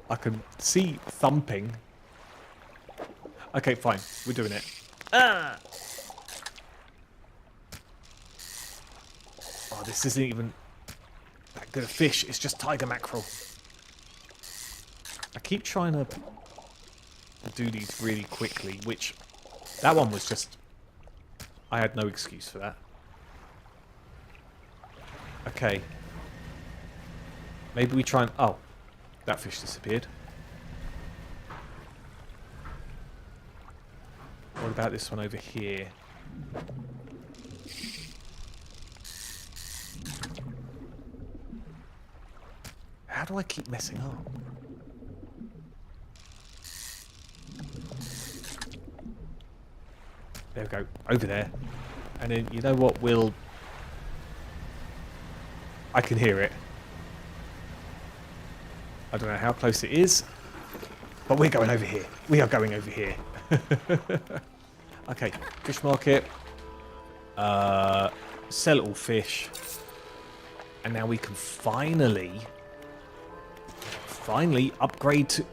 I can see thumping. Okay, fine. We're doing it. Ah! Oh, this isn't even that good a fish. It's just tiger mackerel. I keep trying to do these really quickly, which... That one was just... I had no excuse for that. Okay. Maybe we try and... Oh. That fish disappeared. What about this one over here? How do I keep messing up? There we go. Over there. And then, you know what, I can hear it. I don't know how close it is, but we're going over here. We are going over here. Okay, fish market. Sell all fish. And now we can finally upgrade to...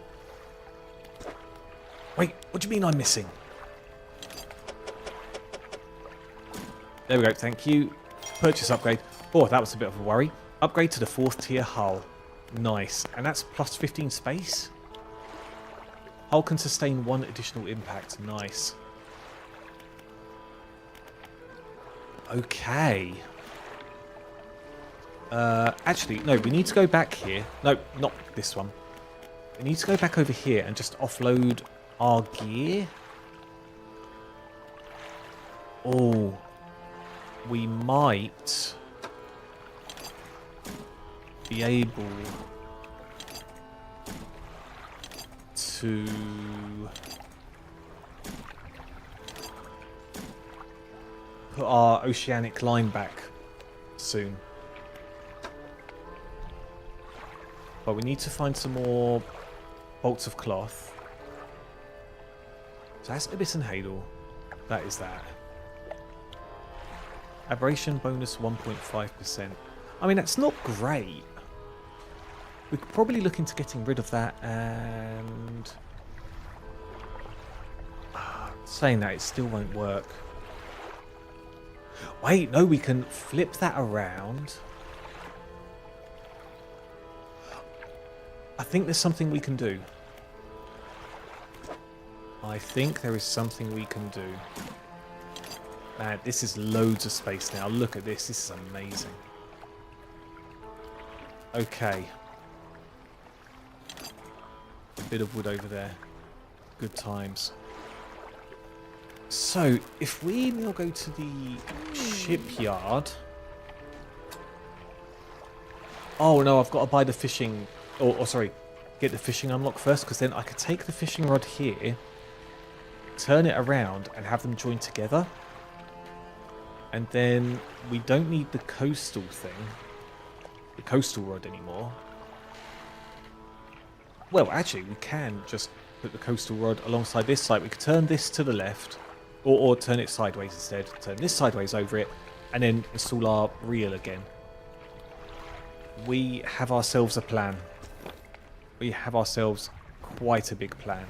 Wait, what do you mean I'm missing? There we go, thank you. Purchase upgrade. Oh, that was a bit of a worry. Upgrade to the 4th tier hull. Nice. And that's plus 15 space? Hull can sustain 1 additional impact. Nice. Okay. Actually, no, we need to go back here. No, not this one. We need to go back over here and just offload our gear. Oh. We might be able to put our oceanic line back soon. But we need to find some more bolts of cloth. So that's Ibis and Hadal. That is that. Aberration bonus 1.5%. I mean, that's not great. We're probably looking to getting rid of that and... saying that, it still won't work. Wait, no, we can flip that around. I think there's something we can do. I think there is something we can do. Man, this is loads of space now. Look at this. This is amazing. Okay. A bit of wood over there. Good times. So, if we now go to the shipyard... Oh, no, I've got to buy the fishing... Or sorry, get the fishing unlock first, because then I could take the fishing rod here, turn it around, and have them join together. And then we don't need the coastal thing, the coastal rod anymore. Well, actually, we can just put the coastal rod alongside this side. We could turn this to the left, or turn it sideways instead. Turn this sideways over it, and then install our reel again. We have ourselves a plan. We have ourselves quite a big plan.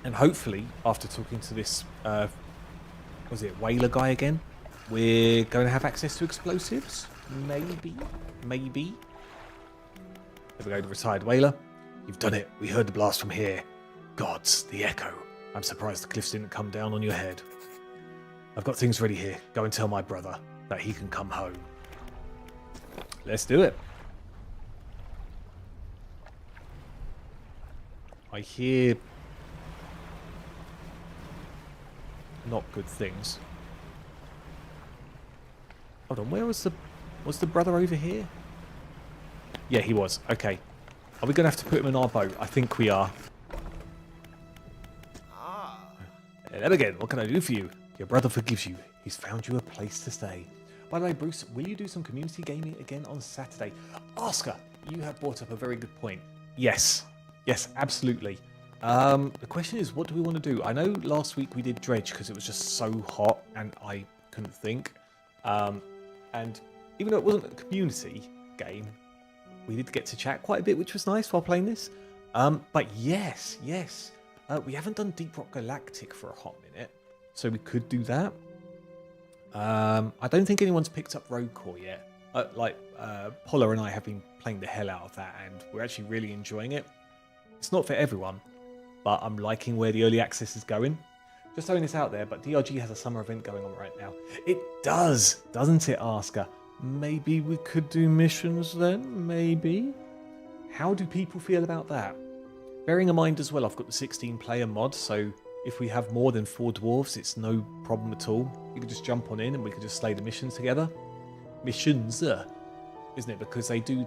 And hopefully, after talking to this... was it whaler guy again? We're going to have access to explosives? Maybe. Maybe. There we go, the retired whaler. You've done it. We heard the blast from here. Gods, the echo. I'm surprised the cliffs didn't come down on your head. I've got things ready here. Go and tell my brother that he can come home. Let's do it. I hear... not good things. Hold on, where was the brother over here? Yeah, he was. Okay. Are we going to have to put him in our boat? I think we are. Hello again. What can I do for you? Your brother forgives you. He's found you a place to stay. By the way, Bruce, will you do some community gaming again on Saturday? Oscar, you have brought up a very good point. Yes. Yes, absolutely. The question is, what do we want to do? I know last week we did Dredge because it was just so hot and I couldn't think. And even though it wasn't a community game, we did get to chat quite a bit, which was nice while playing this. But yes, we haven't done Deep Rock Galactic for a hot minute, so we could do that. I don't think anyone's picked up Road Core yet. Polar and I have been playing the hell out of that, and we're actually really enjoying it. It's not for everyone, but I'm liking where the early access is going. Just throwing this out there, but DRG has a summer event going on right now. It does, doesn't it, Asker? Maybe we could do missions then, maybe? How do people feel about that? Bearing in mind as well, I've got the 16-player mod, so if we have more than 4 dwarves, it's no problem at all. You could just jump on in and we could just slay the missions together. Missions, isn't it? Because they do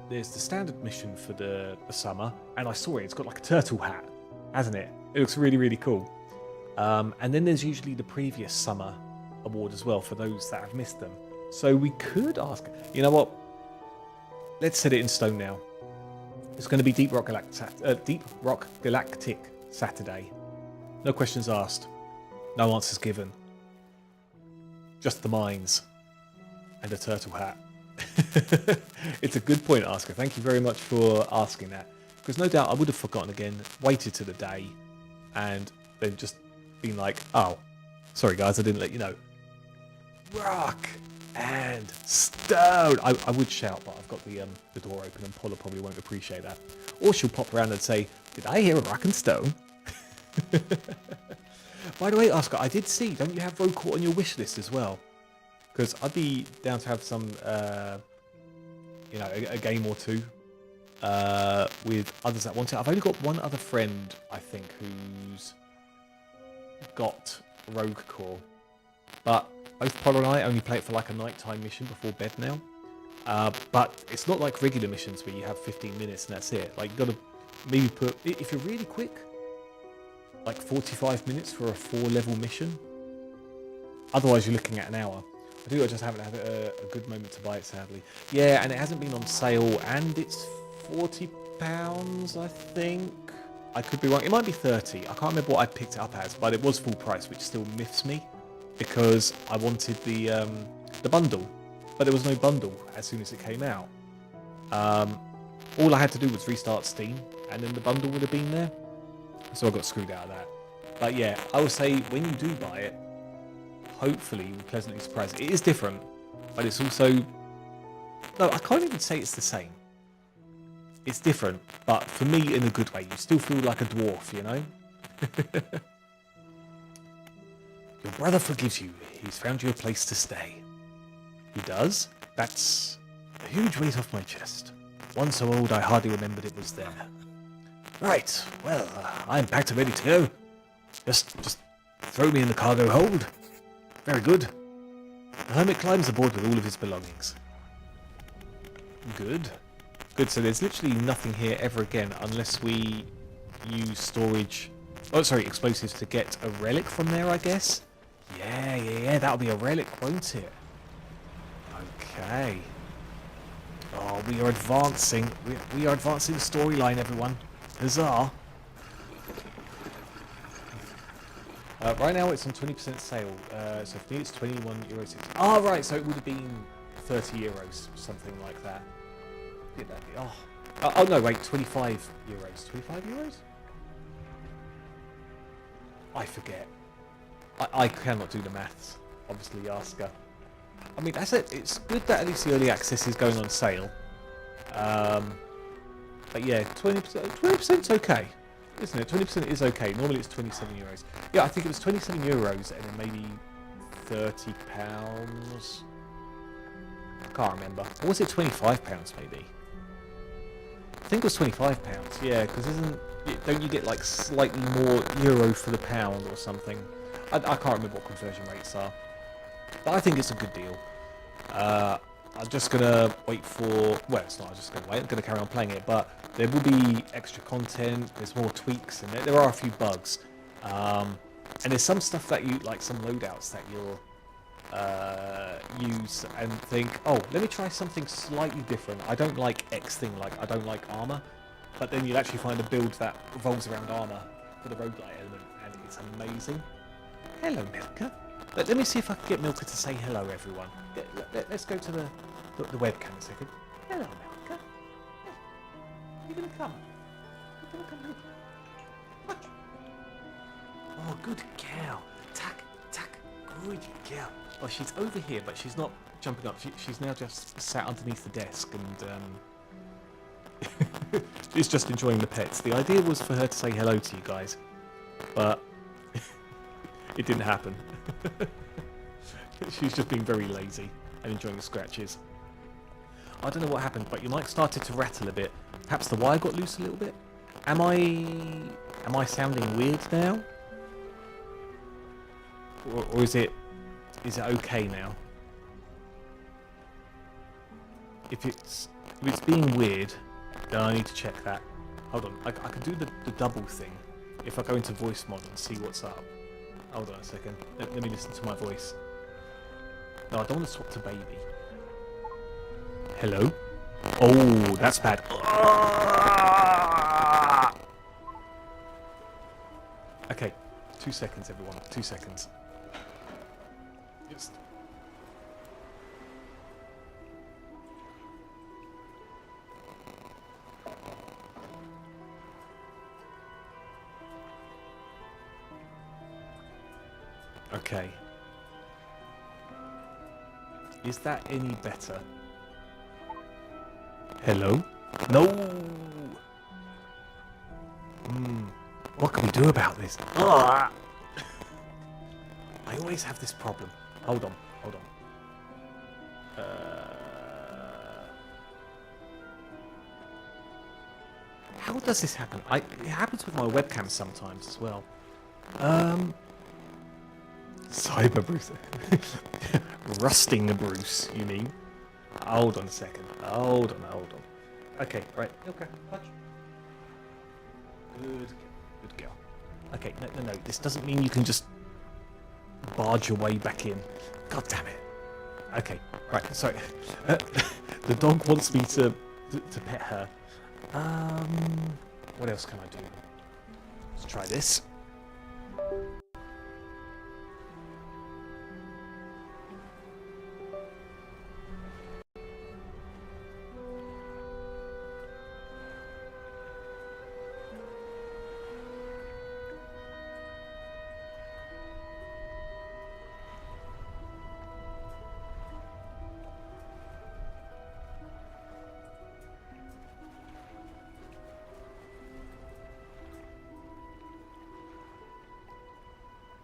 there's the standard mission for the summer, and I saw it, it's got like a turtle hat, hasn't it? It looks really, really cool. And then there's usually the previous summer award as well for those that have missed them. So we could ask, you know what? Let's set it in stone now. It's going to be Deep Rock Galactic Saturday. No questions asked. No answers given. Just the mines. And a turtle hat. It's a good point, Asker. Thank you very much for asking that. Because no doubt I would have forgotten again, waited to the day, and then just been like, oh, sorry guys, I didn't let you know. Rock and stone. I would shout, but I've got the door open and Paula probably won't appreciate that. Or she'll pop around and say, did I hear a rock and stone? By the way, Oscar, I did see, don't you have Road Court on your wish list as well? Because I'd be down to have some, a game or two with others that want it. I've only got one other friend, I think, who's got Rogue Core. But both Paul and I only play it for like a nighttime mission before bed now. But it's not like regular missions where you have 15 minutes and that's it. Like, you've got to maybe put, if you're really quick, like 45 minutes for a 4-level mission. Otherwise, you're looking at an hour. I just haven't had a good moment to buy it, sadly. Yeah, and it hasn't been on sale, and it's £40, I think. I could be wrong. It might be 30. I can't remember what I picked it up as, but it was full price, which still miffs me because I wanted the bundle, but there was no bundle as soon as it came out. All I had to do was restart Steam, and then the bundle would have been there. So I got screwed out of that. But yeah, I would say when you do buy it, hopefully you'll be pleasantly surprised. It is different, but it's also... No, I can't even say it's the same. It's different, but for me in a good way. You still feel like a dwarf, you know? Your brother forgives you. He's found you a place to stay. He does? That's a huge weight off my chest. One so old I hardly remembered it was there. Right, well, I'm packed and ready to go. Just throw me in the cargo hold. Very good. The hermit climbs aboard with all of his belongings. Good. Good, so there's literally nothing here ever again unless we use storage... Oh, sorry, explosives to get a relic from there, I guess? Yeah, that'll be a relic, won't it? Okay. Oh, we are advancing. We are advancing the storyline, everyone. Huzzah. Right now it's on 20% sale, so for me it's €21.60. Ah, right, so it would have been €30, something like that. Did that be? Oh no, wait, €25. 25 euros? I forget. I cannot do the maths, obviously, Asker. I mean, that's it. It's good that at least the early access is going on sale. But yeah, 20%'s okay. Isn't it? 20% is okay. Normally it's €27. Yeah, I think it was €27 and then maybe £30. I can't remember. Or was it £25 maybe? I think it was £25. Yeah, because don't you get like slightly more euro for the pound or something? I can't remember what conversion rates are. But I think it's a good deal. I'm just going to wait for... Well, it's not I'm just going to wait. I'm going to carry on playing it. But there will be extra content. There's more tweaks. And there are a few bugs. And there's some stuff that you... Like some loadouts that you'll use and think, oh, let me try something slightly different. I don't like X thing. Like, I don't like armor. But then you'll actually find a build that revolves around armor for the roguelite element. And it's amazing. Hello, Milka. Let me see if I can get Milka to say hello, everyone. Let's go to the webcam a second. Hello, Milka. You're going to come. You're going to come. What? Oh, good girl. Tack, good girl. Oh, she's over here, but she's not jumping up. She's now just sat underneath the desk and she's just enjoying the pets. The idea was for her to say hello to you guys, but it didn't happen. She's just being very lazy and enjoying the scratches. I don't know what happened, but your mic started to rattle a bit. Perhaps the wire got loose a little bit. Am I sounding weird now? Or is it okay now? If it's being weird, then I need to check that. Hold on, I can do the double thing if I go into voice mod and see what's up. Hold on a second. Let me listen to my voice. No, I don't want to swap to baby. Hello? Oh, that's bad. Okay, 2 seconds, everyone. 2 seconds. Just... Okay. Is that any better? Hello? No! What can we do about this? I always have this problem. Hold on. How does this happen? It happens with my webcam sometimes as well. Cyber Bruce. Rusting Bruce, you mean? Hold on a second. Hold on. Okay, right. Okay, touch. Good girl. Okay, no. This doesn't mean you can just barge your way back in. God damn it. Okay, right, sorry. The dog wants me to pet her. What else can I do? Let's try this.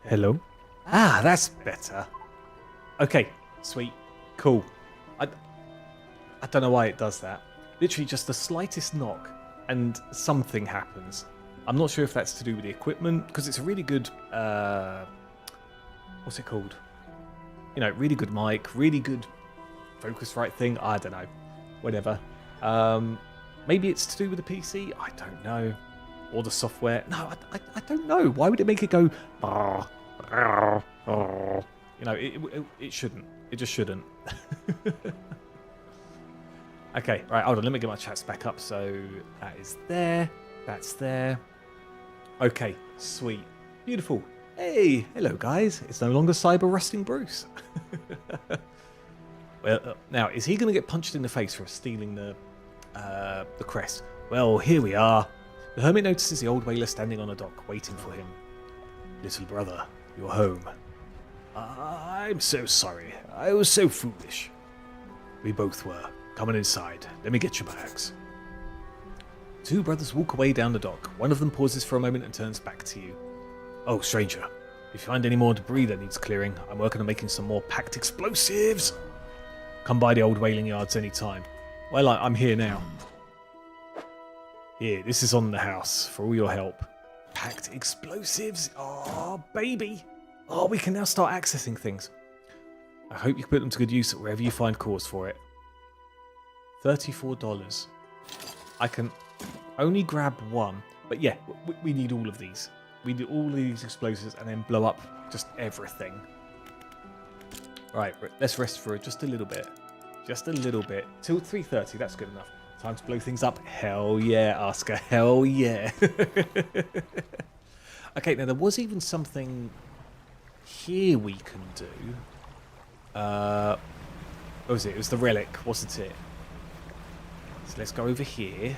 Hello? Ah, that's better. Okay, sweet, cool. I don't know why it does that. Literally just the slightest knock and something happens. I'm not sure if that's to do with the equipment, because it's a really good, what's it called? You know, really good mic, really good Focusrite thing. I don't know. Whatever. Maybe it's to do with the PC? I don't know. Or the software. No, I don't know. Why would it make it go... You know, it shouldn't. It just shouldn't. Okay, right, hold on. Let me get my chats back up. So that is there. That's there. Okay, sweet. Beautiful. Hey, hello, guys. It's no longer Cyber Rusting Bruce. Well, now, is he going to get punched in the face for stealing the crest? Well, here we are. The hermit notices the old whaler standing on a dock, waiting for him. Little brother, you're home. I'm so sorry. I was so foolish. We both were. Come on inside. Let me get your bags. Two brothers walk away down the dock. One of them pauses for a moment and turns back to you. Oh, stranger. If you find any more debris that needs clearing, I'm working on making some more packed explosives. Come by the old whaling yards any time. Well, I'm here now. Here, this is on the house for all your help. Packed explosives. Oh, baby. Oh, we can now start accessing things. I hope you put them to good use wherever you find cause for it. $34. I can only grab one. But yeah, we need all of these. We need all of these explosives and then blow up just everything. Right, let's rest for just a little bit. Just a little bit. Till 3:30, that's good enough. Time to blow things up. Hell yeah, Oscar. Hell yeah. Okay, now there was even something here we can do. What was it? It was the relic, wasn't it? So let's go over here.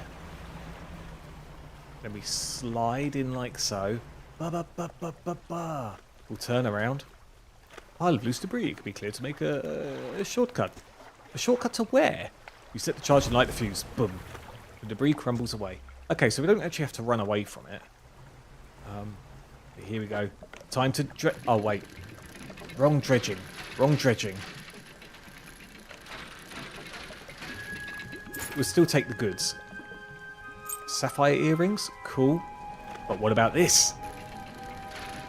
Then we slide in like so. Ba-ba-ba-ba-ba-ba. We'll turn around. Pile of loose debris. It could be clear to make a shortcut. A shortcut to where? You set the charge and light the fuse. Boom. The debris crumbles away. Okay, so we don't actually have to run away from it. Here we go. Time to oh, wait. Wrong dredging. Wrong dredging. We'll still take the goods. Sapphire earrings. Cool. But what about this?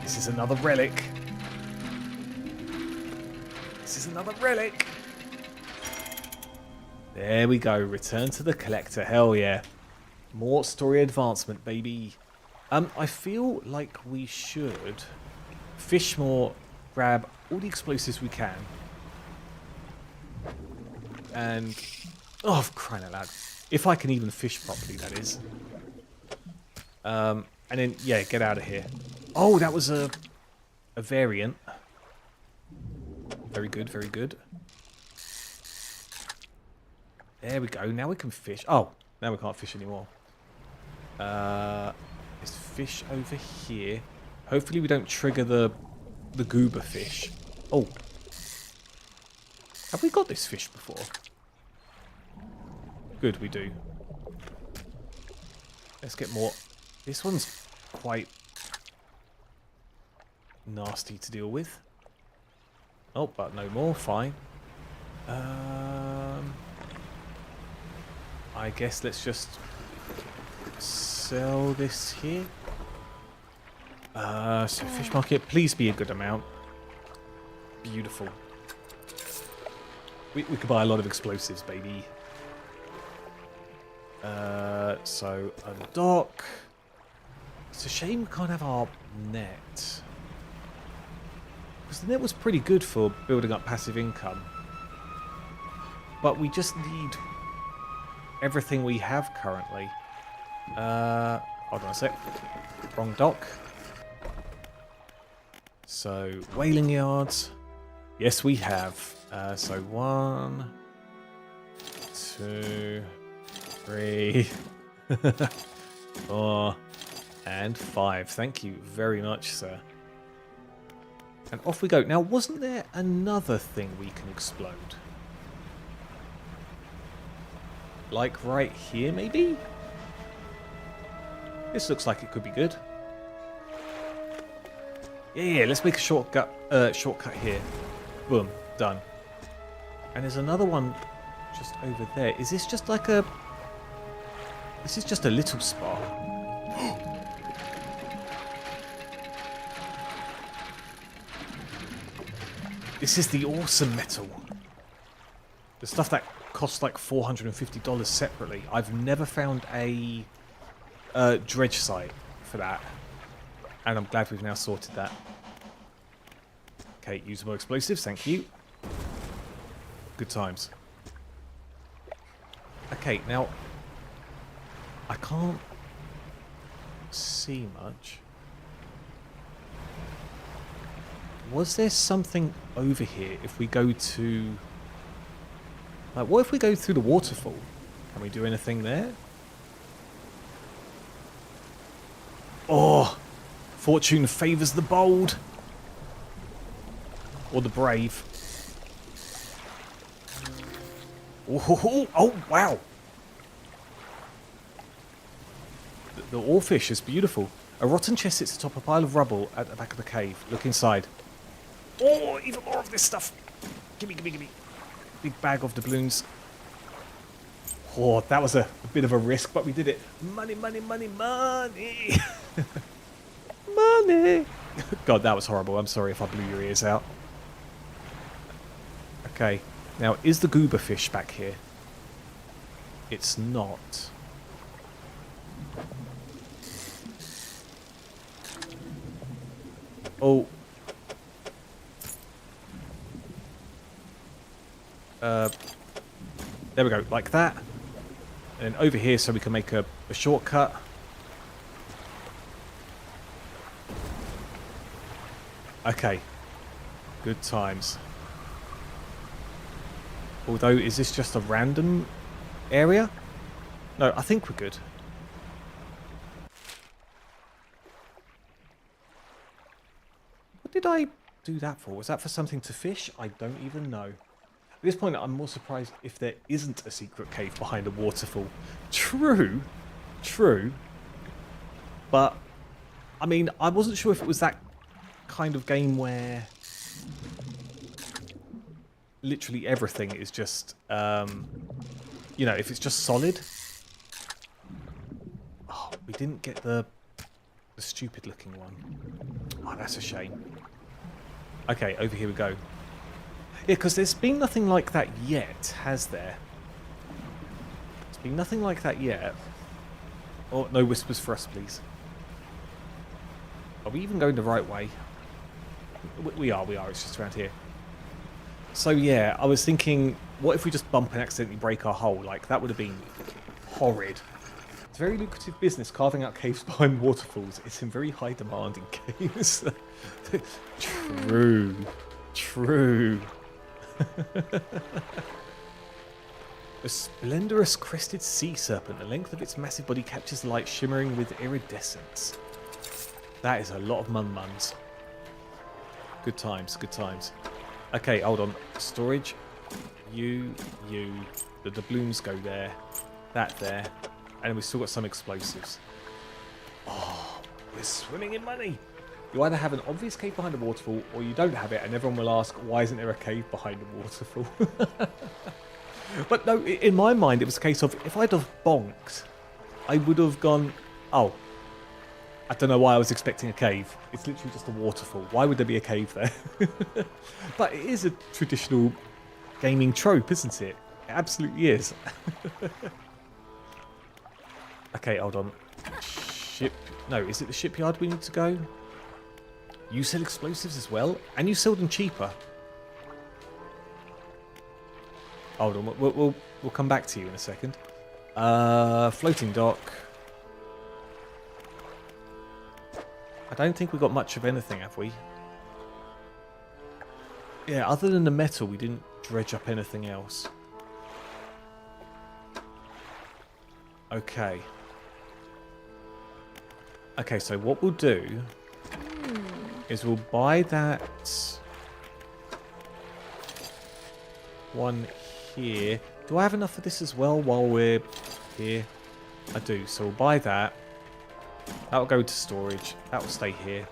This is another relic. This is another relic. There we go. Return to the collector. Hell yeah. More story advancement, baby. I feel like we should fish more, grab all the explosives we can. And... oh, crying out loud. If I can even fish properly, that is. And then, yeah, get out of here. Oh, that was a variant. Very good, very good. There we go. Now we can fish. Oh, now we can't fish anymore. There's fish over here. Hopefully we don't trigger the goober fish. Oh. Have we got this fish before? Good, we do. Let's get more. This one's quite nasty to deal with. Oh, but no more. Fine. I guess let's just sell this here. So fish market, please be a good amount. Beautiful. We could buy a lot of explosives, baby. So undock. It's a shame we can't have our net. Because the net was pretty good for building up passive income. But we just need everything we have currently. Hold on a sec. Wrong dock. So, whaling yards. Yes, we have. So 1, 2, 3, 4, and 5. Thank you very much, sir. And off we go. Now, wasn't there another thing we can explode? Like right here, maybe? This looks like it could be good. Yeah, let's make a shortcut here. Boom, done. And there's another one just over there. Is this just like a... this is just a little spot. This is the awesome metal. The stuff that costs like $450 separately. I've never found a dredge site for that. And I'm glad we've now sorted that. Okay, usable explosives, thank you. Good times. Okay, now... I can't see much. Was there something over here if we go to... like, what if we go through the waterfall? Can we do anything there? Oh! Fortune favours the bold. Or the brave. Oh, wow! The oarfish is beautiful. A rotten chest sits atop a pile of rubble at the back of the cave. Look inside. Oh, even more of this stuff. Gimme, gimme, gimme. Big bag of doubloons. Oh, that was a bit of a risk, but we did it. Money, money, money, money. Money. God, that was horrible. I'm sorry if I blew your ears out. Okay. Now, is the goober fish back here? it's not. Oh. There we go, like that. And then over here so we can make a shortcut. Okay. Good times. Although, is this just a random area? No, I think we're good. What did I do that for? Was that for something to fish? I don't even know. At this point, I'm more surprised if there isn't a secret cave behind a waterfall. True. True. But, I mean, I wasn't sure if it was that kind of game where literally everything is just, you know, if it's just solid. Oh, we didn't get the stupid looking one. Oh, that's a shame. Okay, over here we go. Yeah, because there's been nothing like that yet, has there? There's been nothing like that yet. Oh, no whispers for us, please. Are we even going the right way? We are. It's just around here. So, yeah, I was thinking, what if we just bump and accidentally break our hull? Like, that would have been horrid. It's a very lucrative business, carving out caves behind waterfalls. It's in very high demand in caves. True. True. A splendorous crested sea serpent. The length of its massive body captures the light, shimmering with iridescence. That is a lot of mums. Good times, good times. Okay, hold on. Storage. You. The doubloons go there. That there. And we've still got some explosives. Oh, we're swimming in money. You either have an obvious cave behind a waterfall, or you don't have it, and everyone will ask, why isn't there a cave behind a waterfall? But no, in my mind, it was a case of, if I'd have bonked, I would have gone, oh, I don't know why I was expecting a cave. It's literally just a waterfall. Why would there be a cave there? But it is a traditional gaming trope, isn't it? It absolutely is. Okay, hold on. No, is it the shipyard we need to go? You sell explosives as well? And you sell them cheaper? Hold on, we'll come back to you in a second. Floating dock. I don't think we got much of anything, have we? Yeah, other than the metal, we didn't dredge up anything else. Okay. Okay, so what we'll do is we'll buy that one here. Do I have enough of this as well while we're here? I do, so we'll buy that. That'll go to storage. That will stay here.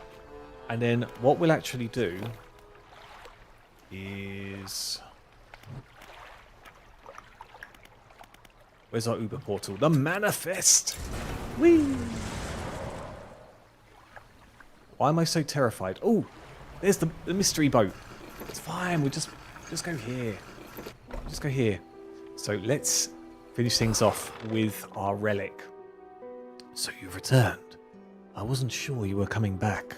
And then what we'll actually do is... Where's our Uber portal? The manifest! Whee! Why am I so terrified? Oh, there's the mystery boat. It's fine. We'll just go here. Just go here. So let's finish things off with our relic. So you've returned. I wasn't sure you were coming back.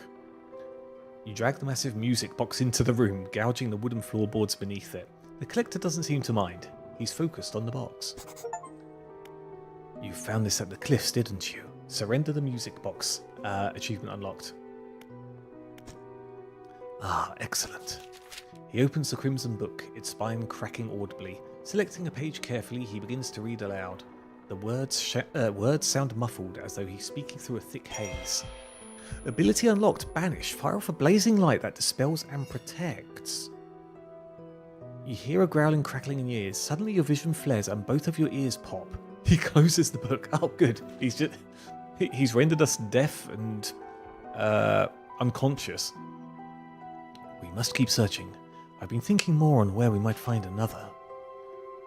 You drag the massive music box into the room, gouging the wooden floorboards beneath it. The collector doesn't seem to mind. He's focused on the box. You found this at the cliffs, didn't you? Surrender the music box. Achievement unlocked. Ah, excellent. He opens the crimson book, its spine cracking audibly. Selecting a page carefully, he begins to read aloud. The words sound muffled, as though he's speaking through a thick haze. Ability unlocked, banish. Fire off a blazing light that dispels and protects. You hear a growling crackling in your ears. Suddenly your vision flares and both of your ears pop. He closes the book. Oh, good. He's rendered us deaf and unconscious. We must keep searching. I've been thinking more on where we might find another.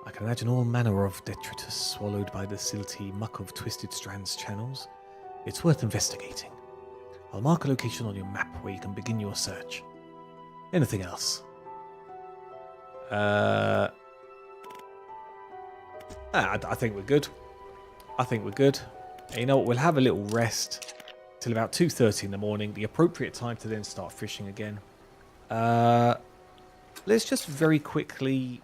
I can imagine all manner of detritus swallowed by the silty muck of Twisted Strands channels. It's worth investigating. I'll mark a location on your map where you can begin your search. Anything else? I think we're good. I think we're good. And you know what? We'll have a little rest till about 2:30 in the morning. The appropriate time to then start fishing again. Let's just very quickly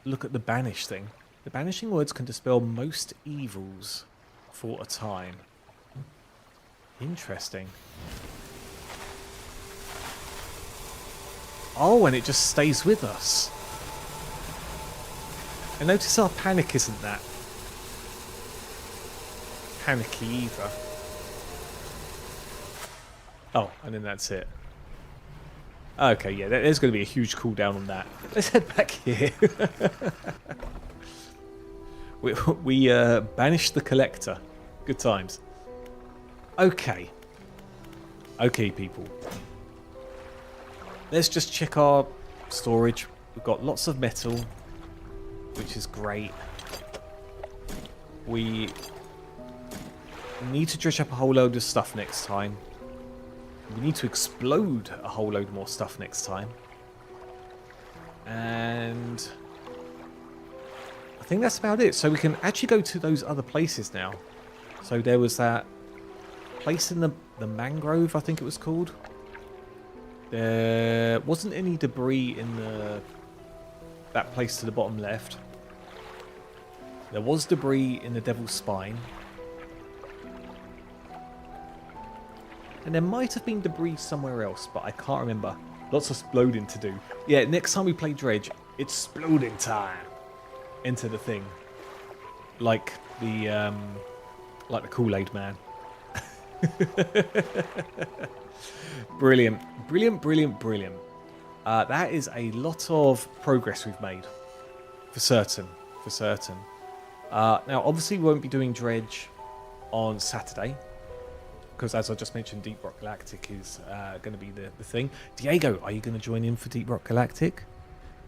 look at the banish thing. The banishing words can dispel most evils for a time. Interesting. Oh, and it just stays with us. And notice our panic isn't that panicky either. Oh, and then that's it. Okay, yeah, there's going to be a huge cooldown on that. Let's head back here. we banished the collector. Good times. Okay. Okay, people. Let's just check our storage. We've got lots of metal, which is great. We need to dredge up a whole load of stuff next time. We need to explode a whole load more stuff next time. And I think that's about it. So we can actually go to those other places now. So there was that place in the mangrove, I think it was called. There wasn't any debris in that place to the bottom left. There was debris in the Devil's Spine. And there might have been debris somewhere else, but I can't remember. Lots of exploding to do. Yeah, next time we play Dredge, it's exploding time. Enter the thing. Like the Kool-Aid man. Brilliant. Brilliant, brilliant, brilliant. That is a lot of progress we've made. For certain. For certain. Now, obviously, we won't be doing Dredge on Saturday. Because, as I just mentioned, Deep Rock Galactic is going to be the thing. Diego, are you going to join in for Deep Rock Galactic?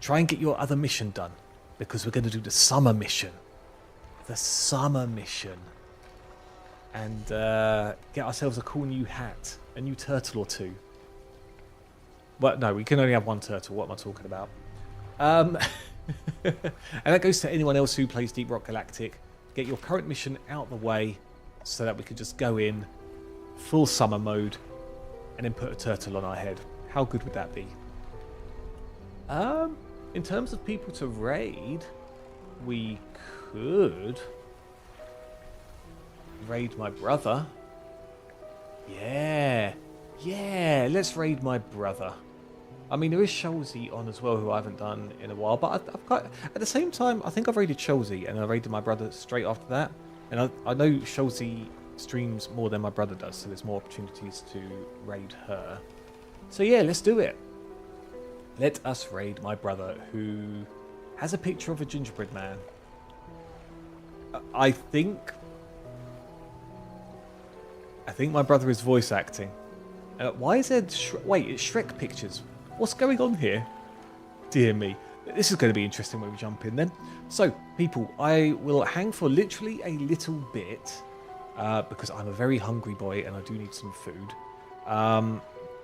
Try and get your other mission done. Because we're going to do the summer mission. The summer mission. And get ourselves a cool new hat. A new turtle or two. Well, no, we can only have one turtle. What am I talking about? And that goes to anyone else who plays Deep Rock Galactic. Get your current mission out the way so that we can just go in full summer mode and then put a turtle on our head. How good would that be? In terms of people to raid, we could raid my brother. Yeah, let's raid my brother. I mean, there is Sholzy on as well, who I haven't done in a while, but I've got, at the same time, I think I've raided Sholzy and I raided my brother straight after that. And I know Sholzy streams more than my brother does, so there's more opportunities to raid her. So yeah, let's do it. Let us raid my brother, who has a picture of a gingerbread man. I think my brother is voice acting. Why is there... Wait, it's Shrek pictures. What's going on here? Dear me. This is going to be interesting when we jump in then. So, people, I will hang for literally a little bit. Because I'm a very hungry boy and I do need some food.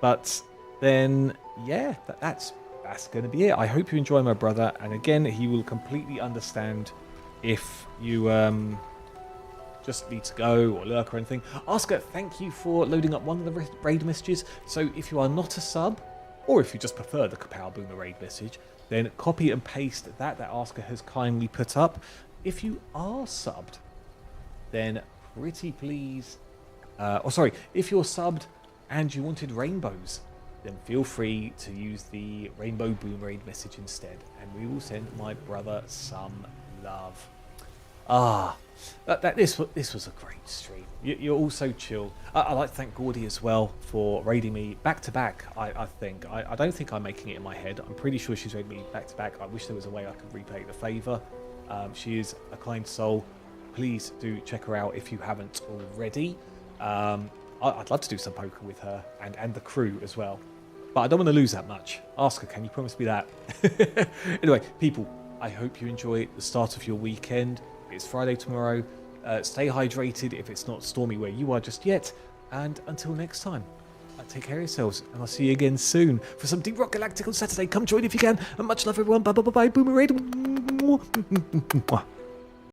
But then, yeah, that's going to be it. I hope you enjoy my brother. And again, he will completely understand if you just need to go or lurk or anything. Oscar, thank you for loading up one of the raid messages. So if you are not a sub, or if you just prefer the Kapow Boomer raid message, then copy and paste that Oscar has kindly put up. If you are subbed, then pretty please... if you're subbed and you wanted rainbows, then feel free to use the Rainbow Boom raid message instead, and we will send my brother some love. This was a great stream. You're all so chill. I'd like to thank Gordy as well for raiding me back to back. I think I don't think I'm making it in my head. I'm pretty sure she's raided me back to back. I wish there was a way I could repay the favour. She is a kind soul. Please do check her out if you haven't already. I'd love to do some poker with her and the crew as well. But I don't want to lose that much. Ask her, can you promise me that? Anyway, people, I hope you enjoy the start of your weekend. It's Friday tomorrow. Stay hydrated if it's not stormy where you are just yet. And until next time, take care of yourselves. And I'll see you again soon for some Deep Rock Galactic on Saturday. Come join if you can. And much love, everyone. Bye, bye, bye, bye. Boomerang. Mwah.